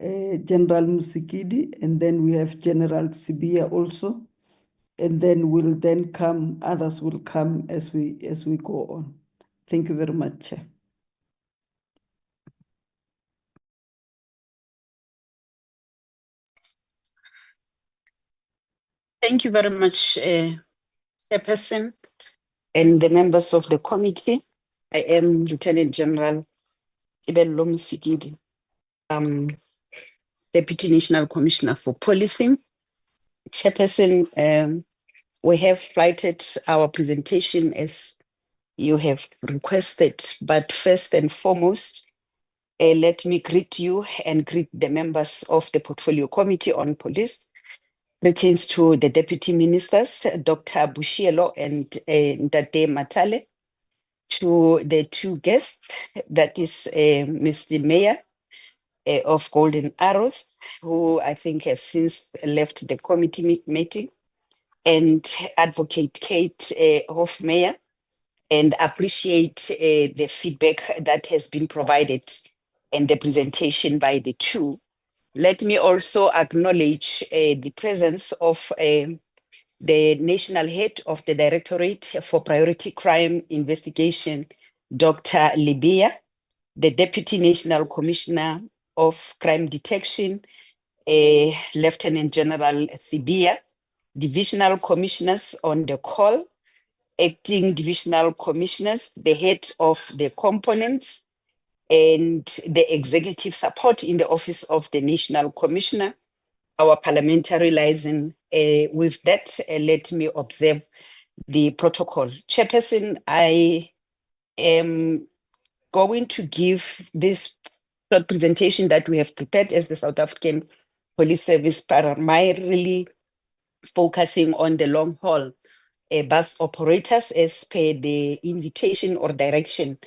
General Musikidi, and then we have General Sibia also. And then others will come as we go on. Thank you very much, Chair. Thank you very much, Chairperson and the members of the committee. I am Lieutenant General Ibello Musikidi, Deputy National Commissioner for Policing. Chairperson, we have flighted our presentation as you have requested, but first and foremost, let me greet you and greet the members of the Portfolio Committee on Police. Greetings to the Deputy Ministers, Dr. Bushielo and Ndate Matale, to the 2 guests, that is Mr. Mayor of Golden Arrows, who I think have since left the committee meeting, and Advocate Kate Hofmeyer, and appreciate the feedback that has been provided and the presentation by the 2. Let me also acknowledge the presence of the National Head of the Directorate for Priority Crime Investigation, Dr. Libya, the Deputy National Commissioner of Crime Detection, Lieutenant General Sibia, Divisional Commissioners on the call, Acting Divisional Commissioners, the head of the components, and the executive support in the Office of the National Commissioner, our parliamentary liaison. With that, let me observe the protocol. Chairperson, I am going to give this short presentation that we have prepared as the South African Police Service, primarily focusing on the long haul bus operators as per the invitation or direction.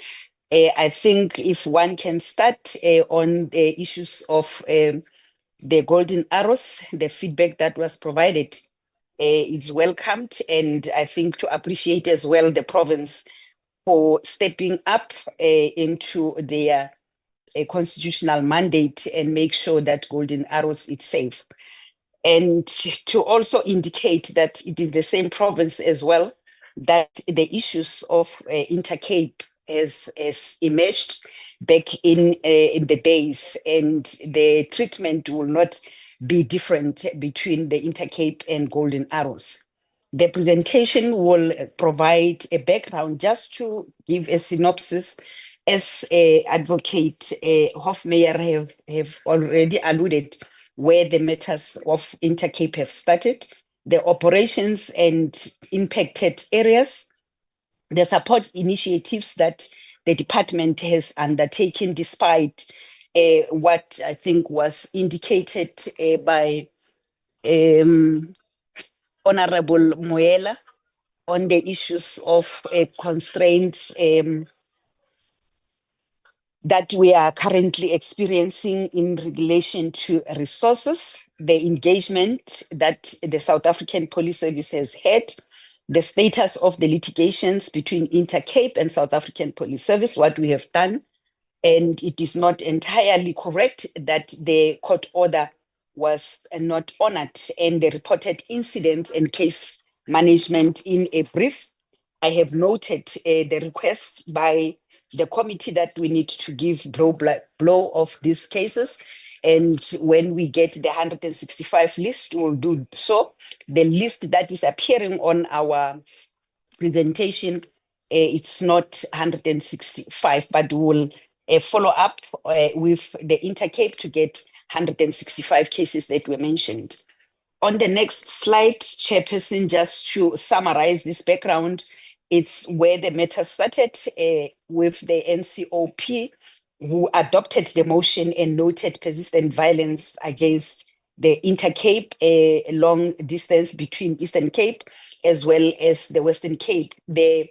I think if one can start on the issues of the Golden Arrows, the feedback that was provided is welcomed, and I think to appreciate as well the province for stepping up into their constitutional mandate and make sure that Golden Arrows is safe. And to also indicate that it is the same province as well, that the issues of Intercape has emerged back in the days, and the treatment will not be different between the Intercape and Golden Arrows. The presentation will provide a background just to give a synopsis, as Advocate Hofmeyer have already alluded, where the matters of Intercape have started, the operations and impacted areas, the support initiatives that the department has undertaken, despite what I think was indicated by Honorable Moela on the issues of constraints that we are currently experiencing in relation to resources, the engagement that the South African Police Service has had, the status of the litigations between Intercape and South African Police Service, what we have done. And it is not entirely correct that the court order was not honored, and the reported incidents and case management in a brief. I have noted the request by the committee that we need to give blow of these cases. And when we get the 165 list, we'll do so. The list that is appearing on our presentation, it's not 165, but we'll follow up with the Intercape to get 165 cases that were mentioned. On the next slide, Chairperson, just to summarize this background, it's where the matter started with the NCOP, who adopted the motion and noted persistent violence against the Intercape, a long distance between Eastern Cape as well as the Western Cape. The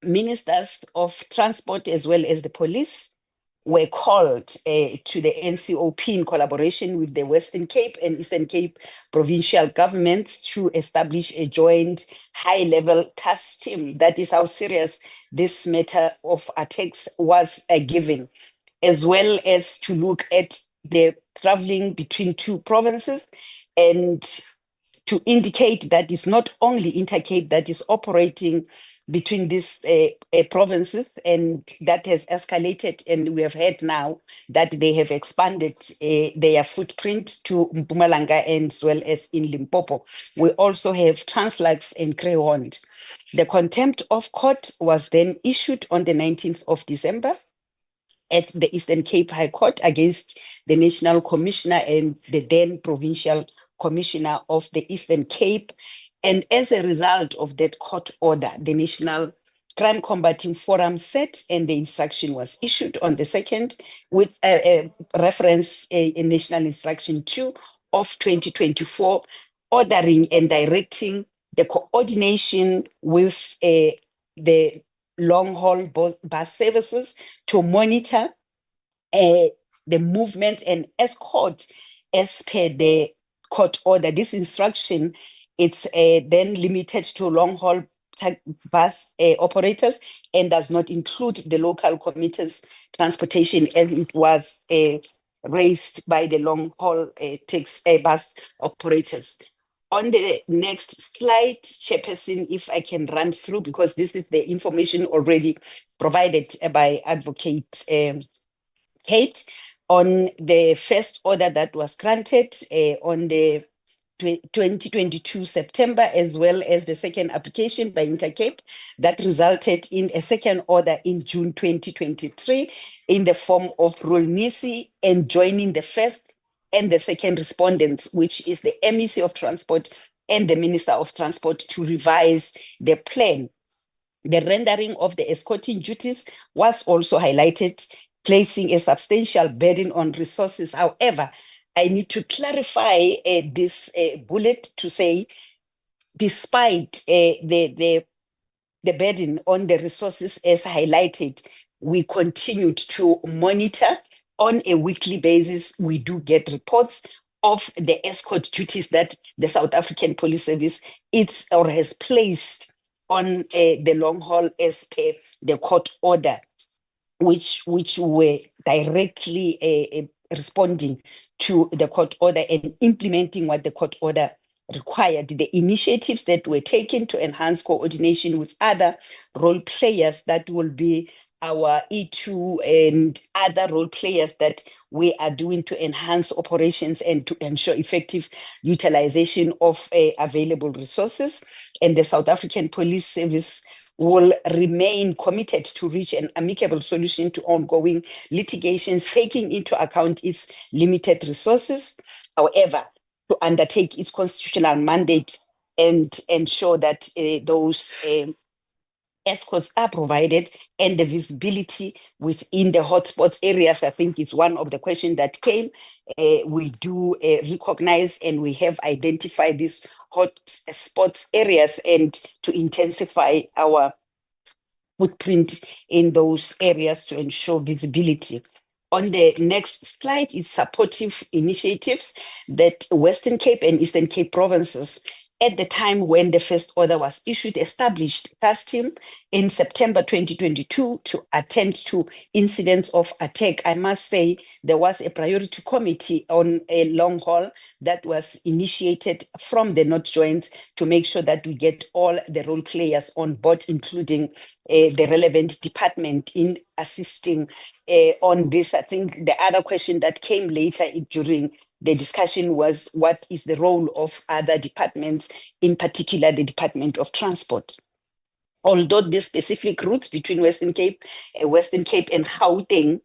ministers of transport as well as the police were called to the NCOP in collaboration with the Western Cape and Eastern Cape provincial governments to establish a joint high-level task team. That is how serious this matter of attacks was given, as well as to look at the traveling between two provinces and to indicate that it's not only Intercape that is operating between these provinces, and that has escalated, and we have heard now that they have expanded their footprint to Mpumalanga as well as in Limpopo. We also have Translux and Greyhound. The contempt of court was then issued on the 19th of December at the Eastern Cape High Court against the National Commissioner and the then Provincial Commissioner of the Eastern Cape. And as a result of that court order, the National Crime Combating Forum set and the instruction was issued on the 2nd with a reference in National Instruction 2 of 2024, ordering and directing the coordination with the long-haul bus services to monitor the movement and escort as per the court order. This instruction, it's then limited to long-haul bus operators and does not include the local commuters transportation as it was raised by the long-haul bus operators. On the next slide, Chairperson, if I can run through, because this is the information already provided by Advocate Kate, on the first order that was granted on the 2022 September, as well as the second application by Intercape that resulted in a second order in June 2023 in the form of Rule Nisi, and joining the first and the second respondents, which is the MEC of Transport and the Minister of Transport, to revise the plan. The rendering of the escorting duties was also highlighted, placing a substantial burden on resources. However, I need to clarify this bullet to say, despite the burden on the resources as highlighted, we continued to monitor on a weekly basis. We do get reports of the escort duties that the South African Police Service has placed on the long haul as per the court order, which were directly responding to the court order and implementing what the court order required. The initiatives that were taken to enhance coordination with other role players, that will be our E2 and other role players that we are doing to enhance operations and to ensure effective utilization of available resources. And the South African Police Service will remain committed to reach an amicable solution to ongoing litigations, taking into account its limited resources. However, to undertake its constitutional mandate and ensure that those escorts are provided and the visibility within the hotspot areas, I think is one of the questions that came. We do recognize and we have identified these hotspots areas and to intensify our footprint in those areas to ensure visibility. On the next slide is supportive initiatives that Western Cape and Eastern Cape provinces at the time when the first order was issued, established task team in September 2022 to attend to incidents of attack. I must say there was a priority committee on a long haul that was initiated from the North Joint to make sure that we get all the role players on board, including the relevant department in assisting on this. I think the other question that came later during the discussion was what is the role of other departments, in particular the Department of Transport. Although the specific routes between Western Cape and Gauteng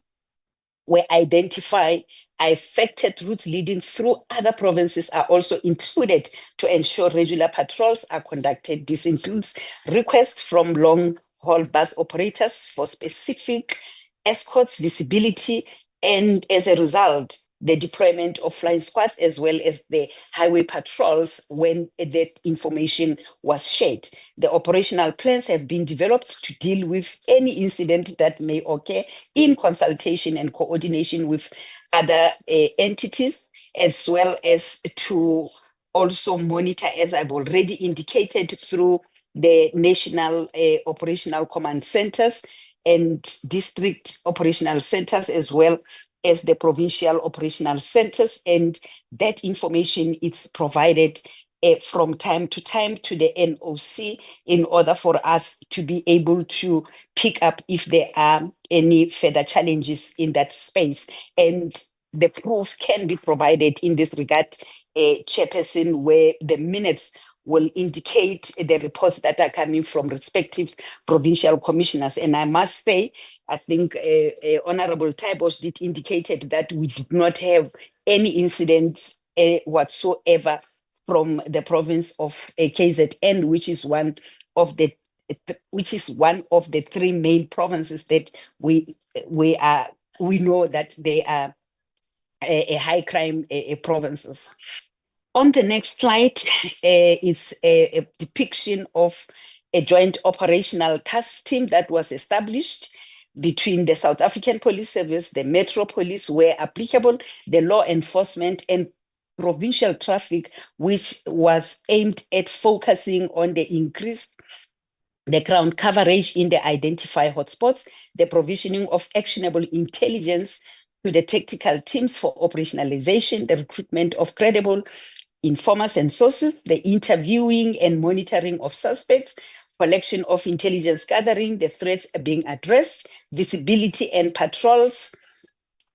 were identified, affected routes leading through other provinces are also included to ensure regular patrols are conducted. This includes requests from long-haul bus operators for specific escorts, visibility, and as a result, the deployment of flying squads as well as the highway patrols when that information was shared. The operational plans have been developed to deal with any incident that may occur in consultation and coordination with other entities, as well as to also monitor, as I've already indicated, through the national operational command centers and district operational centers, as well as the provincial operational centers, and that information is provided from time to time to the NOC in order for us to be able to pick up if there are any further challenges in that space. And the proof can be provided in this regard, Chairperson, where the minutes will indicate the reports that are coming from respective provincial commissioners. And I must say, I think Honorable Tybos did indicated that we did not have any incidents whatsoever from the province of KZN, which is one of the three main provinces that we know that they are a high crime provinces. On the next slide is a depiction of a joint operational task team that was established between the South African Police Service, the Metro Police, where applicable, the law enforcement and provincial traffic, which was aimed at focusing on the increased the ground coverage in the identified hotspots, the provisioning of actionable intelligence to the tactical teams for operationalization, the recruitment of credible informers and sources, the interviewing and monitoring of suspects, collection of intelligence gathering, the threats being addressed, visibility and patrols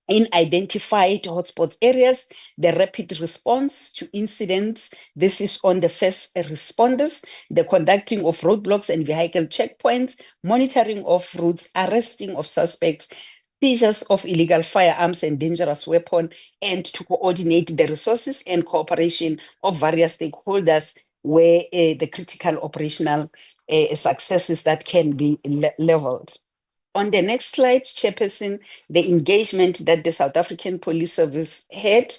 in identified hotspot areas, the rapid response to incidents. This is on the first responders, the conducting of roadblocks and vehicle checkpoints, monitoring of routes, arresting of suspects, seizures of illegal firearms and dangerous weapons, and to coordinate the resources and cooperation of various stakeholders where the critical operational successes that can be leveled. On the next slide, Chairperson, the engagement that the South African Police Service had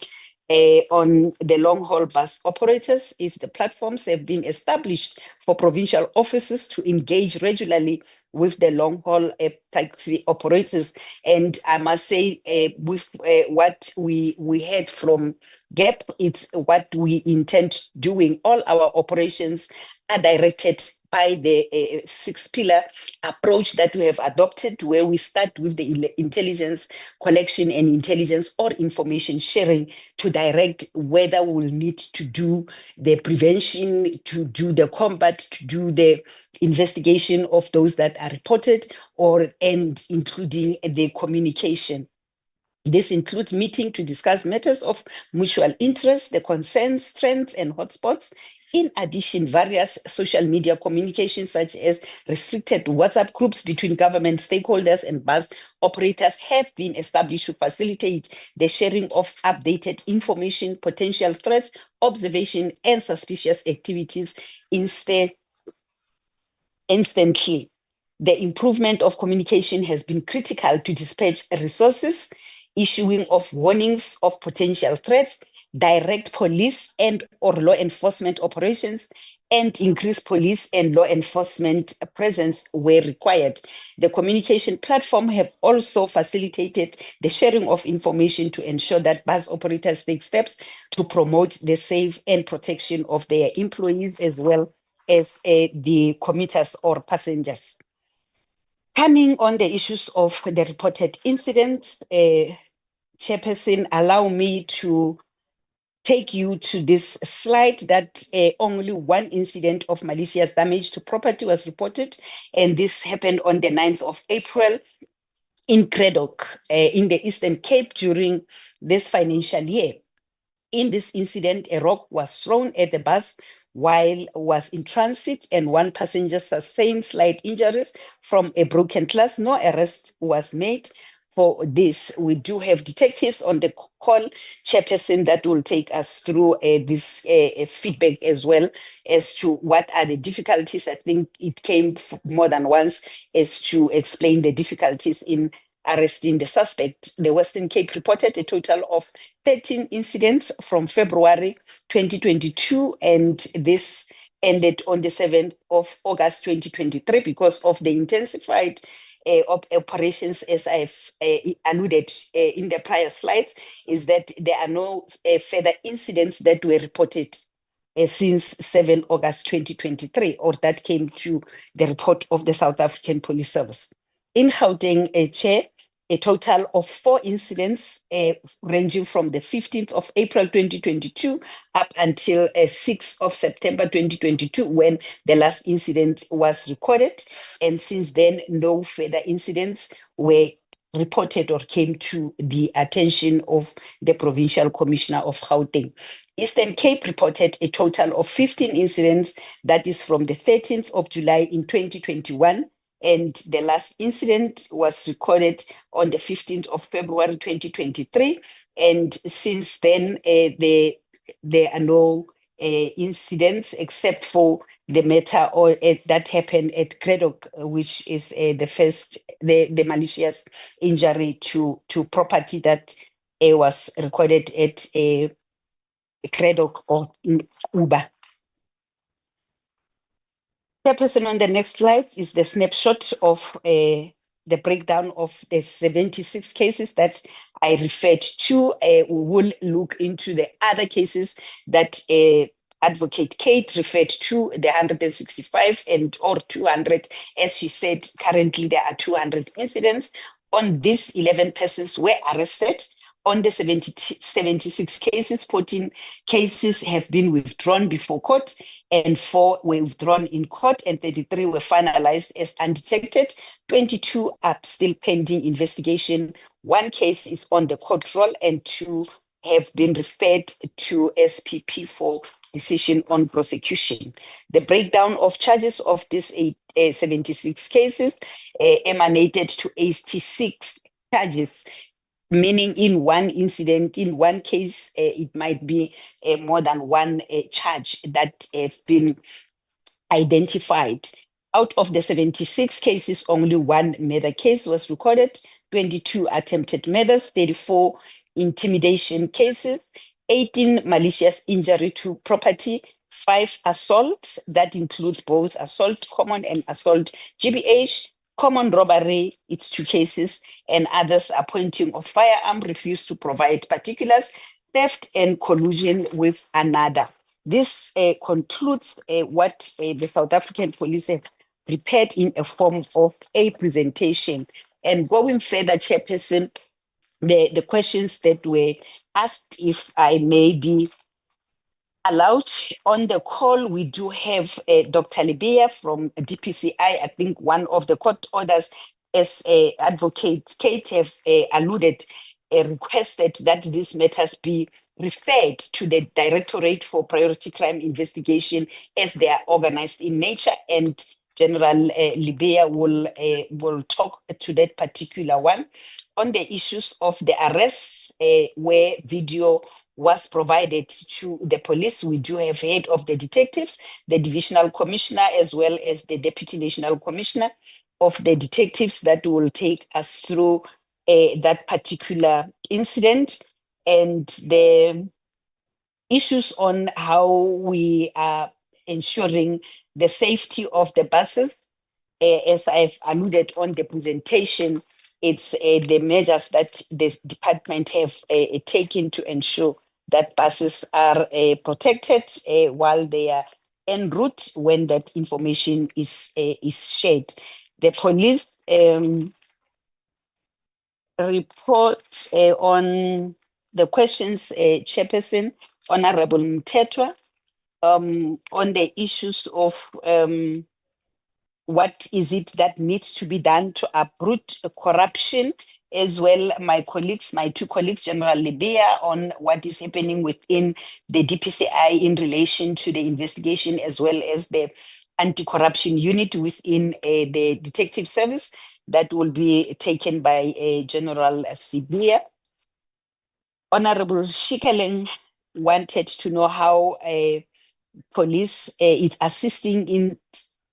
on the long-haul bus operators is the platforms have been established for provincial offices to engage regularly with the long-haul taxi operators. And I must say, with what we heard from GAP, it's what we intend doing. All our operations are directed by the six-pillar approach that we have adopted, where we start with the intelligence collection and intelligence or information sharing to direct whether we'll need to do the prevention, to do the combat, to do the investigation of those that are reported, and including the communication. This includes meeting to discuss matters of mutual interest, the concerns, trends, and hotspots. In addition, various social media communications, such as restricted WhatsApp groups between government stakeholders and bus operators, have been established to facilitate the sharing of updated information, potential threats, observation, and suspicious activities instantly. The improvement of communication has been critical to dispatch resources, issuing of warnings of potential threats, direct police and or law enforcement operations, and increased police and law enforcement presence where required. The communication platform have also facilitated the sharing of information to ensure that bus operators take steps to promote the safe and protection of their employees as well as the commuters or passengers. Coming on the issues of the reported incidents, Chairperson, allow me to take you to this slide that only one incident of malicious damage to property was reported, and this happened on the 9th of April in Craddock, in the Eastern Cape during this financial year. In this incident, a rock was thrown at the bus while was in transit, and one passenger sustained slight injuries from a broken glass. No arrest was made. For this, we do have detectives on the call, Chairperson, that will take us through this feedback as well as to what are the difficulties. I think it came more than once as to explain the difficulties in arresting the suspect. The Western Cape reported a total of 13 incidents from February 2022, and this ended on the 7th of August 2023 because of the intensified operations, as I've alluded in the prior slides, is that there are no further incidents that were reported since 7 August 2023, or that came to the report of the South African Police Service. In Gauteng, Chair, a total of 4 incidents ranging from the 15th of April 2022 up until 6th of September 2022, when the last incident was recorded. And since then, no further incidents were reported or came to the attention of the Provincial Commissioner of Gauteng. Eastern Cape reported a total of 15 incidents, that is from the 13th of July in 2021, and the last incident was recorded on the 15th of February 2023. And since then, there are no incidents except for the matter that happened at Craddock, which is the malicious injury to property that was recorded at Craddock or in Uber. Chairperson, on the next slide is the snapshot of the breakdown of the 76 cases that I referred to. We will look into the other cases that Advocate Kate referred to, the 165 and or 200. As she said, currently there are 200 incidents. On these, 11 persons were arrested. On the 76 cases, 14 cases have been withdrawn before court, and 4 were withdrawn in court, and 33 were finalized as undetected. 22 are still pending investigation. 1 case is on the court roll, and 2 have been referred to SPP for decision on prosecution. The breakdown of charges of these 76 cases emanated to 86 charges, meaning in one incident, in one case, it might be more than one charge that has been identified. Out of the 76 cases, only 1 murder case was recorded, 22 attempted murders, 34 intimidation cases, 18 malicious injury to property, 5 assaults, that includes both assault common and assault GBH, common robbery, it's 2 cases, and others appointing of firearm, refused to provide particulars, theft and collusion with another. This concludes what the South African Police have prepared in a form of a presentation. And going further, Chairperson, the questions that were asked, if I may be allowed on the call, we do have Dr. Libia from DPCI. I think one of the court orders, as Advocate Kate have alluded, requested that these matters be referred to the Directorate for Priority Crime Investigation, as they are organized in nature, and General Libia will talk to that particular one. On the issues of the arrests, where video was provided to the police, we do have head of the detectives, the divisional commissioner, as well as the deputy national commissioner of the detectives that will take us through that particular incident, and the issues on how we are ensuring the safety of the buses. As I've alluded on the presentation, it's the measures that the department have taken to ensure that buses are protected while they are en route when that information is shared. The police report on the questions, Chairperson, Honorable Mtetwa, on the issues of what is it that needs to be done to uproot corruption, as well my two colleagues, General Libya, on what is happening within the DPCI in relation to the investigation, as well as the anti-corruption unit within the detective service that will be taken by General Sibia. Honorable Shikeleng wanted to know how police is assisting in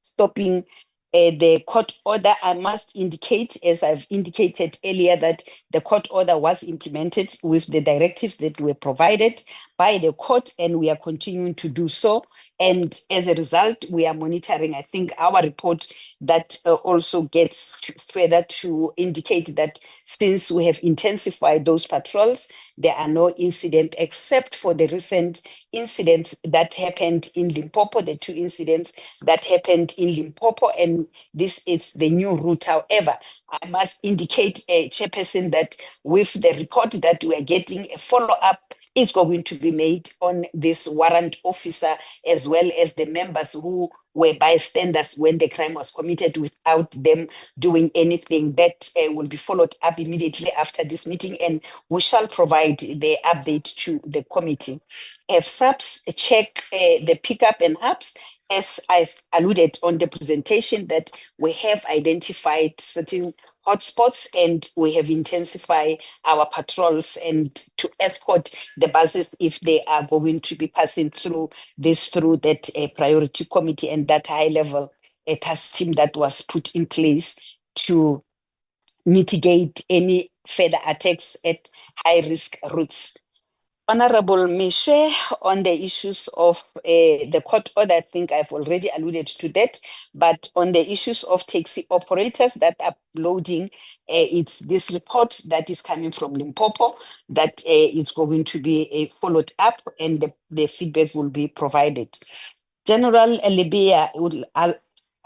stopping the court order. I must indicate, as I've indicated earlier, that the court order was implemented with the directives that were provided by the court, and we are continuing to do so. And as a result, we are monitoring, I think, our report that also gets further to indicate that since we have intensified those patrols, there are no incidents except for the recent incidents that happened in Limpopo, the two incidents that happened in Limpopo, and this is the new route. However, I must indicate, Chairperson, that with the report that we are getting, a follow-up is going to be made on this warrant officer, as well as the members who were bystanders when the crime was committed without them doing anything. That will be followed up immediately after this meeting, and we shall provide the update to the committee. If SAPS check the pickup and hubs, as I've alluded on the presentation, that we have identified certain hotspots and we have intensified our patrols and to escort the buses if they are going to be passing through that priority committee and that high level task team that was put in place to mitigate any further attacks at high risk routes. Honorable Mishe, on the issues of the court order, I think I've already alluded to that, but on the issues of taxi operators that are loading, it's this report that is coming from Limpopo that is going to be followed up and the feedback will be provided. General Libya will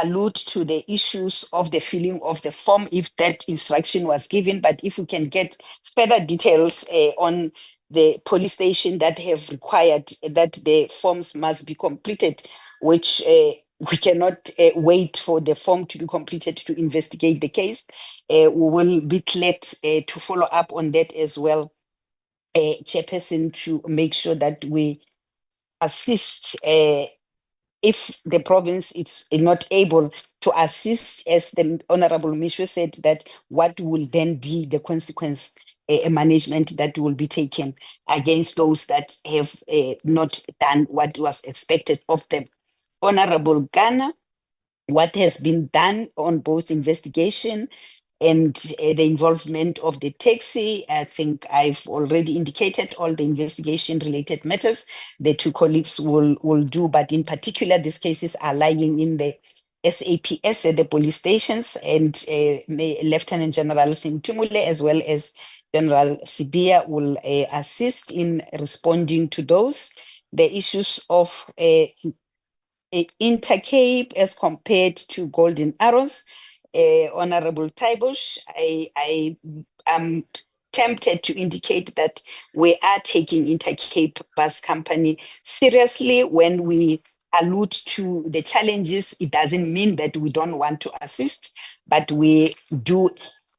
allude to the issues of the filling of the form if that instruction was given, but if we can get further details on the police station that have required that the forms must be completed, which we cannot wait for the form to be completed to investigate the case. We will be glad to follow up on that as well, Chairperson, to make sure that we assist if the province is not able to assist, as the Honorable Mishu said, that what will then be the consequence management that will be taken against those that have not done what was expected of them. Honorable Ghana, what has been done on both investigation and the involvement of the taxi, I think I've already indicated all the investigation related matters the two colleagues will do, but in particular, these cases are lying in the SAPS at the police stations, and Lieutenant General Sintumule as well as General Sibia will assist in responding to those. The issues of Intercape as compared to Golden Arrows, Honorable Taibush, I am tempted to indicate that we are taking Intercape Bus Company seriously. When we allude to the challenges, it doesn't mean that we don't want to assist, but we do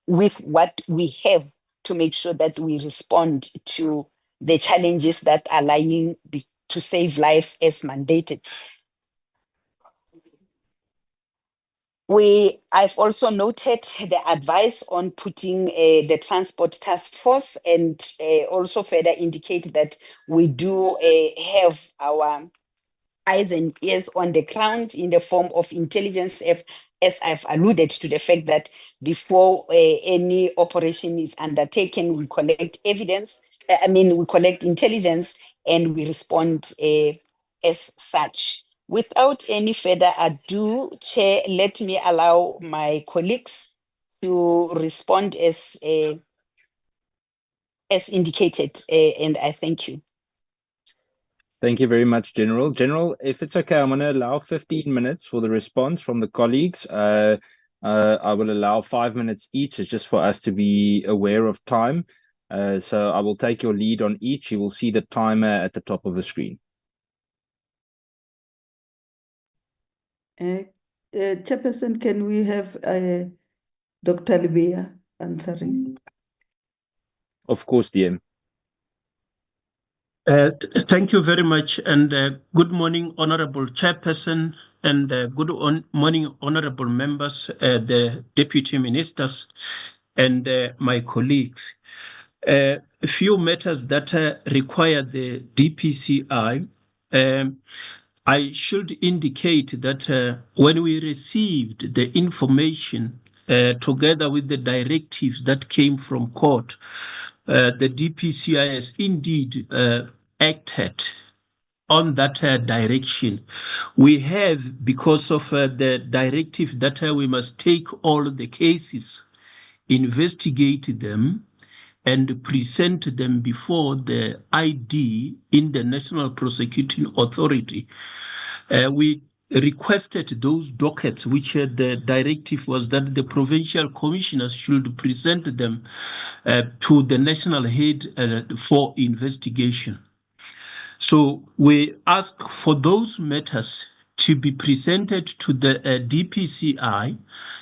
with what we have to make sure that we respond to the challenges that are lying to save lives as mandated. I've also noted the advice on putting the transport task force, and also further indicate that we do have our eyes and ears on the ground in the form of intelligence, as I've alluded to the fact that before any operation is undertaken, we collect evidence, we collect intelligence and we respond as such. Without any further ado, Chair, let me allow my colleagues to respond as indicated, and I thank you. Thank you very much, General. General, if it's okay, I'm going to allow 15 minutes for the response from the colleagues. I will allow 5 minutes each. It's just for us to be aware of time. So I will take your lead on each. You will see the timer at the top of the screen. Chairperson, can we have Dr. Libya answering? Of course, DM. Thank you very much, and good morning, Honorable Chairperson, and morning, Honorable members, the Deputy Ministers, and my colleagues. A few matters that require the DPCI. I should indicate that when we received the information together with the directives that came from court, the DPCI has indeed acted on that direction. We have, because of the directive that we must take all the cases, investigate them, and present them before the ID in the National Prosecuting Authority. We requested those dockets, which the directive was that the provincial commissioners should present them to the national head for investigation. So we ask for those matters to be presented to the DPCI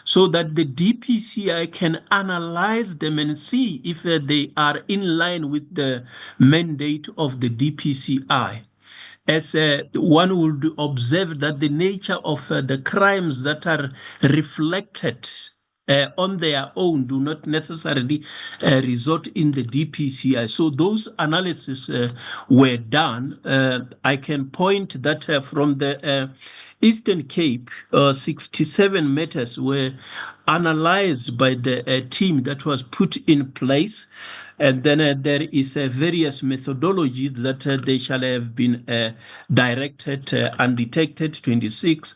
so that the DPCI can analyze them and see if they are in line with the mandate of the DPCI. As one would observe that the nature of the crimes that are reflected on their own do not necessarily result in the DPCI. So those analyses were done. I can point that from the Eastern Cape, 67 matters were analyzed by the team that was put in place. And then there is various methodologies that they shall have been directed, undetected 26,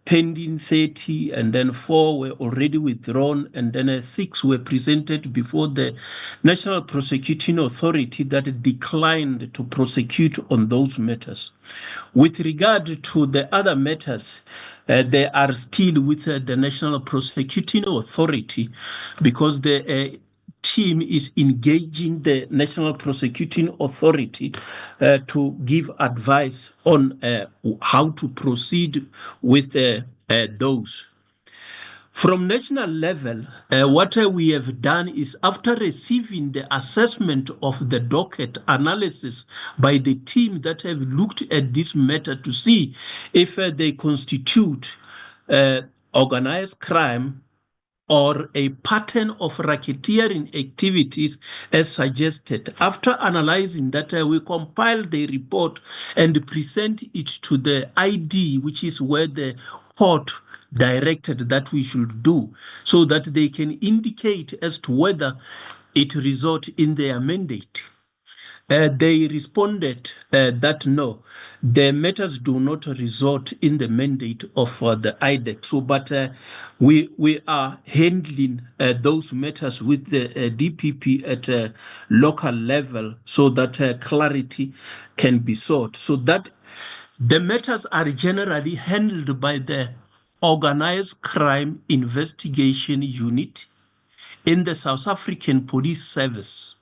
pending 30, and then 4 were already withdrawn, and then 6 were presented before the National Prosecuting Authority that declined to prosecute on those matters. With regard to the other matters, they are still with the National Prosecuting Authority because the team is engaging the National Prosecuting Authority to give advice on how to proceed with those. From national level, what we have done is after receiving the assessment of the docket analysis by the team that have looked at this matter to see if they constitute organized crime or a pattern of racketeering activities as suggested. After analyzing that, we compile the report and present it to the ID, which is where the court directed that we should do, so that they can indicate as to whether it result in their mandate. They responded that no, the matters do not result in the mandate of the IDEC. So, but we are handling those matters with the DPP at a local level so that clarity can be sought. So that the matters are generally handled by the Organized Crime Investigation Unit in the South African Police Service.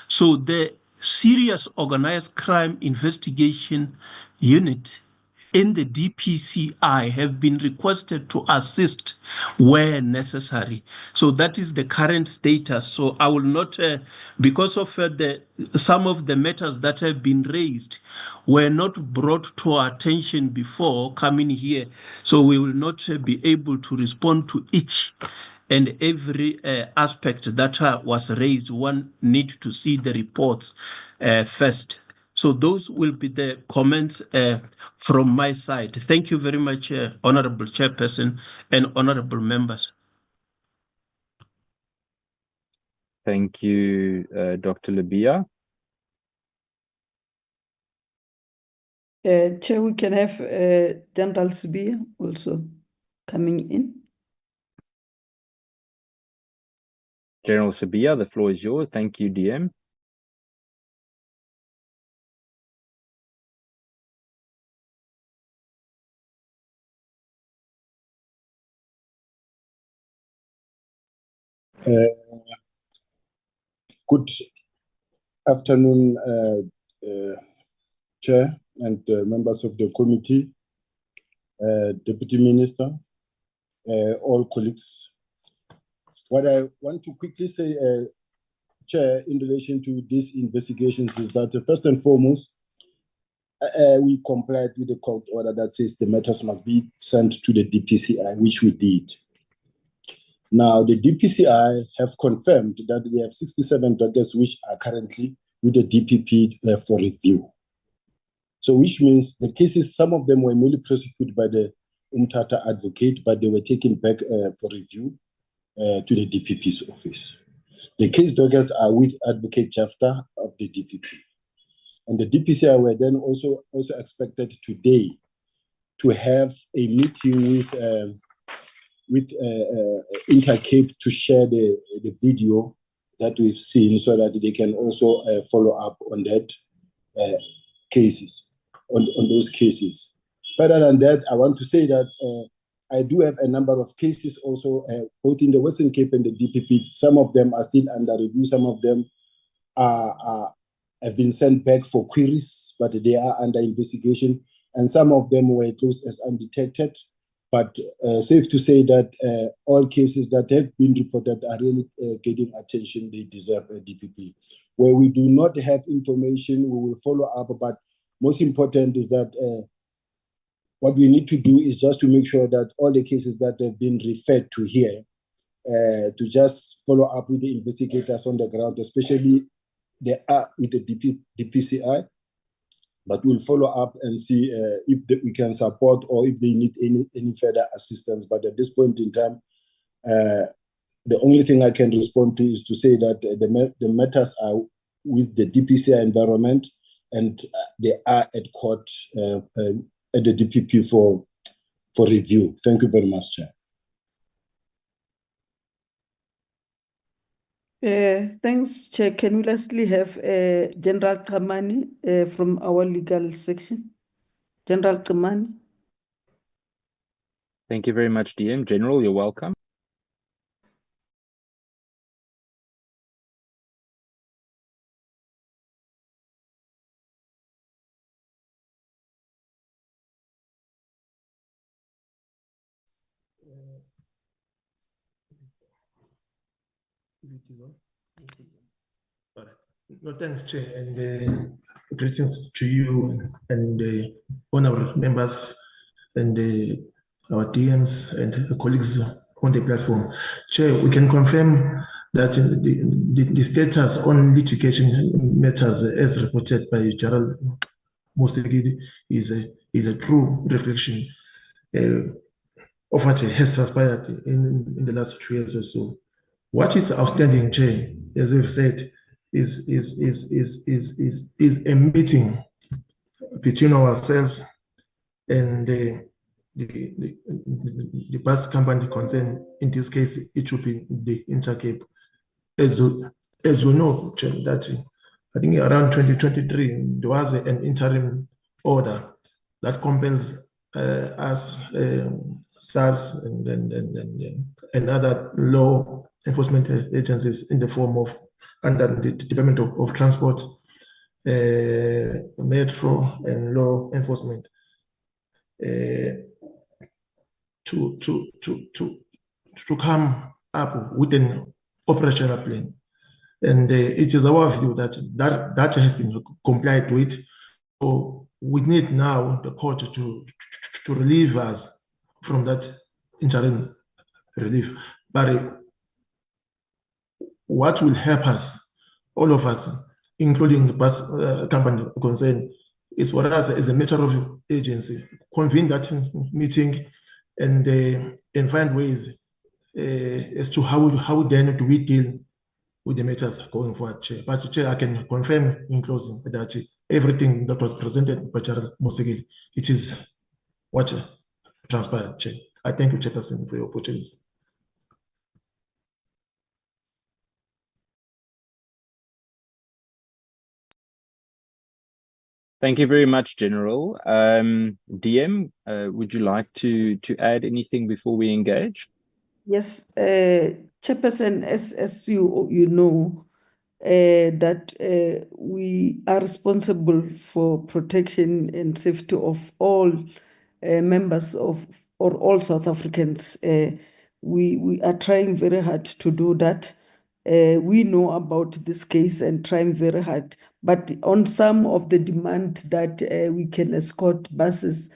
So the Serious Organized Crime Investigation Unit in the DPCI have been requested to assist where necessary. So that is the current status. So I will not, because of some of the matters that have been raised were not brought to our attention before coming here. So we will not be able to respond to each and every aspect that was raised. One need to see the reports first. So those will be the comments from my side. Thank you very much, Honorable Chairperson and Honorable members. Thank you, Dr. Libya. Chair, we can have General Subia also coming in. General Sabia, the floor is yours. Thank you, DM. Good afternoon, Chair and members of the committee, Deputy Minister, all colleagues. What I want to quickly say, Chair, in relation to these investigations is that first and foremost, we complied with the court order that says the matters must be sent to the DPCI, which we did. Now, the DPCI have confirmed that they have 67 dockets which are currently with the DPP for review. So which means the cases, some of them were newly prosecuted by the Umtata advocate, but they were taken back for review to the DPP's office. The case dockets are with Advocate Jafta of the DPP. And the DPCI were then also expected today to have a meeting with Intercape to share the video that we've seen so that they can also follow up on that cases, on those cases. Further than that, I want to say that I do have a number of cases also, both in the Western Cape and the DPP. Some of them are still under review. Some of them have been sent back for queries, but they are under investigation. And some of them were closed as undetected. But safe to say that all cases that have been reported are really getting attention. They deserve a DPP. Where we do not have information, we will follow up. But most important is that what we need to do is just to make sure that all the cases that have been referred to here, to just follow up with the investigators on the ground, especially they are with the DPCI. But we'll follow up and see if we can support or if they need any further assistance. But at this point in time, the only thing I can respond to is to say that the matters are with the DPCI environment and they are at court at the DPP for review. Thank you very much, Chair. Thanks, Chair. Can we lastly have General Kamani from our legal section? General Kamani. Thank you very much, DM. General, you're welcome. All right. No, thanks, Chair, and greetings to you and the honorable members and our DMs and colleagues on the platform. Chair, we can confirm that the status on litigation matters as reported by Gerald Mostegidi is a true reflection of what has transpired in the last 2 years or so. What is outstanding, Chair, as we've said, is a meeting between ourselves and the bus company concerned. In this case, it should be the Intercape. As we know, Chair, that I think around 2023 there was an interim order that compels us, SAPS and other law enforcement agencies in the form of under the Department of Transport, Metro and law enforcement to come up with an operational plan. And it is our view that has been complied with. So we need now the court to relieve us from that interim relief. But what will help us, all of us, including the bus company concerned, is for us as a matter of agency, convene that meeting and find ways as to how then do we deal with the matters going forward, Chair. But Chair, I can confirm in closing that everything that was presented by Chair Mosegili, it is what transpired, Chair. I thank you, Chairperson, for your opportunity. Thank you very much, General. DM, would you like to add anything before we engage? Yes, Chairperson, as you know, that we are responsible for protection and safety of all members of or all South Africans. We are trying very hard to do that. We know about this case and trying very hard, but on some of the demand that we can escort buses,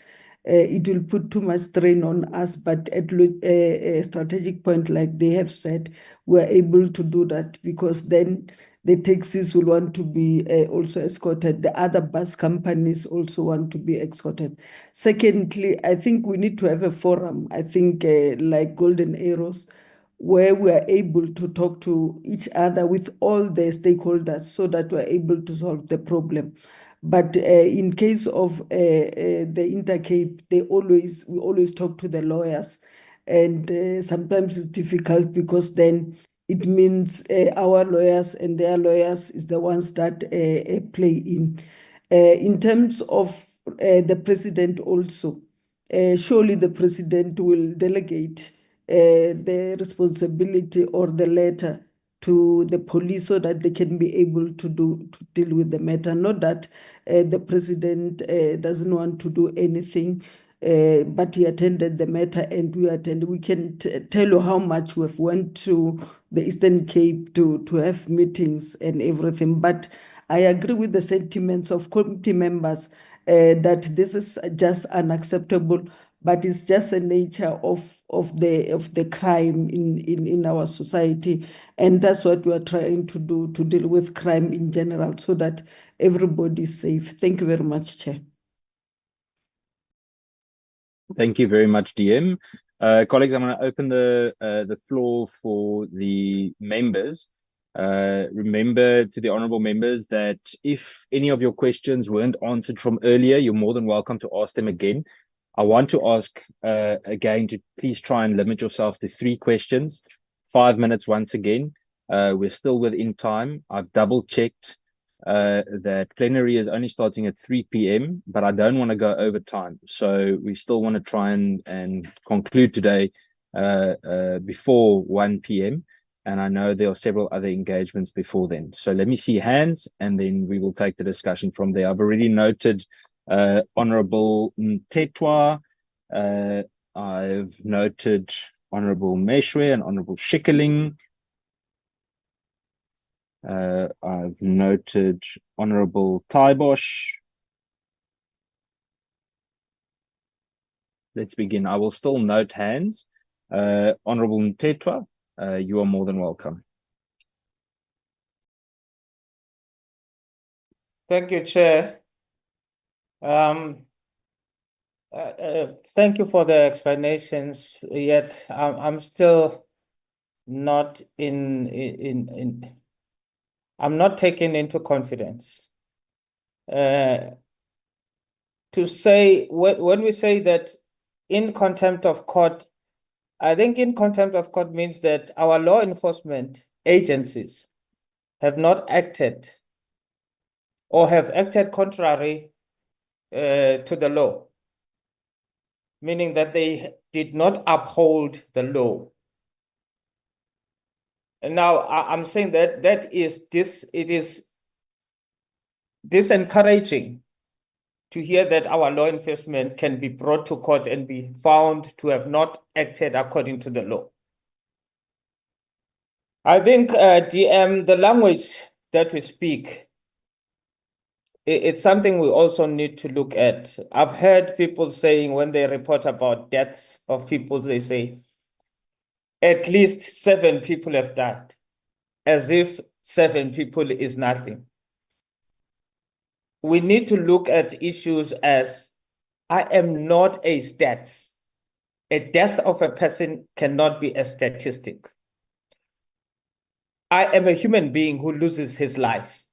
it will put too much strain on us. But at a strategic point, like they have said, we're able to do that because then the taxis will want to be also escorted. The other bus companies also want to be escorted. Secondly, I think we need to have a forum, I think like Golden Arrows, where we are able to talk to each other with all the stakeholders so that we're able to solve the problem. But in case of the Intercape, we always talk to the lawyers, and sometimes it's difficult because then it means our lawyers and their lawyers is the ones that play in. In terms of the president also, surely the president will delegate the responsibility or the letter to the police so that they can be able to deal with the matter. Not that the president doesn't want to do anything, but he attended the matter and we attended. We can tell you how much we've went to the Eastern Cape to have meetings and everything. But I agree with the sentiments of committee members that this is just unacceptable, but it's just a nature of the crime in our society. And that's what we are trying to do, to deal with crime in general so that everybody is safe. Thank you very much, Chair. Thank you very much, DM. Colleagues, I'm going to open the floor for the members. Remember to the honourable members that if any of your questions weren't answered from earlier, you're more than welcome to ask them again. I want to ask again to please try and limit yourself to 3 questions, 5 minutes once again. We're still within time. I've double checked that plenary is only starting at 3 p.m, but I don't want to go over time. So we still want to try and conclude today before 1 p.m. And I know there are several other engagements before then. So let me see hands and then we will take the discussion from there. I've already noted Honorable Mtetwa. I've noted Honorable Meshwe and Honorable Schikkeling. I've noted Honorable Taibosh. Let's begin. I will still note hands. Honorable Mtetwa, you are more than welcome. Thank you, Chair. Thank you for the explanations. Yet I'm still not I'm not taken into confidence. To say when we say that in contempt of court, I think in contempt of court means that our law enforcement agencies have not acted or have acted contrary to the law, meaning that they did not uphold the law. And now I'm saying that it is disencouraging to hear that our law enforcement can be brought to court and be found to have not acted according to the law. I think, DM, the language that we speak, it's something we also need to look at. I've heard people saying when they report about deaths of people, they say, at least 7 people have died, as if 7 people is nothing. We need to look at issues as, I am not a stats. A death of a person cannot be a statistic. I am a human being who loses his life.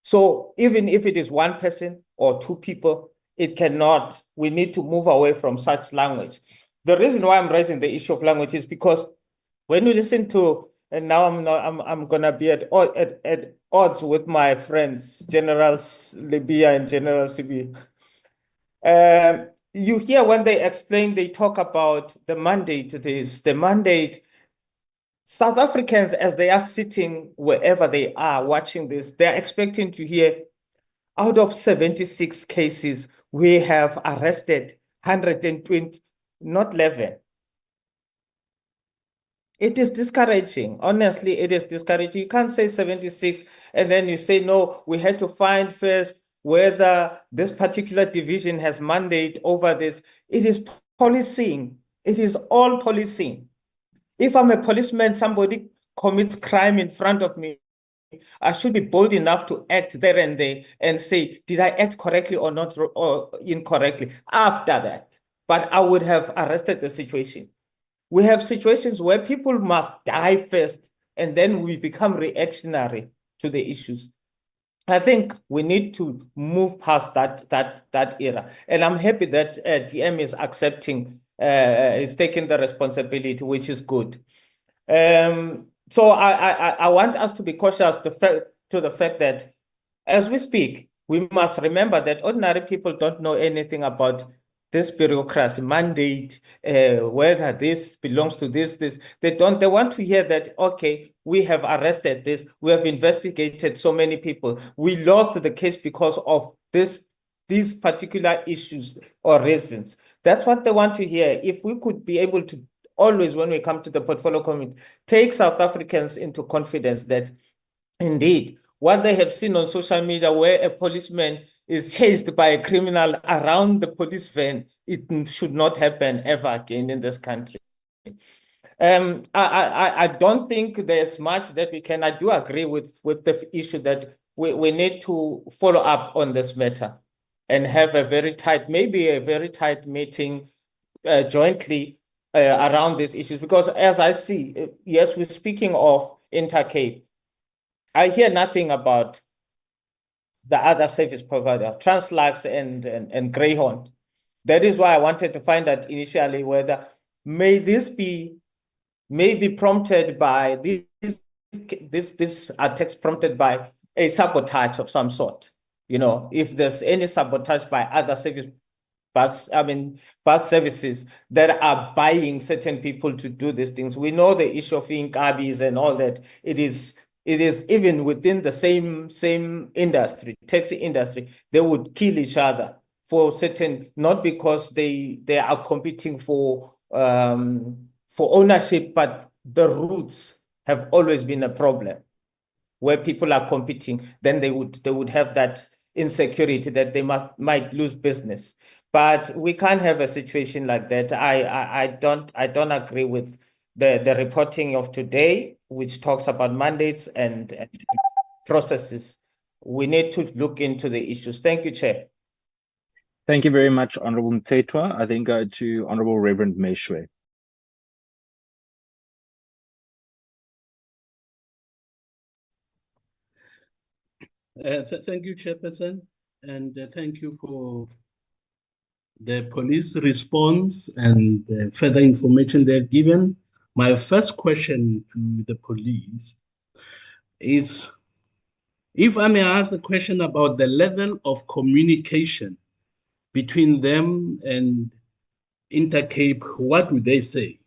So even if it is one person or two people, it cannot, we need to move away from such language. The reason why I'm raising the issue of language is because when we listen to, and now I'm gonna be at odds with my friends, General Libya and General Sibi. You hear when they explain, they talk about the mandate, the mandate. South Africans, as they are sitting wherever they are watching this, they're expecting to hear, out of 76 cases, we have arrested 120, not 11. It is discouraging. Honestly, it is discouraging. You can't say 76 and then you say, no, we had to find first whether this particular division has mandate over this. It is policing. It is all policing. If I'm a policeman, somebody commits crime in front of me, I should be bold enough to act there and there and say, did I act correctly or not, or incorrectly after that? But I would have arrested the situation. We have situations where people must die first, and then we become reactionary to the issues. I think we need to move past that era. And I'm happy that DM is accepting, is taking the responsibility, which is good. So I want us to be cautious to the fact that as we speak, we must remember that ordinary people don't know anything about this bureaucracy mandate, whether this belongs to this. They want to hear that, okay, we have arrested this, we have investigated so many people, we lost the case because of these particular issues or reasons. That's what they want to hear. If we could be able to always, when we come to the portfolio committee, take South Africans into confidence that indeed what they have seen on social media where a policeman is chased by a criminal around the police van, it should not happen ever again in this country. I don't think there's much that we can. I do agree with the issue that we need to follow up on this matter and have a very tight meeting jointly around these issues. Because as I see, yes, we're speaking of Intercape. I hear nothing about the other service provider, Translux and Greyhound. That is why I wanted to find out initially whether this may be prompted by this attacks prompted by a sabotage of some sort. You know, if there's any sabotage by other bus services that are buying certain people to do these things. We know the issue of inkabis and all that. It is even within the same industry, taxi industry, they would kill each other for certain, not because they are competing for ownership, but the roots have always been a problem. Where people are competing, then they would have that insecurity that they might lose business. But we can't have a situation like that. I don't agree with the reporting of today, which talks about mandates and processes. We need to look into the issues. Thank you, Chair. Thank you very much, Honorable Mtetwa. I then go to Honorable Reverend Meshwe. Thank you, Chairperson, and thank you for the police response and the further information they've given. My first question to the police is, if I may ask a question about the level of communication between them and Intercape, what do they say?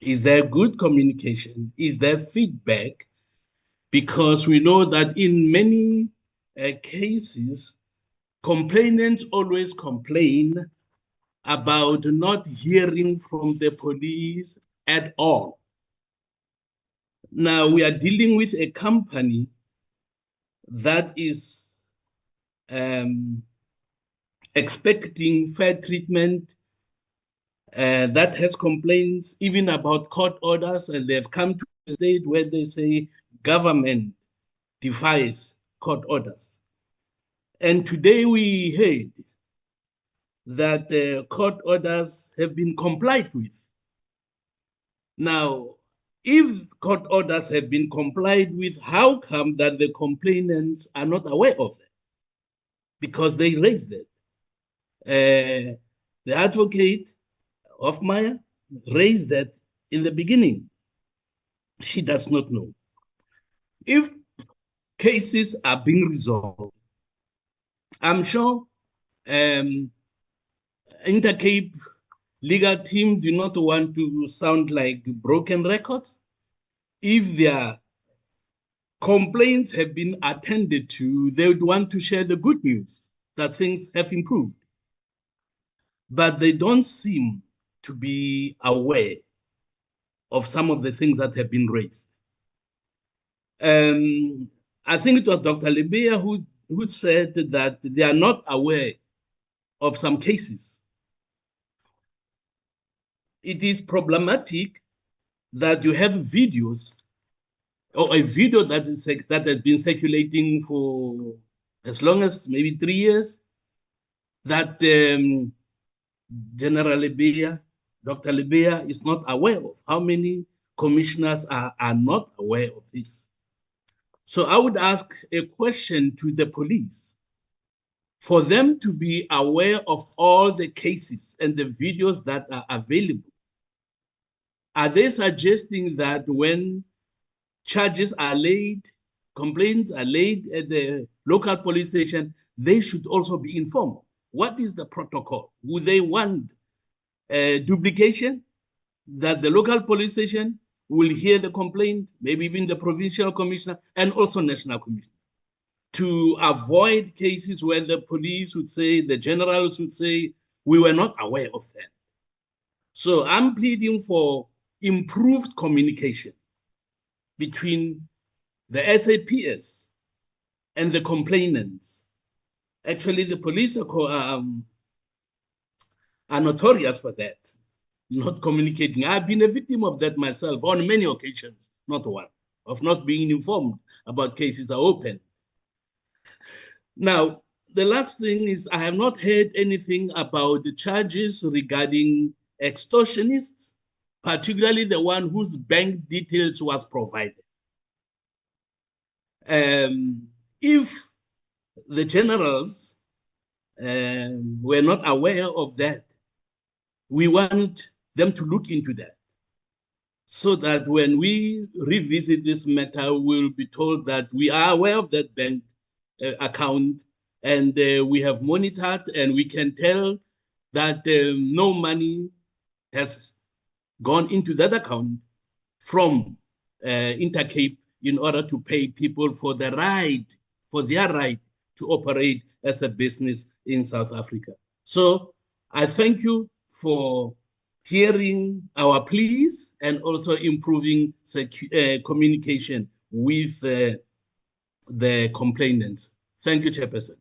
Is there good communication? Is there feedback? Because we know that in many cases, complainants always complain about not hearing from the police at all. Now we are dealing with a company that is expecting fair treatment, that has complaints even about court orders, and they've come to a state where they say government defies court orders. And today we heard that court orders have been complied with. Now, If court orders have been complied with, how come that the complainants are not aware of it? Because they raised it. The advocate Hofmeyer raised that in the beginning. She does not know. If cases are being resolved, I'm sure Intercape legal team do not want to sound like broken records. If their complaints have been attended to, they would want to share the good news that things have improved. But they don't seem to be aware of some of the things that have been raised. I think it was Dr. Lebea who said that they are not aware of some cases. It is problematic that you have videos or a video that has been circulating for as long as maybe 3 years, that General Lebea, Dr. Lebea is not aware of. How many commissioners are not aware of this? So I would ask a question to the police. For them to be aware of all the cases and the videos that are available, are they suggesting that when charges are laid, complaints are laid at the local police station, they should also be informed? What is the protocol? Would they want duplication, that the local police station will hear the complaint, maybe even the provincial commissioner and also national commissioner, to avoid cases where the police would say, the generals would say, we were not aware of that? So I'm pleading for improved communication between the SAPS and the complainants. Actually, the police are notorious for that, not communicating. I've been a victim of that myself on many occasions, not one, of not being informed about cases that are open. Now, the last thing is I have not heard anything about the charges regarding extortionists, particularly the one whose bank details was provided. If the generals were not aware of that, we want them to look into that, so that when we revisit this matter, we'll be told that we are aware of that bank account, and we have monitored, and we can tell that no money has gone into that account from Intercape in order to pay people for their right to operate as a business in South Africa. So I thank you for hearing our pleas and also improving communication with the complainants. Thank you, Chairperson.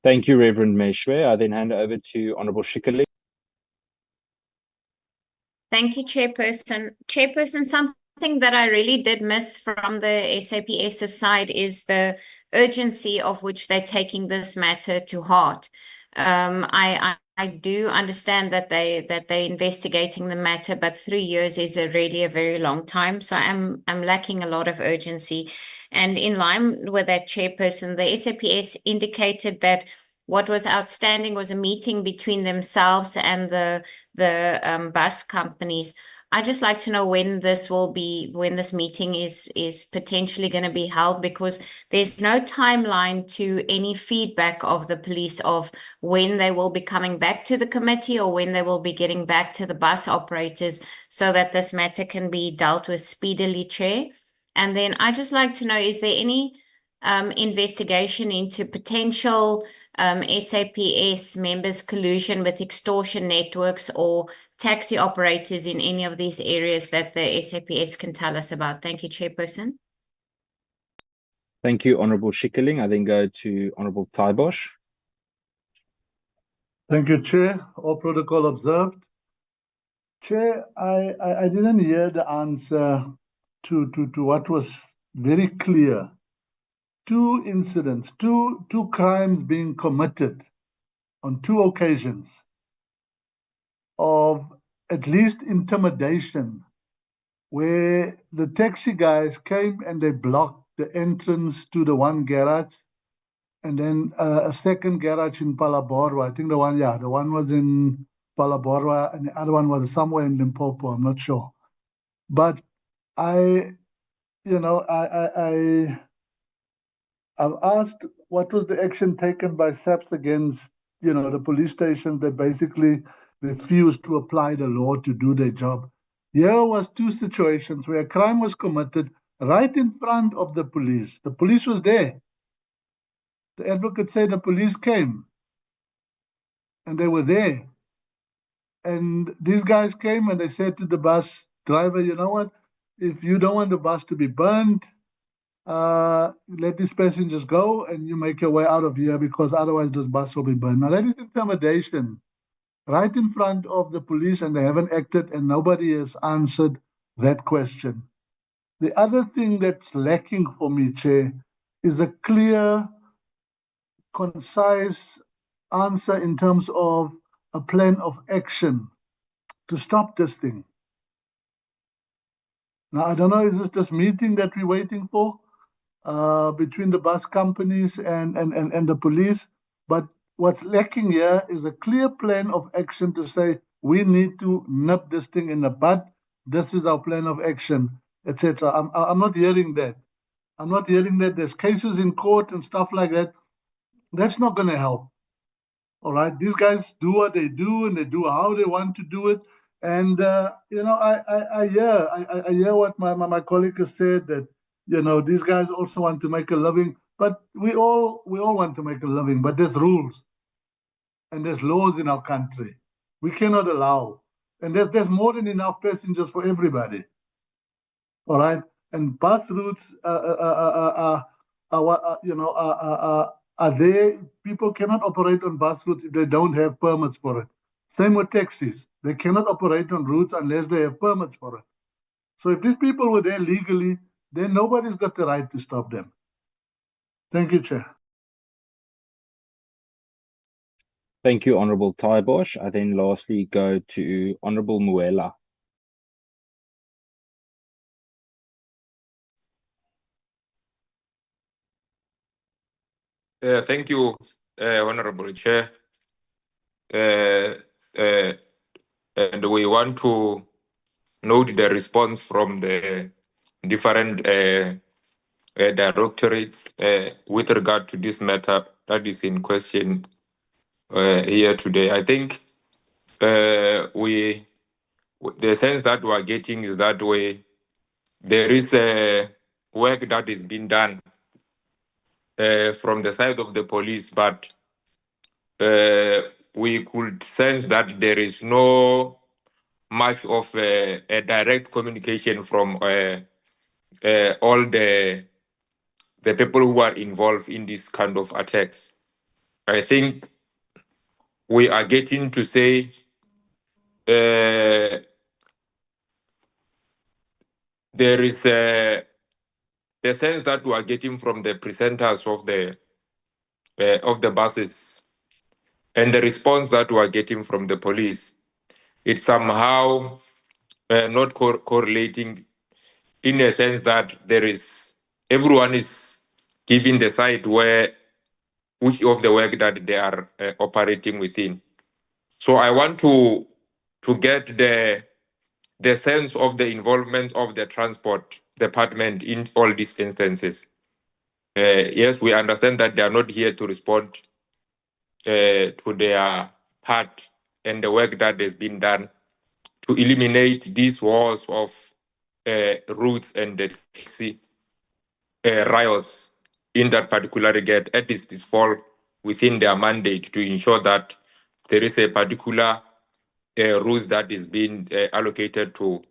Thank you, Reverend Meshwe. I then hand over to Honorable Shikali. Thank you, Chairperson. Chairperson, something that I really did miss from the SAPS side is the urgency of which they're taking this matter to heart. I do understand that they're investigating the matter, but 3 years is really a very long time. So I'm lacking a lot of urgency. And in line with that, Chairperson, the SAPS indicated that what was outstanding was a meeting between themselves and the bus companies. I'd just like to know when this meeting is potentially going to be held, because there's no timeline to any feedback of the police of when they will be coming back to the committee or when they will be getting back to the bus operators, so that this matter can be dealt with speedily, Chair. And then I'd just like to know, is there any investigation into potential SAPS members' collusion with extortion networks or taxi operators in any of these areas that the SAPS can tell us about? Thank you, Chairperson. Thank you, Honorable Schikkeling. I then go to Honorable Taibosh. Thank you, Chair. All protocol observed. Chair, I didn't hear the answer to what was very clear. Two incidents, two crimes being committed on 2 occasions of at least intimidation where the taxi guys came and they blocked the entrance to the one garage, and then a second garage in Palaborwa. I think the one was in Palaborwa, and the other one was somewhere in Limpopo. I'm not sure, but I've asked what was the action taken by SAPS against, the police stations that basically refused to apply the law to do their job. Here was two situations where a crime was committed right in front of the police. The police was there. The advocate said the police came and they were there. And these guys came and they said to the bus driver, you know what? If you don't want the bus to be burned, let these passengers go and you make your way out of here, because otherwise this bus will be burned. Now that is intimidation right in front of the police, and they haven't acted, and nobody has answered that question. The other thing that's lacking for me, Chair, is a clear, concise answer in terms of a plan of action to stop this thing. Now, I don't know, is this meeting that we're waiting for between the bus companies and the police? But what's lacking here is a clear plan of action to say, we need to nip this thing in the bud. This is our plan of action, etc. I'm not hearing that. I'm not hearing that. There's cases in court and stuff like that. That's not going to help. All right, these guys do what they do, and they do how they want to do it. And I hear what my colleague has said, that these guys also want to make a living. But we all want to make a living. But there's rules and there's laws in our country. We cannot allow. And there's more than enough passengers for everybody. All right, and bus routes are there. People cannot operate on bus routes if they don't have permits for it. Same with taxis. They cannot operate on routes unless they have permits for it. So if these people were there legally, then nobody's got the right to stop them. Thank you, Chair. Thank you, Honourable Taibosh. I then lastly go to Honourable Muela. Thank you, Honorable Chair. And we want to note the response from the different directorates with regard to this matter that is in question here today. I think the sense that we are getting is that there is work that is being done from the side of the police, but we could sense that there is no much of a direct communication from all the people who are involved in this kind of attacks. I think we are getting to say there is the sense that we are getting from the presenters of the buses and the response that we are getting from the police. It's somehow not correlating, in a sense that everyone is giving the side which of the work that they are operating within. So I want to get the sense of the involvement of the transport department in all these instances. Yes, we understand that they are not here to respond to their part and the work that has been done to eliminate these wars of routes and the taxi riots in that particular regard. At least this fall within their mandate to ensure that there is a particular route that is being allocated to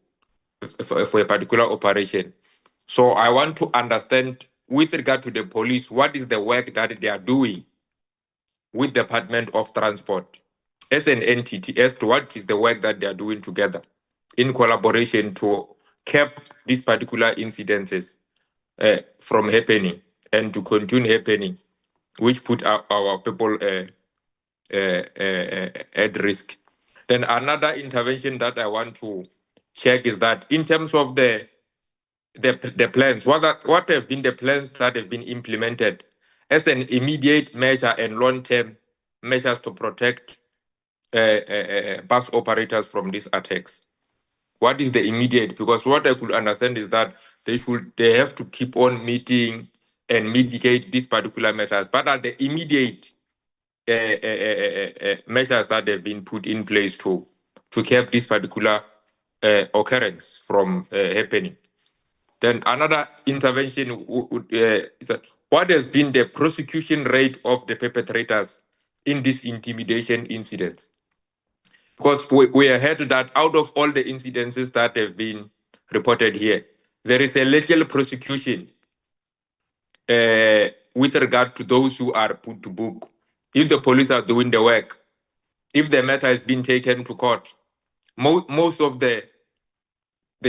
for a particular operation. So I want to understand, with regard to the police, what is the work that they are doing with the Department of Transport as an entity, as to what is the work that they are doing together in collaboration to keep these particular incidences from happening and to continue happening, which put our people at risk. Then another intervention that I want to check is that in terms of the plans, what have been the plans that have been implemented as an immediate measure and long-term measures to protect bus operators from these attacks? What is the immediate? Because what I could understand is that they have to keep on meeting and mitigate these particular matters. But are the immediate measures that have been put in place to keep this particular occurrence from happening? Then another intervention is that what has been the prosecution rate of the perpetrators in these intimidation incidents? Because we heard that out of all the incidences that have been reported here, there is a little prosecution with regard to those who are put to book. If the police are doing the work, if the matter has been taken to court, most of the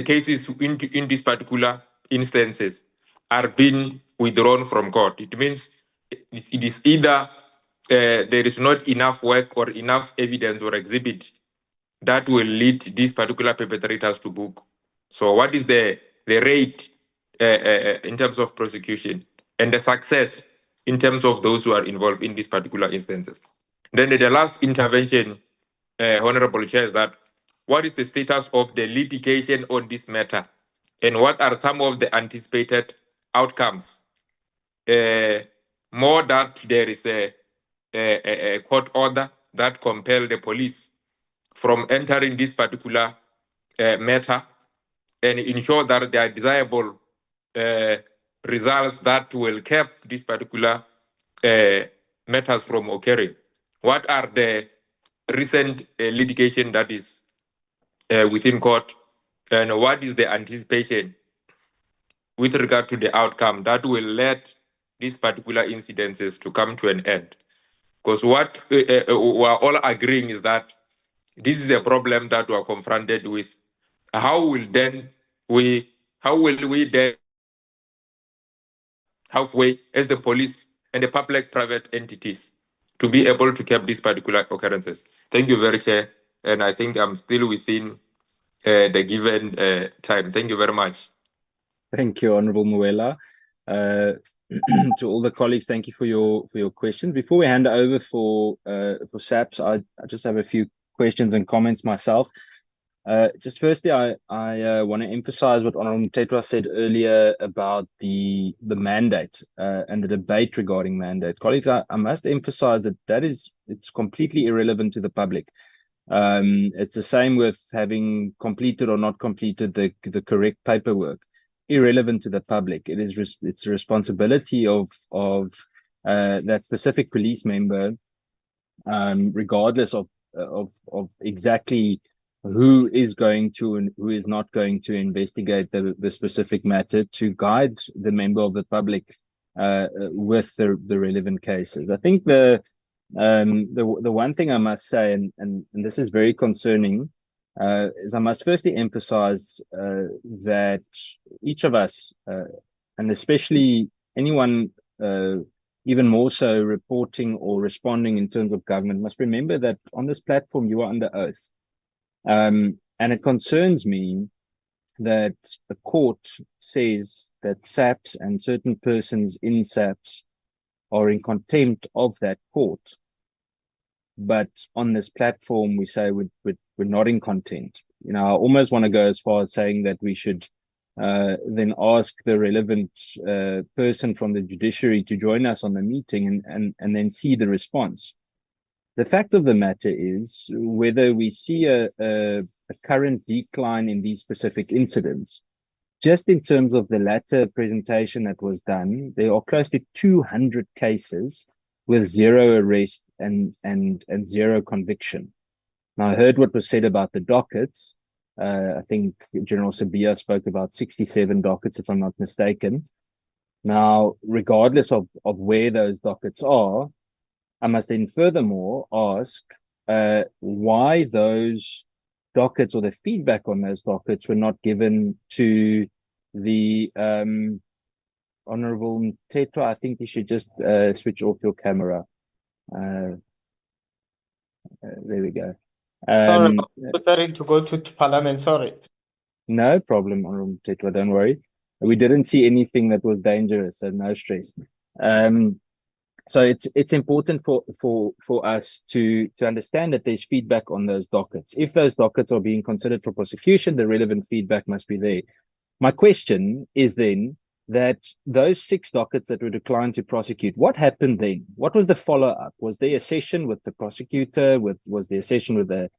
cases in these particular instances are being withdrawn from court. It means it is either there is not enough work or enough evidence or exhibit that will lead these particular perpetrators to book. So what is the rate in terms of prosecution and the success in terms of those who are involved in these particular instances? Then the last intervention, Honorable Chair, is that what is the status of the litigation on this matter and what are some of the anticipated outcomes? More that there is a court order that compel the police from entering this particular matter and ensure that there are desirable results that will keep this particular matters from occurring. What are the recent litigation that is within court, and what is the anticipation with regard to the outcome that will lead these particular incidences to come to an end? Because what we are all agreeing is that this is a problem that we are confronted with. How will we then halfway as the police and the public-private entities to be able to keep these particular occurrences? Thank you very much, Chair. And I think I'm still within the given time. Thank you very much. Thank you, Honorable Muela. To all the colleagues, thank you for your questions. Before we hand over for SAPS, I just have a few questions and comments myself. Just firstly, I want to emphasize what Honorable Mtetwa said earlier about the mandate and the debate regarding mandate. Colleagues, I must emphasize that it's completely irrelevant to the public. It's the same with having completed or not completed the correct paperwork. Irrelevant to the public. It's the responsibility of that specific police member, regardless of exactly who is going to and who is not going to investigate the specific matter, to guide the member of the public with the relevant cases. I think the one thing I must say, and this is very concerning, is I must firstly emphasize that each of us, and especially anyone even more so reporting or responding in terms of government, must remember that on this platform you are under oath. And it concerns me that the court says that SAPS and certain persons in SAPS are in contempt of that court. But on this platform, we say we're not in contempt. You know, I almost want to go as far as saying that we should then ask the relevant person from the judiciary to join us on the meeting and then see the response. The fact of the matter is, whether we see a current decline in these specific incidents, just in terms of the latter presentation that was done, there are close to 200 cases with 0 arrest and 0 conviction. Now, I heard what was said about the dockets. I think General Sabia spoke about 67 dockets, if I'm not mistaken. Now, regardless of where those dockets are, I must then furthermore ask why those dockets or the feedback on those dockets were not given to the Honorable Mtetwa. I think you should just switch off your camera. There we go. Sorry, preparing to go to Parliament. Sorry. No problem, Honorable Mthethwa, don't worry. We didn't see anything that was dangerous, so no stress. So it's important for us to understand that there's feedback on those dockets. If those dockets are being considered for prosecution, the relevant feedback must be there. My question is then that those 6 dockets that were declined to prosecute, what happened then? What was the follow-up? Was there a session with the prosecutor? Was there a session with a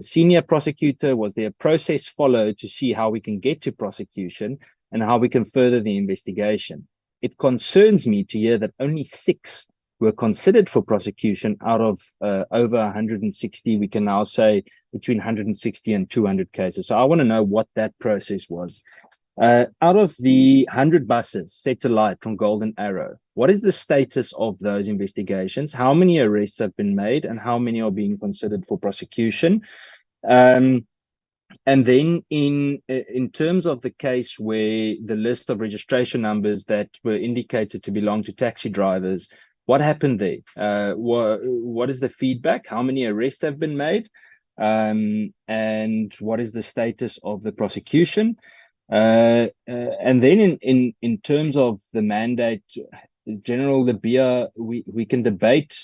senior prosecutor? Was there a process followed to see how we can get to prosecution and how we can further the investigation? It concerns me to hear that only 6 were considered for prosecution out of over 160. We can now say between 160 and 200 cases. So I want to know what that process was. Out of the 100 buses set to light from Golden Arrow, what is the status of those investigations? How many arrests have been made and how many are being considered for prosecution? And then in terms of the case where the list of registration numbers that were indicated to belong to taxi drivers, what happened there? What is the feedback? How many arrests have been made? And what is the status of the prosecution? And then in terms of the mandate, General De Beer, we can debate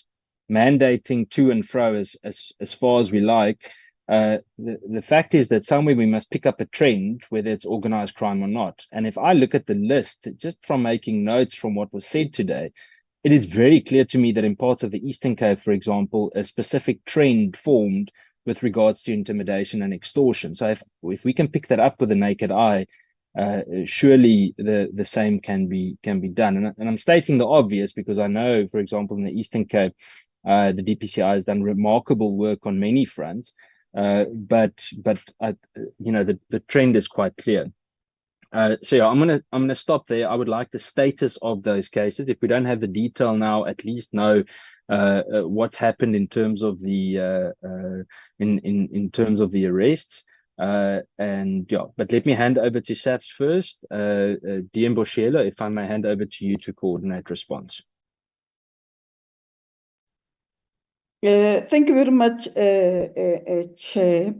mandating to and fro as far as we like. The fact is that somewhere we must pick up a trend, whether it's organized crime or not. And if I look at the list, just from making notes from what was said today, it is very clear to me that in parts of the Eastern Cape, for example, a specific trend formed with regards to intimidation and extortion. So if we can pick that up with the naked eye, surely the same can be done. And I'm stating the obvious because I know, for example, in the Eastern Cape, the DPCI has done remarkable work on many fronts. But the trend is quite clear. So yeah, I'm gonna stop there. I would like the status of those cases. If we don't have the detail now, at least know what's happened in terms of the in terms of the arrests. And yeah, but let me hand over to SAPS first. DM Boshela, if I may hand over to you to coordinate response. Thank you very much, Chair.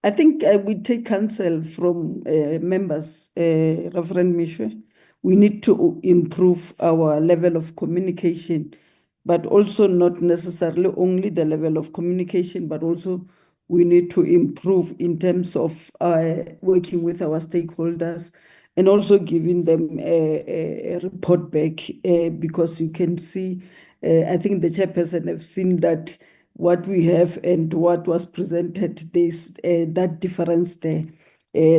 I think we take counsel from members, Reverend Mishwe. We need to improve our level of communication, but also not necessarily only the level of communication, but also we need to improve in terms of working with our stakeholders and also giving them a report back because you can see, I think the chairperson have seen that what we have and what was presented, there's that difference there.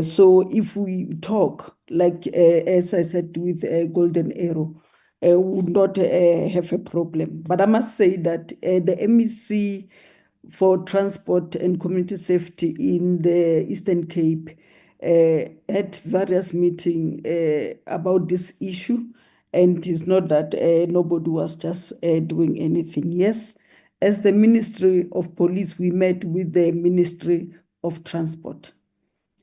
So if we talk, like as I said with Golden Arrow, would not have a problem. But I must say that the MEC for Transport and Community Safety in the Eastern Cape had various meetings about this issue. And it's not that nobody was just doing anything. Yes, as the Ministry of Police, we met with the Ministry of Transport.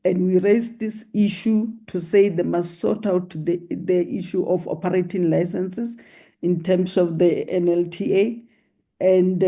And we raised this issue to say they must sort out the issue of operating licenses in terms of the NLTA. And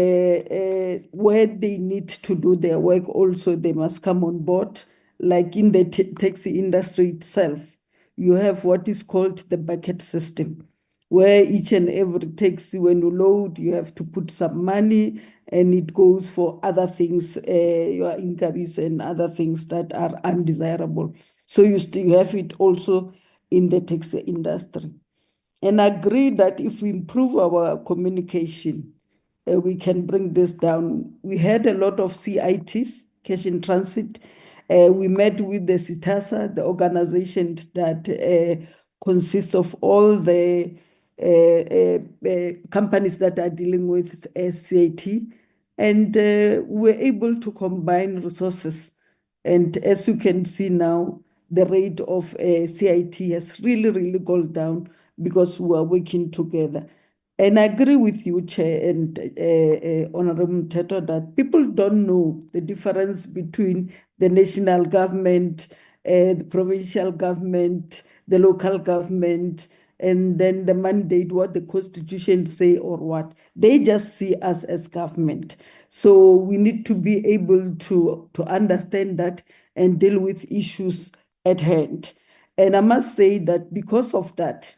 where they need to do their work also, they must come on board. Like in the taxi industry itself, you have what is called the bucket system, where each and every taxi, when you load, you have to put some money and it goes for other things, your incaries and other things that are undesirable. So you have it also in the taxi industry. And I agree that if we improve our communication, we can bring this down. We had a lot of CITs, cash in transit. We met with the CITASA, the organization that consists of all the companies that are dealing with CIT. And we're able to combine resources. And as you can see now, the rate of CIT has really gone down because we are working together. And I agree with you, Chair and Honorable Mthethwa, that people don't know the difference between the national government, the provincial government, the local government, and then the mandate, what the Constitution say or what. They just see us as government. So we need to be able to understand that and deal with issues at hand. And I must say that because of that,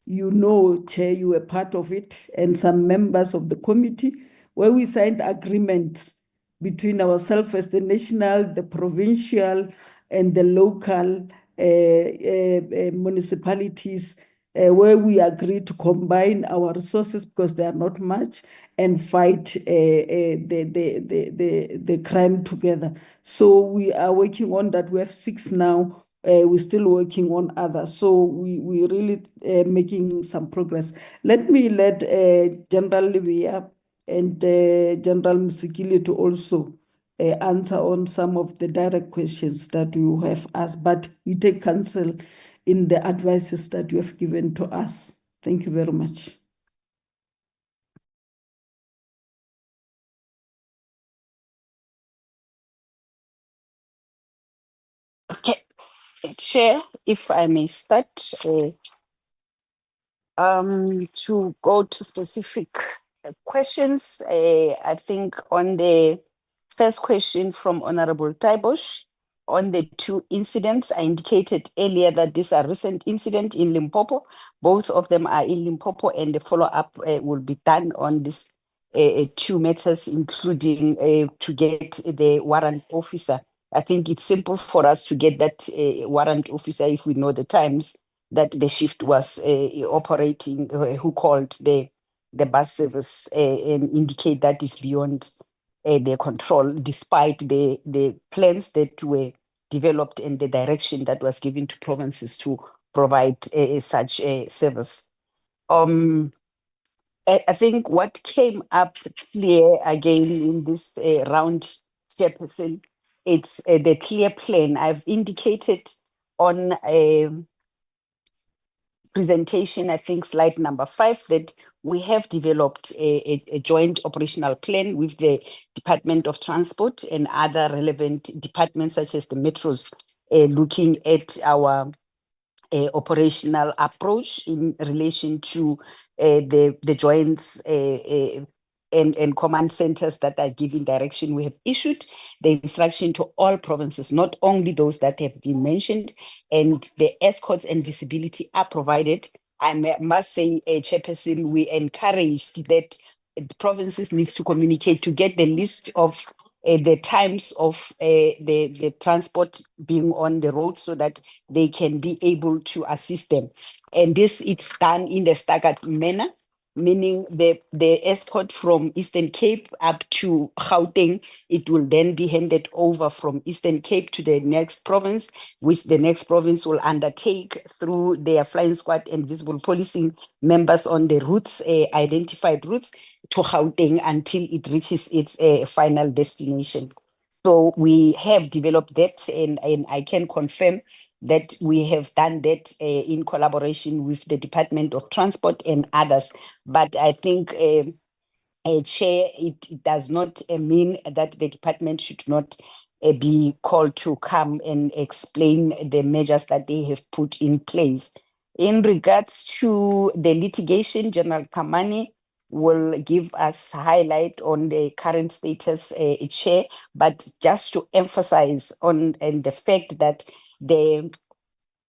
Chair, you were part of it, and some members of the committee, where we signed agreements between ourselves as the national, the provincial, and the local municipalities, where we agreed to combine our resources because they are not much and fight the crime together. So we are working on that. We have 6 now. We're still working on others. So we really making some progress. Let General Livia and General Msikili to also answer on some of the direct questions that you have asked, but we take counsel in the advices that you have given to us. Thank you very much. Okay, Chair, if I may start, to go to specific questions. I think on the first question from Honorable Taibosh, on the 2 incidents, I indicated earlier that these are recent incidents in Limpopo. Both of them are in Limpopo, and the follow-up will be done on these 2 matters, including to get the warrant officer. I think it's simple for us to get that warrant officer if we know the times that the shift was operating, who called the bus service and indicate that it's beyond their control, despite the plans that were developed and the direction that was given to provinces to provide such a service. I think what came up clear again in this round, Chairperson, it's the clear plan. I've indicated on presentation, I think slide number 5, that we have developed a joint operational plan with the Department of Transport and other relevant departments such as the metros, looking at our operational approach in relation to the joints and command centers that are giving direction. We have issued the instruction to all provinces, not only those that have been mentioned, and the escorts and visibility are provided. I must say, Chairperson, we encouraged that the provinces needs to communicate to get the list of the times of the transport being on the road so that they can be able to assist them. And this, it's done in the staggered manner, meaning the escort from Eastern Cape up to Gauteng, it will then be handed over from Eastern Cape to the next province, which the next province will undertake through their flying squad and visible policing members on the routes, identified routes, to Gauteng until it reaches its final destination. So we have developed that, and I can confirm that we have done that in collaboration with the Department of Transport and others. But I think, Chair, it does not mean that the department should not be called to come and explain the measures that they have put in place. In regards to the litigation, General Kamani will give us highlight on the current status, Chair, but just to emphasize on and the fact that the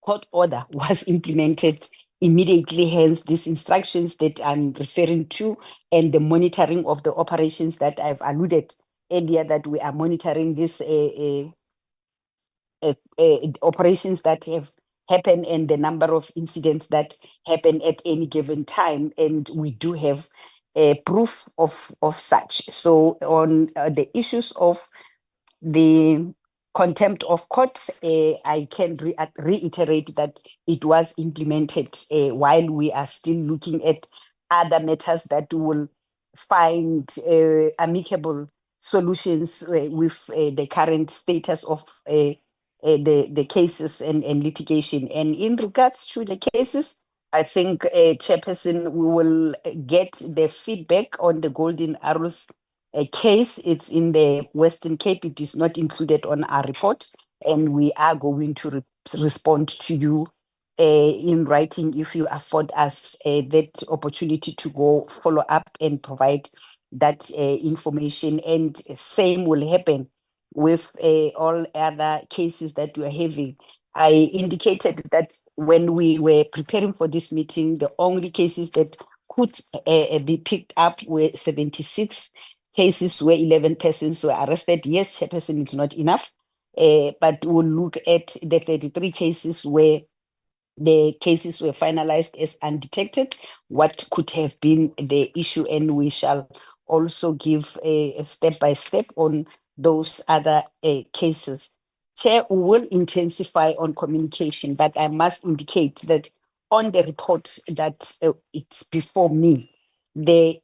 court order was implemented immediately, hence these instructions that I'm referring to and the monitoring of the operations that I've alluded earlier, that we are monitoring these operations that have happened and the number of incidents that happen at any given time, and we do have proof of such. So on the issues of the contempt of court, I can reiterate that it was implemented while we are still looking at other matters that will find amicable solutions with the current status of the cases and litigation. And in regards to the cases, I think, Chairperson, we will get the feedback on the Golden Arrows case. It's in the Western Cape. It is not included on our report, and we are going to respond to you in writing if you afford us that opportunity to go follow up and provide that information. And same will happen with all other cases that we are having. I indicated that when we were preparing for this meeting, the only cases that could be picked up were 76 cases where 11 persons were arrested. Yes, Chairperson, is not enough, but we'll look at the 33 cases where the cases were finalized as undetected, what could have been the issue, and we shall also give a step-by-step on those other cases. Chair, we will intensify on communication, but I must indicate that on the report that it's before me, the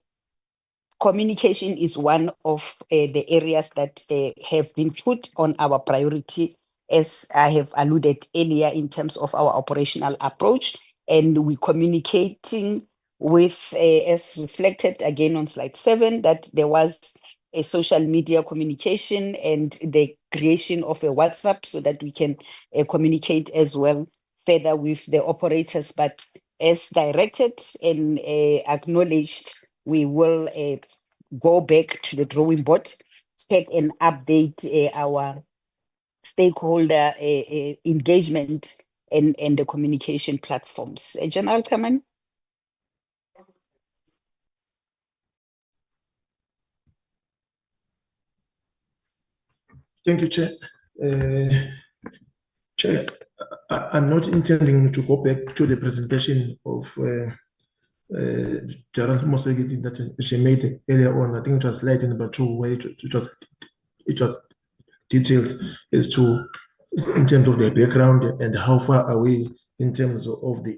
communication is one of the areas that have been put on our priority, as I have alluded earlier, in terms of our operational approach. And we're communicating with, as reflected again on slide 7, that there was a social media communication and the creation of a WhatsApp so that we can communicate as well further with the operators. But as directed and acknowledged, we will go back to the drawing board, check and update our stakeholder engagement and the communication platforms. General Kaman? Thank you, Chair. Chair, I'm not intending to go back to the presentation of Gerald Mosegiti that she made earlier on. I think it was slide number 2, where it was details as to in terms of the background and how far are we in terms of the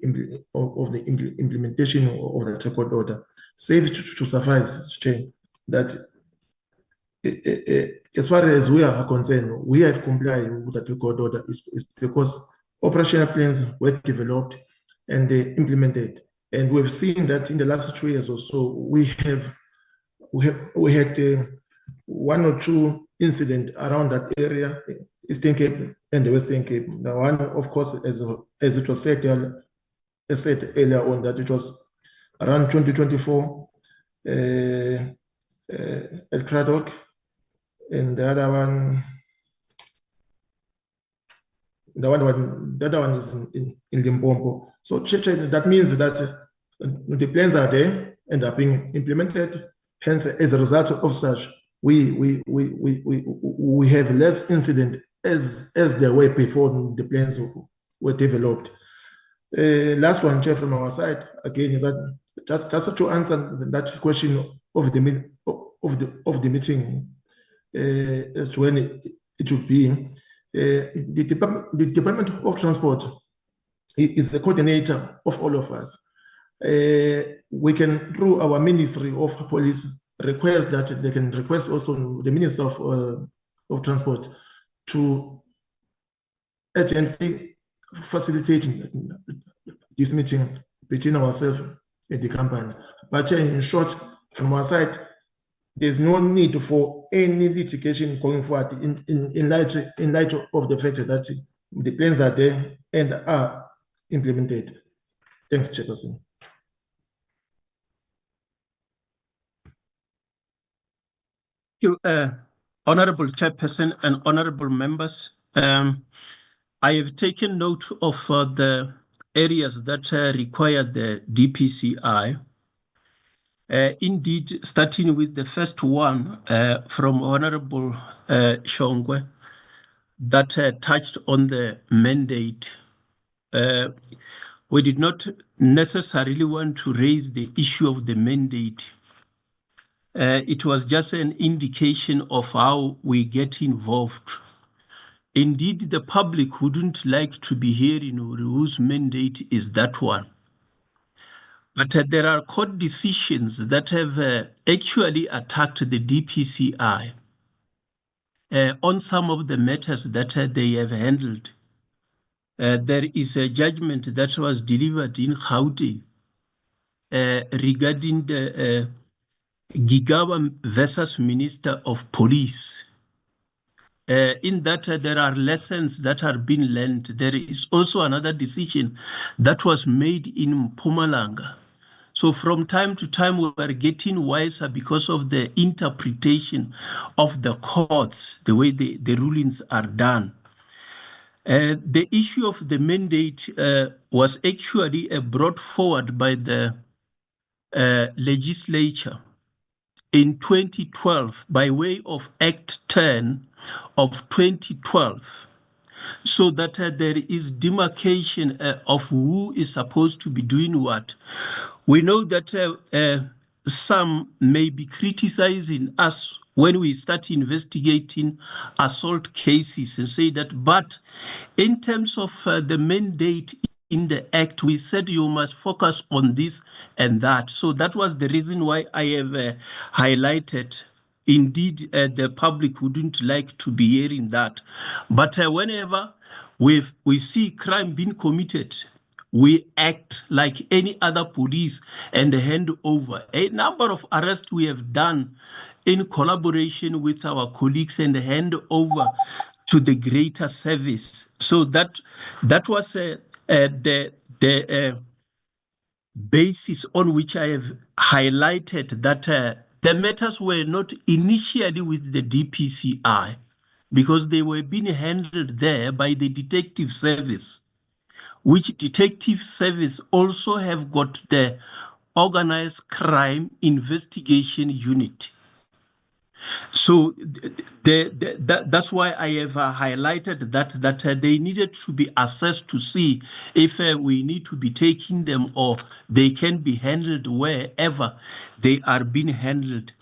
implementation of the record order. Safe to suffice, Chair, that as far as we are concerned, we have complied with the record order is because operational plans were developed and they implemented. And we've seen that in the last 2 years or so, we had one or two incidents around that area, Eastern Cape and the Western Cape. The one, of course, as it was said earlier on, that it was around 2024, El Craddock, and the other one is in Limpopo. So that means that the plans are there and are being implemented. Hence, as a result of such, we have less incident as there were before the plans were developed. Last one, Chair, from our side again is that just to answer that question of the meeting as to when it will be. The Department of Transport is the coordinator of all of us. We can, through our Ministry of Police, request that they can request also the Minister of Transport to urgently facilitate this meeting between ourselves and the company. But in short, from our side, there's no need for any litigation going forward in light of the fact that the plans are there and are implemented. Thanks, Chairperson. Thank you, Honorable Chairperson and Honorable Members. I have taken note of the areas that require the DPCI. Indeed, starting with the first one from Honorable Shongwe, that touched on the mandate. We did not necessarily want to raise the issue of the mandate. It was just an indication of how we get involved. Indeed, the public wouldn't like to be hearing whose mandate is that one. But there are court decisions that have actually attacked the DPCI on some of the matters that they have handled. There is a judgment that was delivered in Gauteng regarding the Gigawa versus Minister of Police. In that there are lessons that are being learned. There is also another decision that was made in Mpumalanga. So from time to time, we are getting wiser because of the interpretation of the courts, the way the rulings are done. The issue of the mandate was actually brought forward by the legislature in 2012 by way of Act 10 of 2012, so that there is demarcation of who is supposed to be doing what. We know that some may be criticizing us when we start investigating assault cases and say that, but in terms of the mandate in the Act, we said you must focus on this and that. So that was the reason why I have highlighted. Indeed, the public wouldn't like to be hearing that. But whenever we see crime being committed, we act like any other police and hand over. A number of arrests we have done in collaboration with our colleagues and hand over to the greater service. So that was the basis on which I have highlighted that the matters were not initially with the DPCI, because they were being handled there by the detective service, which detective service also have got the organized crime investigation unit. So that's why I have highlighted that they needed to be assessed to see if we need to be taking them or they can be handled wherever they are being handled.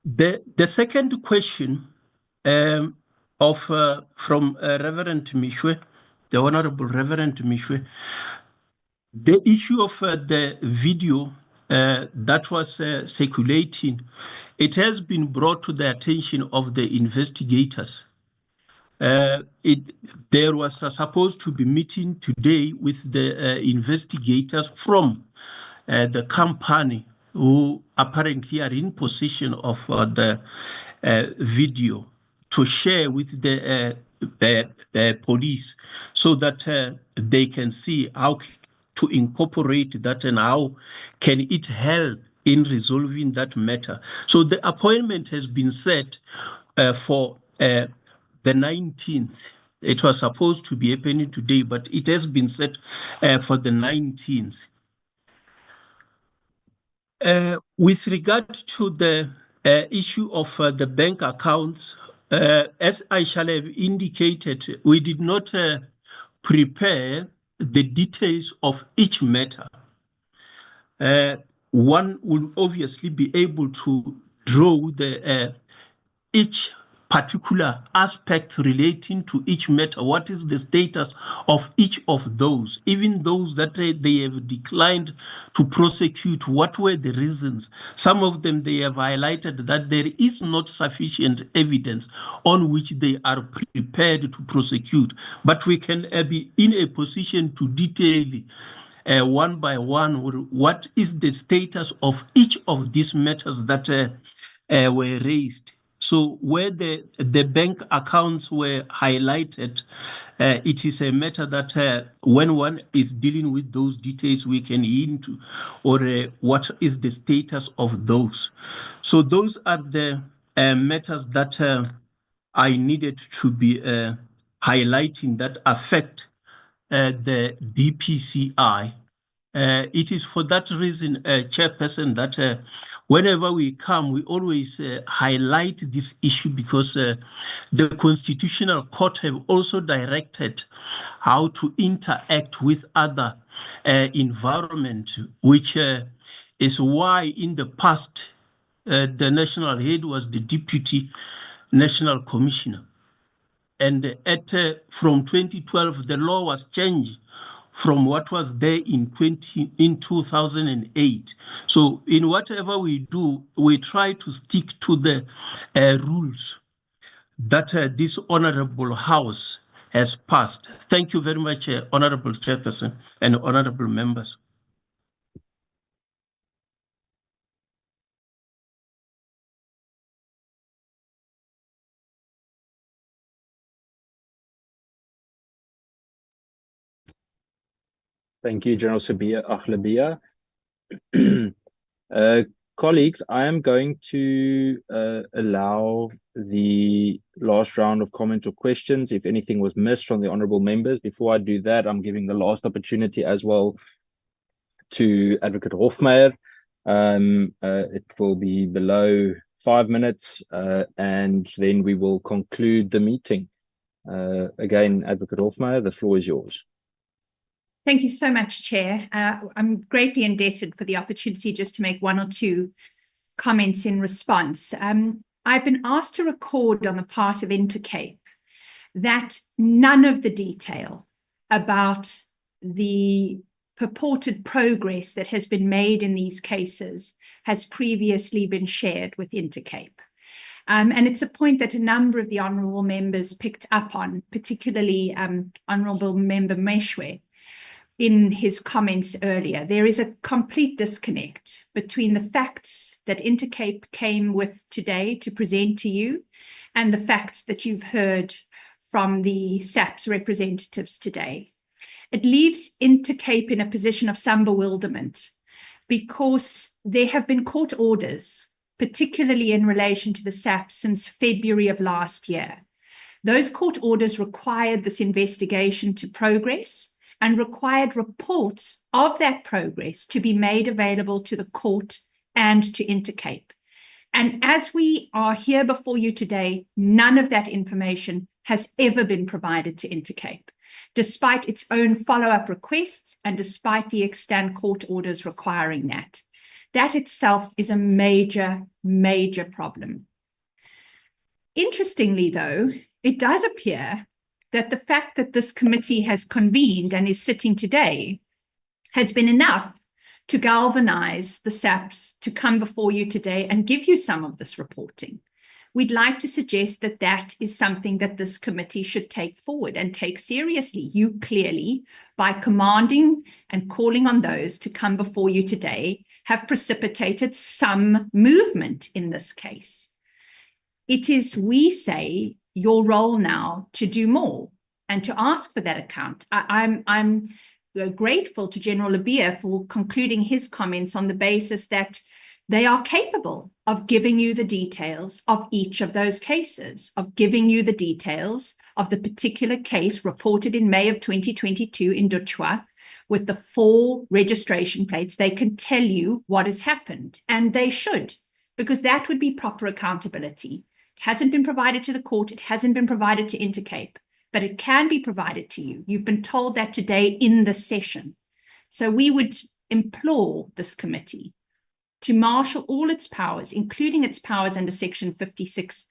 The second question from Reverend Mishwe, the Honorable Reverend Mishwe, the issue of the video that was circulating, it has been brought to the attention of the investigators. There was supposed to be meeting today with the investigators from the company who apparently are in possession of the video to share with the police so that they can see how to incorporate that and how can it help in resolving that matter. So the appointment has been set for the 19th. It was supposed to be happening today, but it has been set for the 19th. With regard to the issue of the bank accounts, as I shall have indicated, we did not prepare the details of each matter. One will obviously be able to draw the each particular aspect relating to each matter. What is the status of each of those? Even those that they have declined to prosecute, what were the reasons? Some of them, they have highlighted that there is not sufficient evidence on which they are prepared to prosecute. But we can be in a position to detail one by one what is the status of each of these matters that were raised. So where the bank accounts were highlighted, it is a matter that when one is dealing with those details, we can into or what is the status of those. So those are the matters that I needed to be highlighting that affect the DPCI. It is for that reason, Chairperson, that whenever we come, we always highlight this issue because the Constitutional Court have also directed how to interact with other environment, which is why in the past, the national head was the Deputy National Commissioner. And from 2012, the law was changed from what was there in 2008. So in whatever we do, we try to stick to the rules that this honorable house has passed. Thank you very much, Honorable Chairperson and honorable members. Thank you, General Sabia Aghlabia. Colleagues, I am going to allow the last round of comment or questions if anything was missed from the honourable members. Before I do that, I'm giving the last opportunity as well to Advocate Hofmeyr. It will be below 5 minutes, and then we will conclude the meeting. Again, Advocate Hofmeyr, the floor is yours. Thank you so much, Chair. I'm greatly indebted for the opportunity just to make one or two comments in response. I've been asked to record on the part of Intercape that none of the detail about the purported progress that has been made in these cases has previously been shared with Intercape. And it's a point that a number of the honourable members picked up on, particularly Honourable Member Meshwe, in his comments earlier. There is a complete disconnect between the facts that Intercape came with today to present to you and the facts that you've heard from the SAPS representatives today. It leaves Intercape in a position of some bewilderment because there have been court orders, particularly in relation to the SAPS, since February of last year. Those court orders required this investigation to progress and required reports of that progress to be made available to the court and to Intercape. And as we are here before you today, none of that information has ever been provided to Intercape, despite its own follow-up requests and despite the extant court orders requiring that. That itself is a major, major problem. Interestingly, though, it does appear that the fact that this committee has convened and is sitting today has been enough to galvanize the SAPS to come before you today and give you some of this reporting. We'd like to suggest that that is something that this committee should take forward and take seriously. You clearly, by commanding and calling on those to come before you today, have precipitated some movement in this case. It is, we say, your role now to do more and to ask for that account. I'm grateful to General Lebeya for concluding his comments on the basis that they are capable of giving you the details of each of those cases, of giving you the details of the particular case reported in May of 2022 in Dutchwa with the 4 registration plates. They can tell you what has happened, and they should, because that would be proper accountability. It hasn't been provided to the court. It hasn't been provided to Intercape, but it can be provided to you. You've been told that today in the session. So we would implore this committee to marshal all its powers, including its powers under Section 56B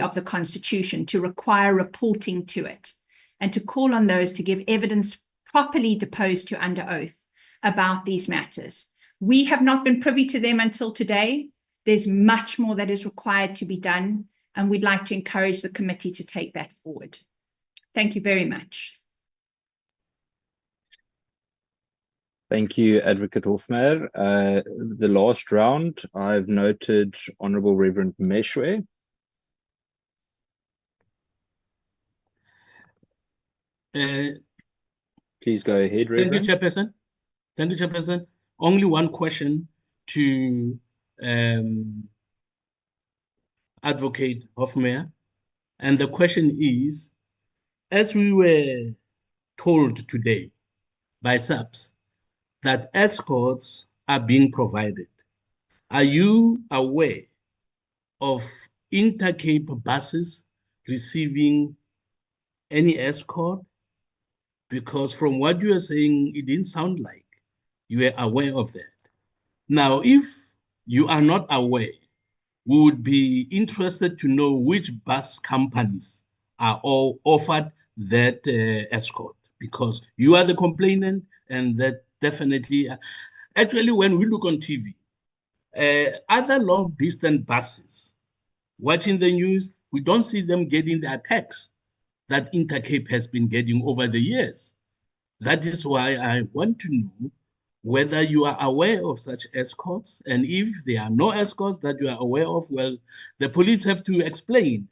of the Constitution, to require reporting to it and to call on those to give evidence properly deposed to under oath about these matters. We have not been privy to them until today. There's much more that is required to be done, and we'd like to encourage the committee to take that forward. Thank you very much. Thank you, Advocate Hofmeyr. The last round, I've noted Honourable Reverend Meshwe. Please go ahead, Reverend. Thank you, Chairperson. Thank you, Chairperson. Only one question to Advocate Hofmeyr, and the question is, as we were told today by SAPS that escorts are being provided, are you aware of Intercape buses receiving any escort? Because from what you are saying, it didn't sound like you were aware of that. Now, if you are not aware, we would be interested to know which bus companies are all offered that escort, because you are the complainant, and that definitely, actually, when we look on TV, other long-distance buses, watching the news, we don't see them getting the attacks that Intercape has been getting over the years. That is why I want to know whether you are aware of such escorts, and if there are no escorts that you are aware of, well, the police have to explain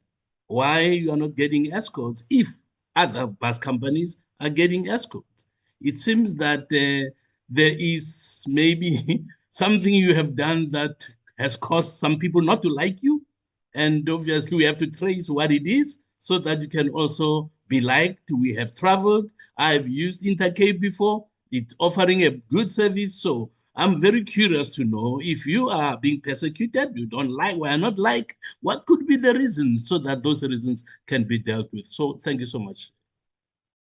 why you are not getting escorts if other bus companies are getting escorts. It seems that there is maybe something you have done that has caused some people not to like you. And obviously we have to trace what it is so that you can also be liked. We have traveled. I've used Intercape before. It's offering a good service. So I'm very curious to know if you are being persecuted, you don't like, we are not like, what could be the reasons so that those reasons can be dealt with. So thank you so much.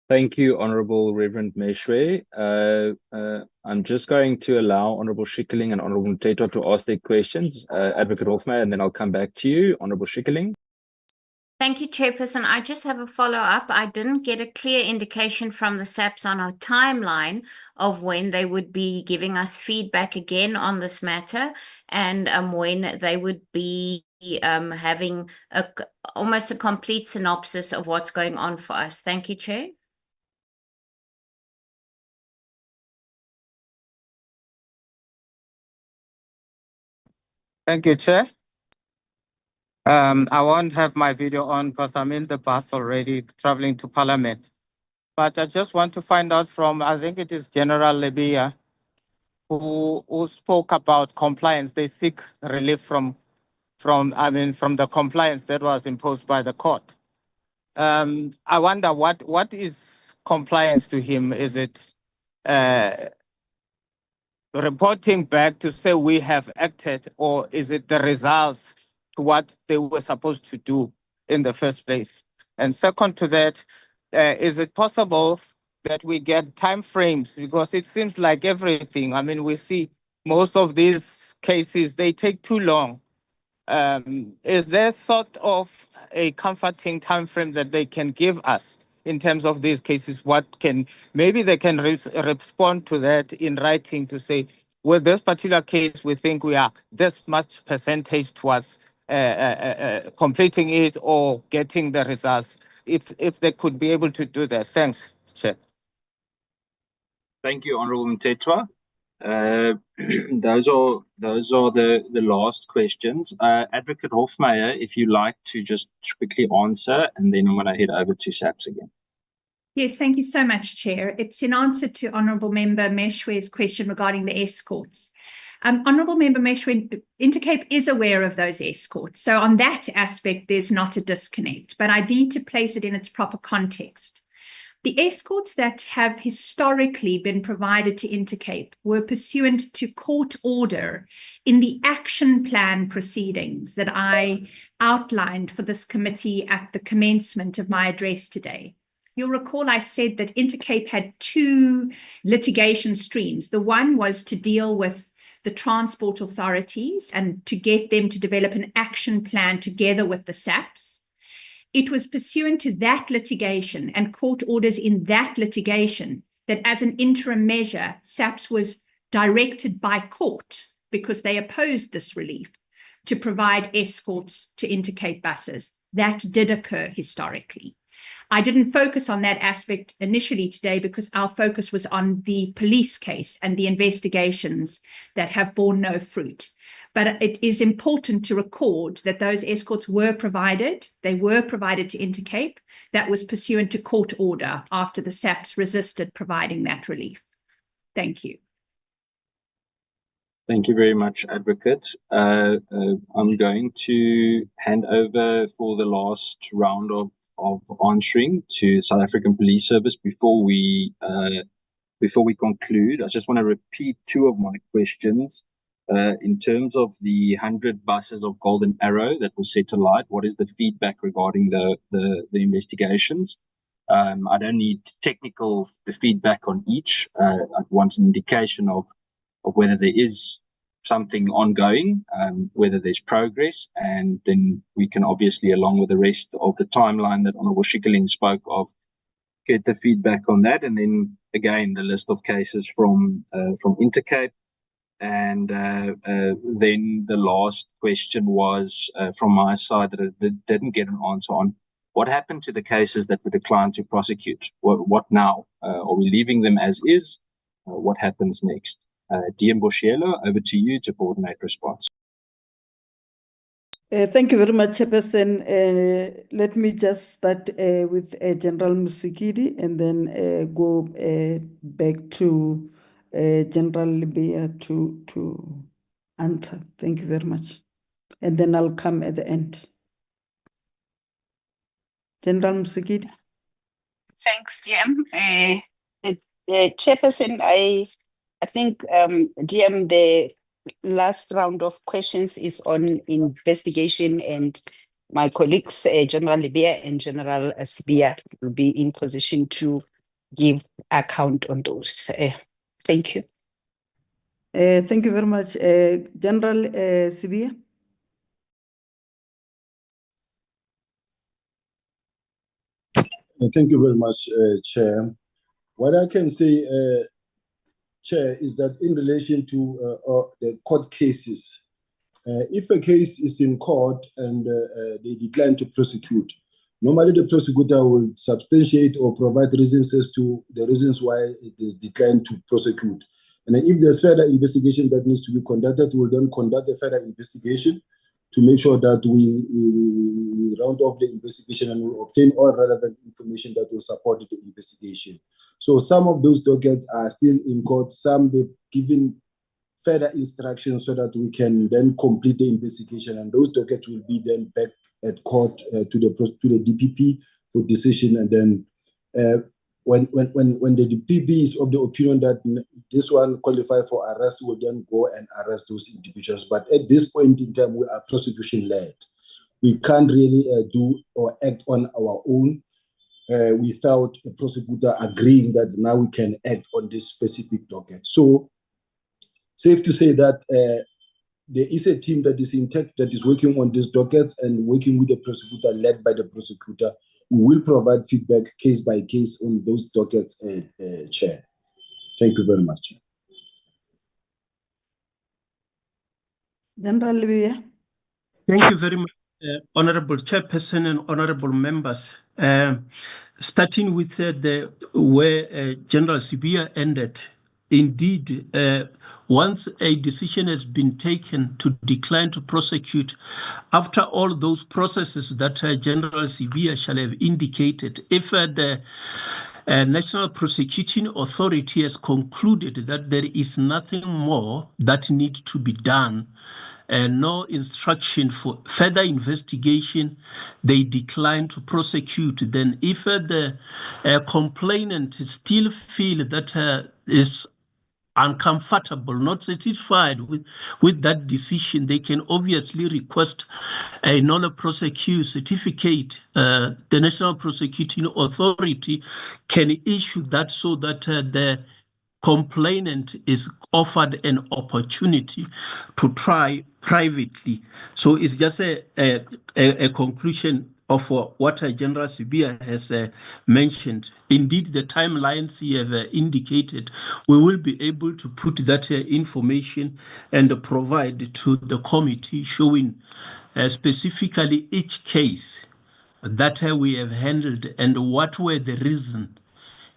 Thank you, Honorable Reverend Meshwe. I'm just going to allow Honorable Schikkeling and Honorable Mteto to ask their questions. Advocate Hofmeyer, and then I'll come back to you. Honorable Schikkeling. Thank you, Chairperson. I just have a follow-up. I didn't get a clear indication from the SAPS on a timeline of when they would be giving us feedback again on this matter, and when they would be having almost a complete synopsis of what's going on for us. Thank you, Chair. Thank you, Chair. I won't have my video on because I'm in the bus already traveling to Parliament. But I just want to find out from, I think it is General Lebia, who spoke about compliance. They seek relief from the compliance that was imposed by the court. I wonder what is compliance to him? Is it reporting back to say we have acted, or is it the results to what they were supposed to do in the first place? And second to that, is it possible that we get time frames? Because it seems like everything, I mean, we see most of these cases, they take too long. Is there sort of a comforting time frame that they can give us in terms of these cases? Maybe they can respond to that in writing to say, with this particular case, we think we are this much percentage towards completing it or getting the results. If they could be able to do that. Thanks, Chair. Thank you, Honorable Mtetwa. Those are the last questions. Advocate Hofmeyer, if you like to just quickly answer, and then I'm going to head over to SAPS again. Yes, thank you so much, Chair. It's in answer to Honourable Member Meshwe's question regarding the escorts. Honourable Member Meshwe, Intercape is aware of those escorts. So on that aspect, there's not a disconnect, but I need to place it in its proper context. The escorts that have historically been provided to Intercape were pursuant to court order in the action plan proceedings that I outlined for this committee at the commencement of my address today. You'll recall I said that Intercape had two litigation streams. The one was to deal with the transport authorities and to get them to develop an action plan together with the SAPS. It was pursuant to that litigation and court orders in that litigation that as an interim measure, SAPS was directed by court, because they opposed this relief, to provide escorts to Intercape buses. That did occur historically. I didn't focus on that aspect initially today because our focus was on the police case and the investigations that have borne no fruit. But it is important to record that those escorts were provided. They were provided to Intercape. That was pursuant to court order after the SAPS resisted providing that relief. Thank you. Thank you very much, Advocate. I'm going to hand over for the last round of answering to South African Police Service before we conclude. I just want to repeat two of my questions. In terms of the 100 buses of Golden Arrow that was set alight, what is the feedback regarding the investigations? I don't need technical feedback on each. I want an indication of whether there is something ongoing, whether there's progress, and then we can obviously, along with the rest of the timeline that Honourable Schikkeling spoke of, get the feedback on that, and then again the list of cases from Intercape. And then the last question was from my side that I didn't get an answer on. What happened to the cases that were declined to prosecute? What now? Are we leaving them as is? What happens next? DM Boshielo, over to you to coordinate response. Thank you very much, Chairperson. Let me just start with General Musikidi and then go back to General Libya to answer. Thank you very much. And then I'll come at the end. General Musigidi. Thanks, Jim. Chairperson, I think, DM, the last round of questions is on investigation, and my colleagues, General Libya and General Sibia, will be in position to give account on those. Thank you. Thank you very much. General Sibia. Thank you very much, Chair. What I can say, Chair, is that in relation to the court cases, if a case is in court and they decline to prosecute, normally the prosecutor will substantiate or provide reasons as to the reasons why it is declined to prosecute. And if there's further investigation that needs to be conducted, we'll then conduct a further investigation to make sure that we round off the investigation and we obtain all relevant information that will support the investigation. So some of those dockets are still in court, some they've given further instructions so that we can then complete the investigation, and those dockets will be then back at court to the DPP for decision. And then when the DPP is of the opinion that this one qualifies for arrest, will then go and arrest those individuals. But at this point in time, we are prosecution-led. We can't really do or act on our own without a prosecutor agreeing that now we can act on this specific docket. So, safe to say that there is a team that is intact, that is working on these dockets and working with the prosecutor, led by the prosecutor. We will provide feedback case by case on those dockets, Chair. Thank you very much. General Libya. Thank you very much, Honorable Chairperson and honorable members. Starting with where General Sibia ended, indeed, once a decision has been taken to decline to prosecute, after all those processes that General Sibia shall have indicated, if the National Prosecuting Authority has concluded that there is nothing more that needs to be done, and no instruction for further investigation, they decline to prosecute. Then if the complainant still feel that is uncomfortable, not satisfied with that decision, they can obviously request a nolle prosequi certificate. The National Prosecuting Authority can issue that so that the complainant is offered an opportunity to try privately. So it's just a conclusion of what General Sibia has mentioned. Indeed, the timelines he have indicated, we will be able to put that information and provide to the committee, showing specifically each case that we have handled and what were the reasons,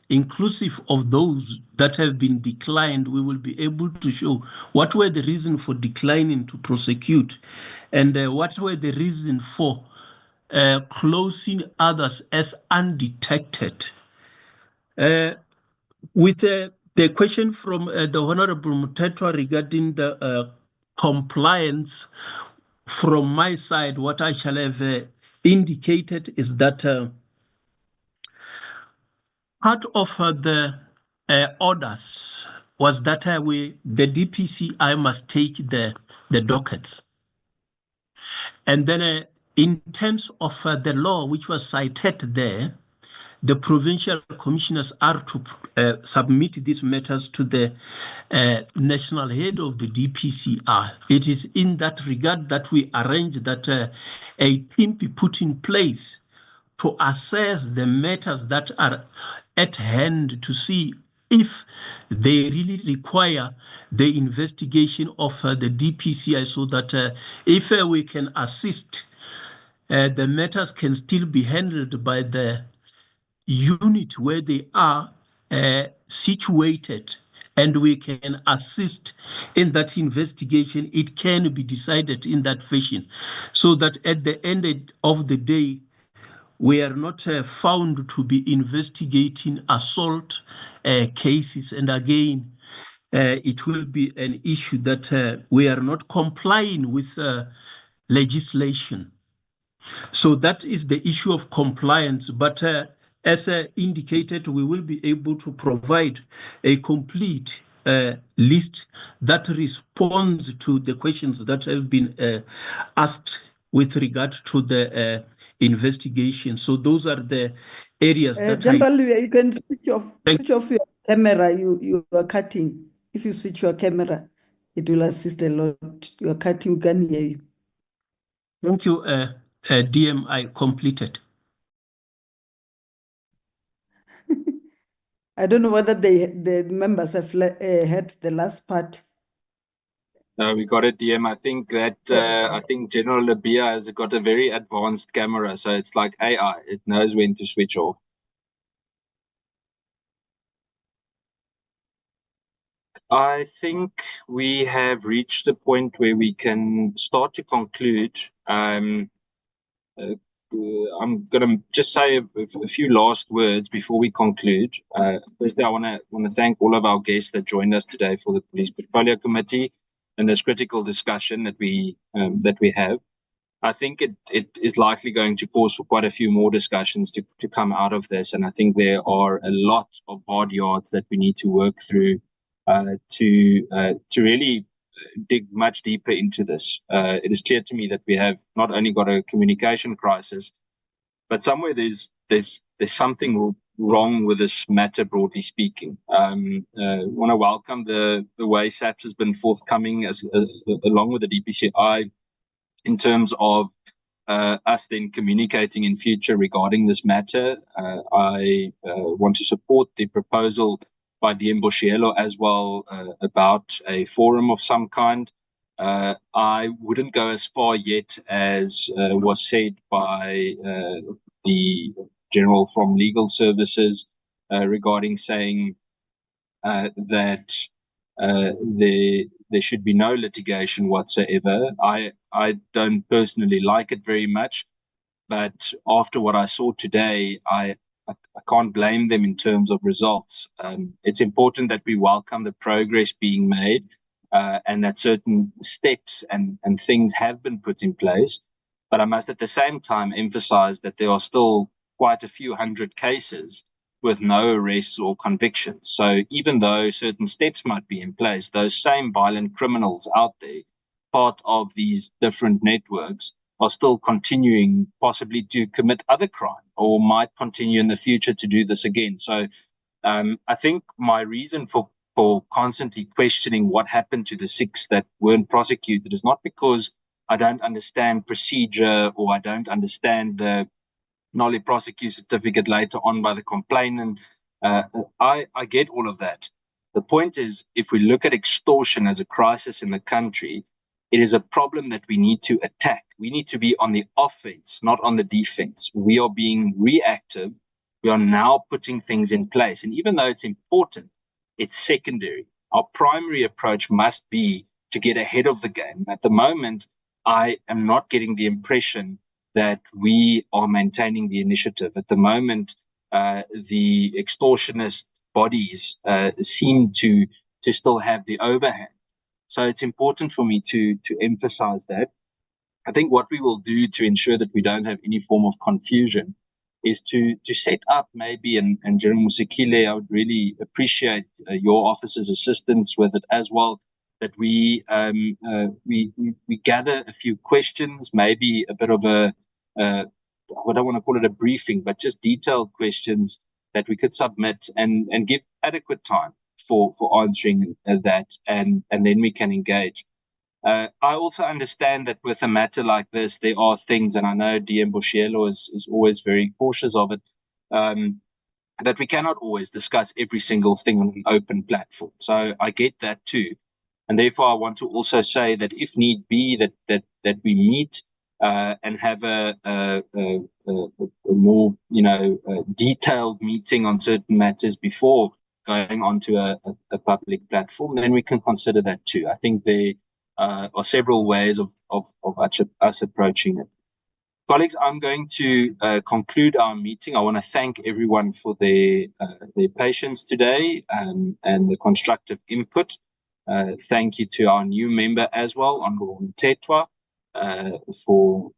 inclusive of those that have been declined. We will be able to show what were the reasons for declining to prosecute, and what were the reasons for closing others as undetected. With the question from the Honorable Mutetwa regarding the compliance, from my side, what I shall have indicated is that part of the orders was that the DPCI must take the dockets. And then in terms of the law which was cited there, the provincial commissioners are to submit these matters to the national head of the DPCI. It is in that regard that we arrange that a team be put in place to assess the matters that are at hand, to see if they really require the investigation of the DPCI, so that if we can assist, the matters can still be handled by the unit where they are situated, and we can assist in that investigation. It can be decided in that fashion, so that at the end of the day, we are not found to be investigating assault cases. And again, it will be an issue that we are not complying with legislation. So that is the issue of compliance. But as indicated, we will be able to provide a complete list that responds to the questions that have been asked with regard to the investigation. So those are the areas that Generally, you can switch off your camera. You are cutting. If you switch your camera, it will assist a lot. You are cutting, we can hear you. Thank you, DM. I completed. I don't know whether the members have heard the last part. We got it, DM. I think that I think General Labia has got a very advanced camera, so it's like AI. It knows when to switch off. I think we have reached a point where we can start to conclude. I'm going to just say a few last words before we conclude. Firstly, I want to thank all of our guests that joined us today for the Police Portfolio Committee and this critical discussion that we have. I think it is likely going to pause for quite a few more discussions to come out of this, and I think there are a lot of hard yards that we need to work through to really dig much deeper into this. It is clear to me that we have not only got a communication crisis, but somewhere there's something wrong with this matter, broadly speaking. Want to welcome the way SAPS has been forthcoming along with the DPCI in terms of us then communicating in future regarding this matter. I want to support the proposal by DM Boshielo as well about a forum of some kind. I wouldn't go as far yet as was said by the General from Legal Services regarding saying that there should be no litigation whatsoever. I don't personally like it very much, but after what I saw today, I can't blame them in terms of results. It's important that we welcome the progress being made and that certain steps and things have been put in place. But I must at the same time emphasize that there are still quite a few hundred cases with no arrests or convictions. So even though certain steps might be in place, those same violent criminals out there, part of these different networks, are still continuing possibly to commit other crime or might continue in the future to do this again. So I think my reason for constantly questioning what happened to the 6 that weren't prosecuted is not because I don't understand procedure or I don't understand the Nolly prosecute certificate later on by the complainant. I get all of that. The point is, if we look at extortion as a crisis in the country, it is a problem that we need to attack. We need to be on the offense, not on the defense. We are being reactive. We are now putting things in place. And even though it's important, it's secondary. Our primary approach must be to get ahead of the game. At the moment, I am not getting the impression that we are maintaining the initiative. At the moment, the extortionist bodies seem to still have the overhand. So it's important for me to emphasize that. I think what we will do to ensure that we don't have any form of confusion is to set up maybe, and General Musikile, I would really appreciate your office's assistance with it as well, that we gather a few questions, maybe a bit of a, I don't want to call it a briefing, but just detailed questions that we could submit and give adequate time for answering that, and then we can engage. I also understand that with a matter like this, there are things, and I know DM Boshielo is always very cautious of it, that we cannot always discuss every single thing on an open platform. So I get that too. And therefore, I want to also say that if need be, that we meet and have a more, detailed meeting on certain matters before going onto a public platform, then we can consider that too. I think there are several ways of us approaching it. Colleagues, I'm going to conclude our meeting. I want to thank everyone for their patience today and the constructive input. Thank you to our new member as well, Honorable Mtetwa, for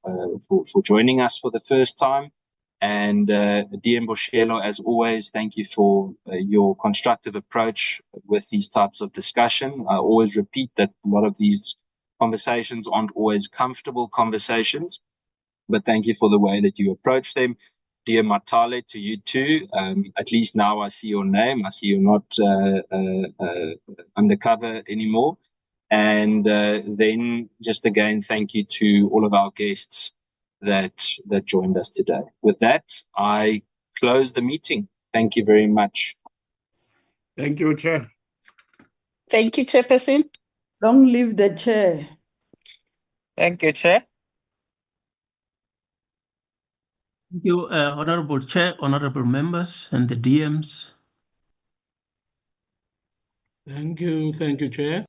joining us for the first time. And DM Boshelo, as always, thank you for your constructive approach with these types of discussion. I always repeat that a lot of these conversations aren't always comfortable conversations, but thank you for the way that you approach them. Dear Matale, to you too. At least now I see your name. I see you're not undercover anymore. And then just again, thank you to all of our guests that joined us today. With that, I close the meeting. Thank you very much. Thank you, Chair. Thank you, Chairperson. Long live the chair. Thank you, Chair. Thank you, Honorable Chair, honorable members, and the DMs. Thank you, Chair.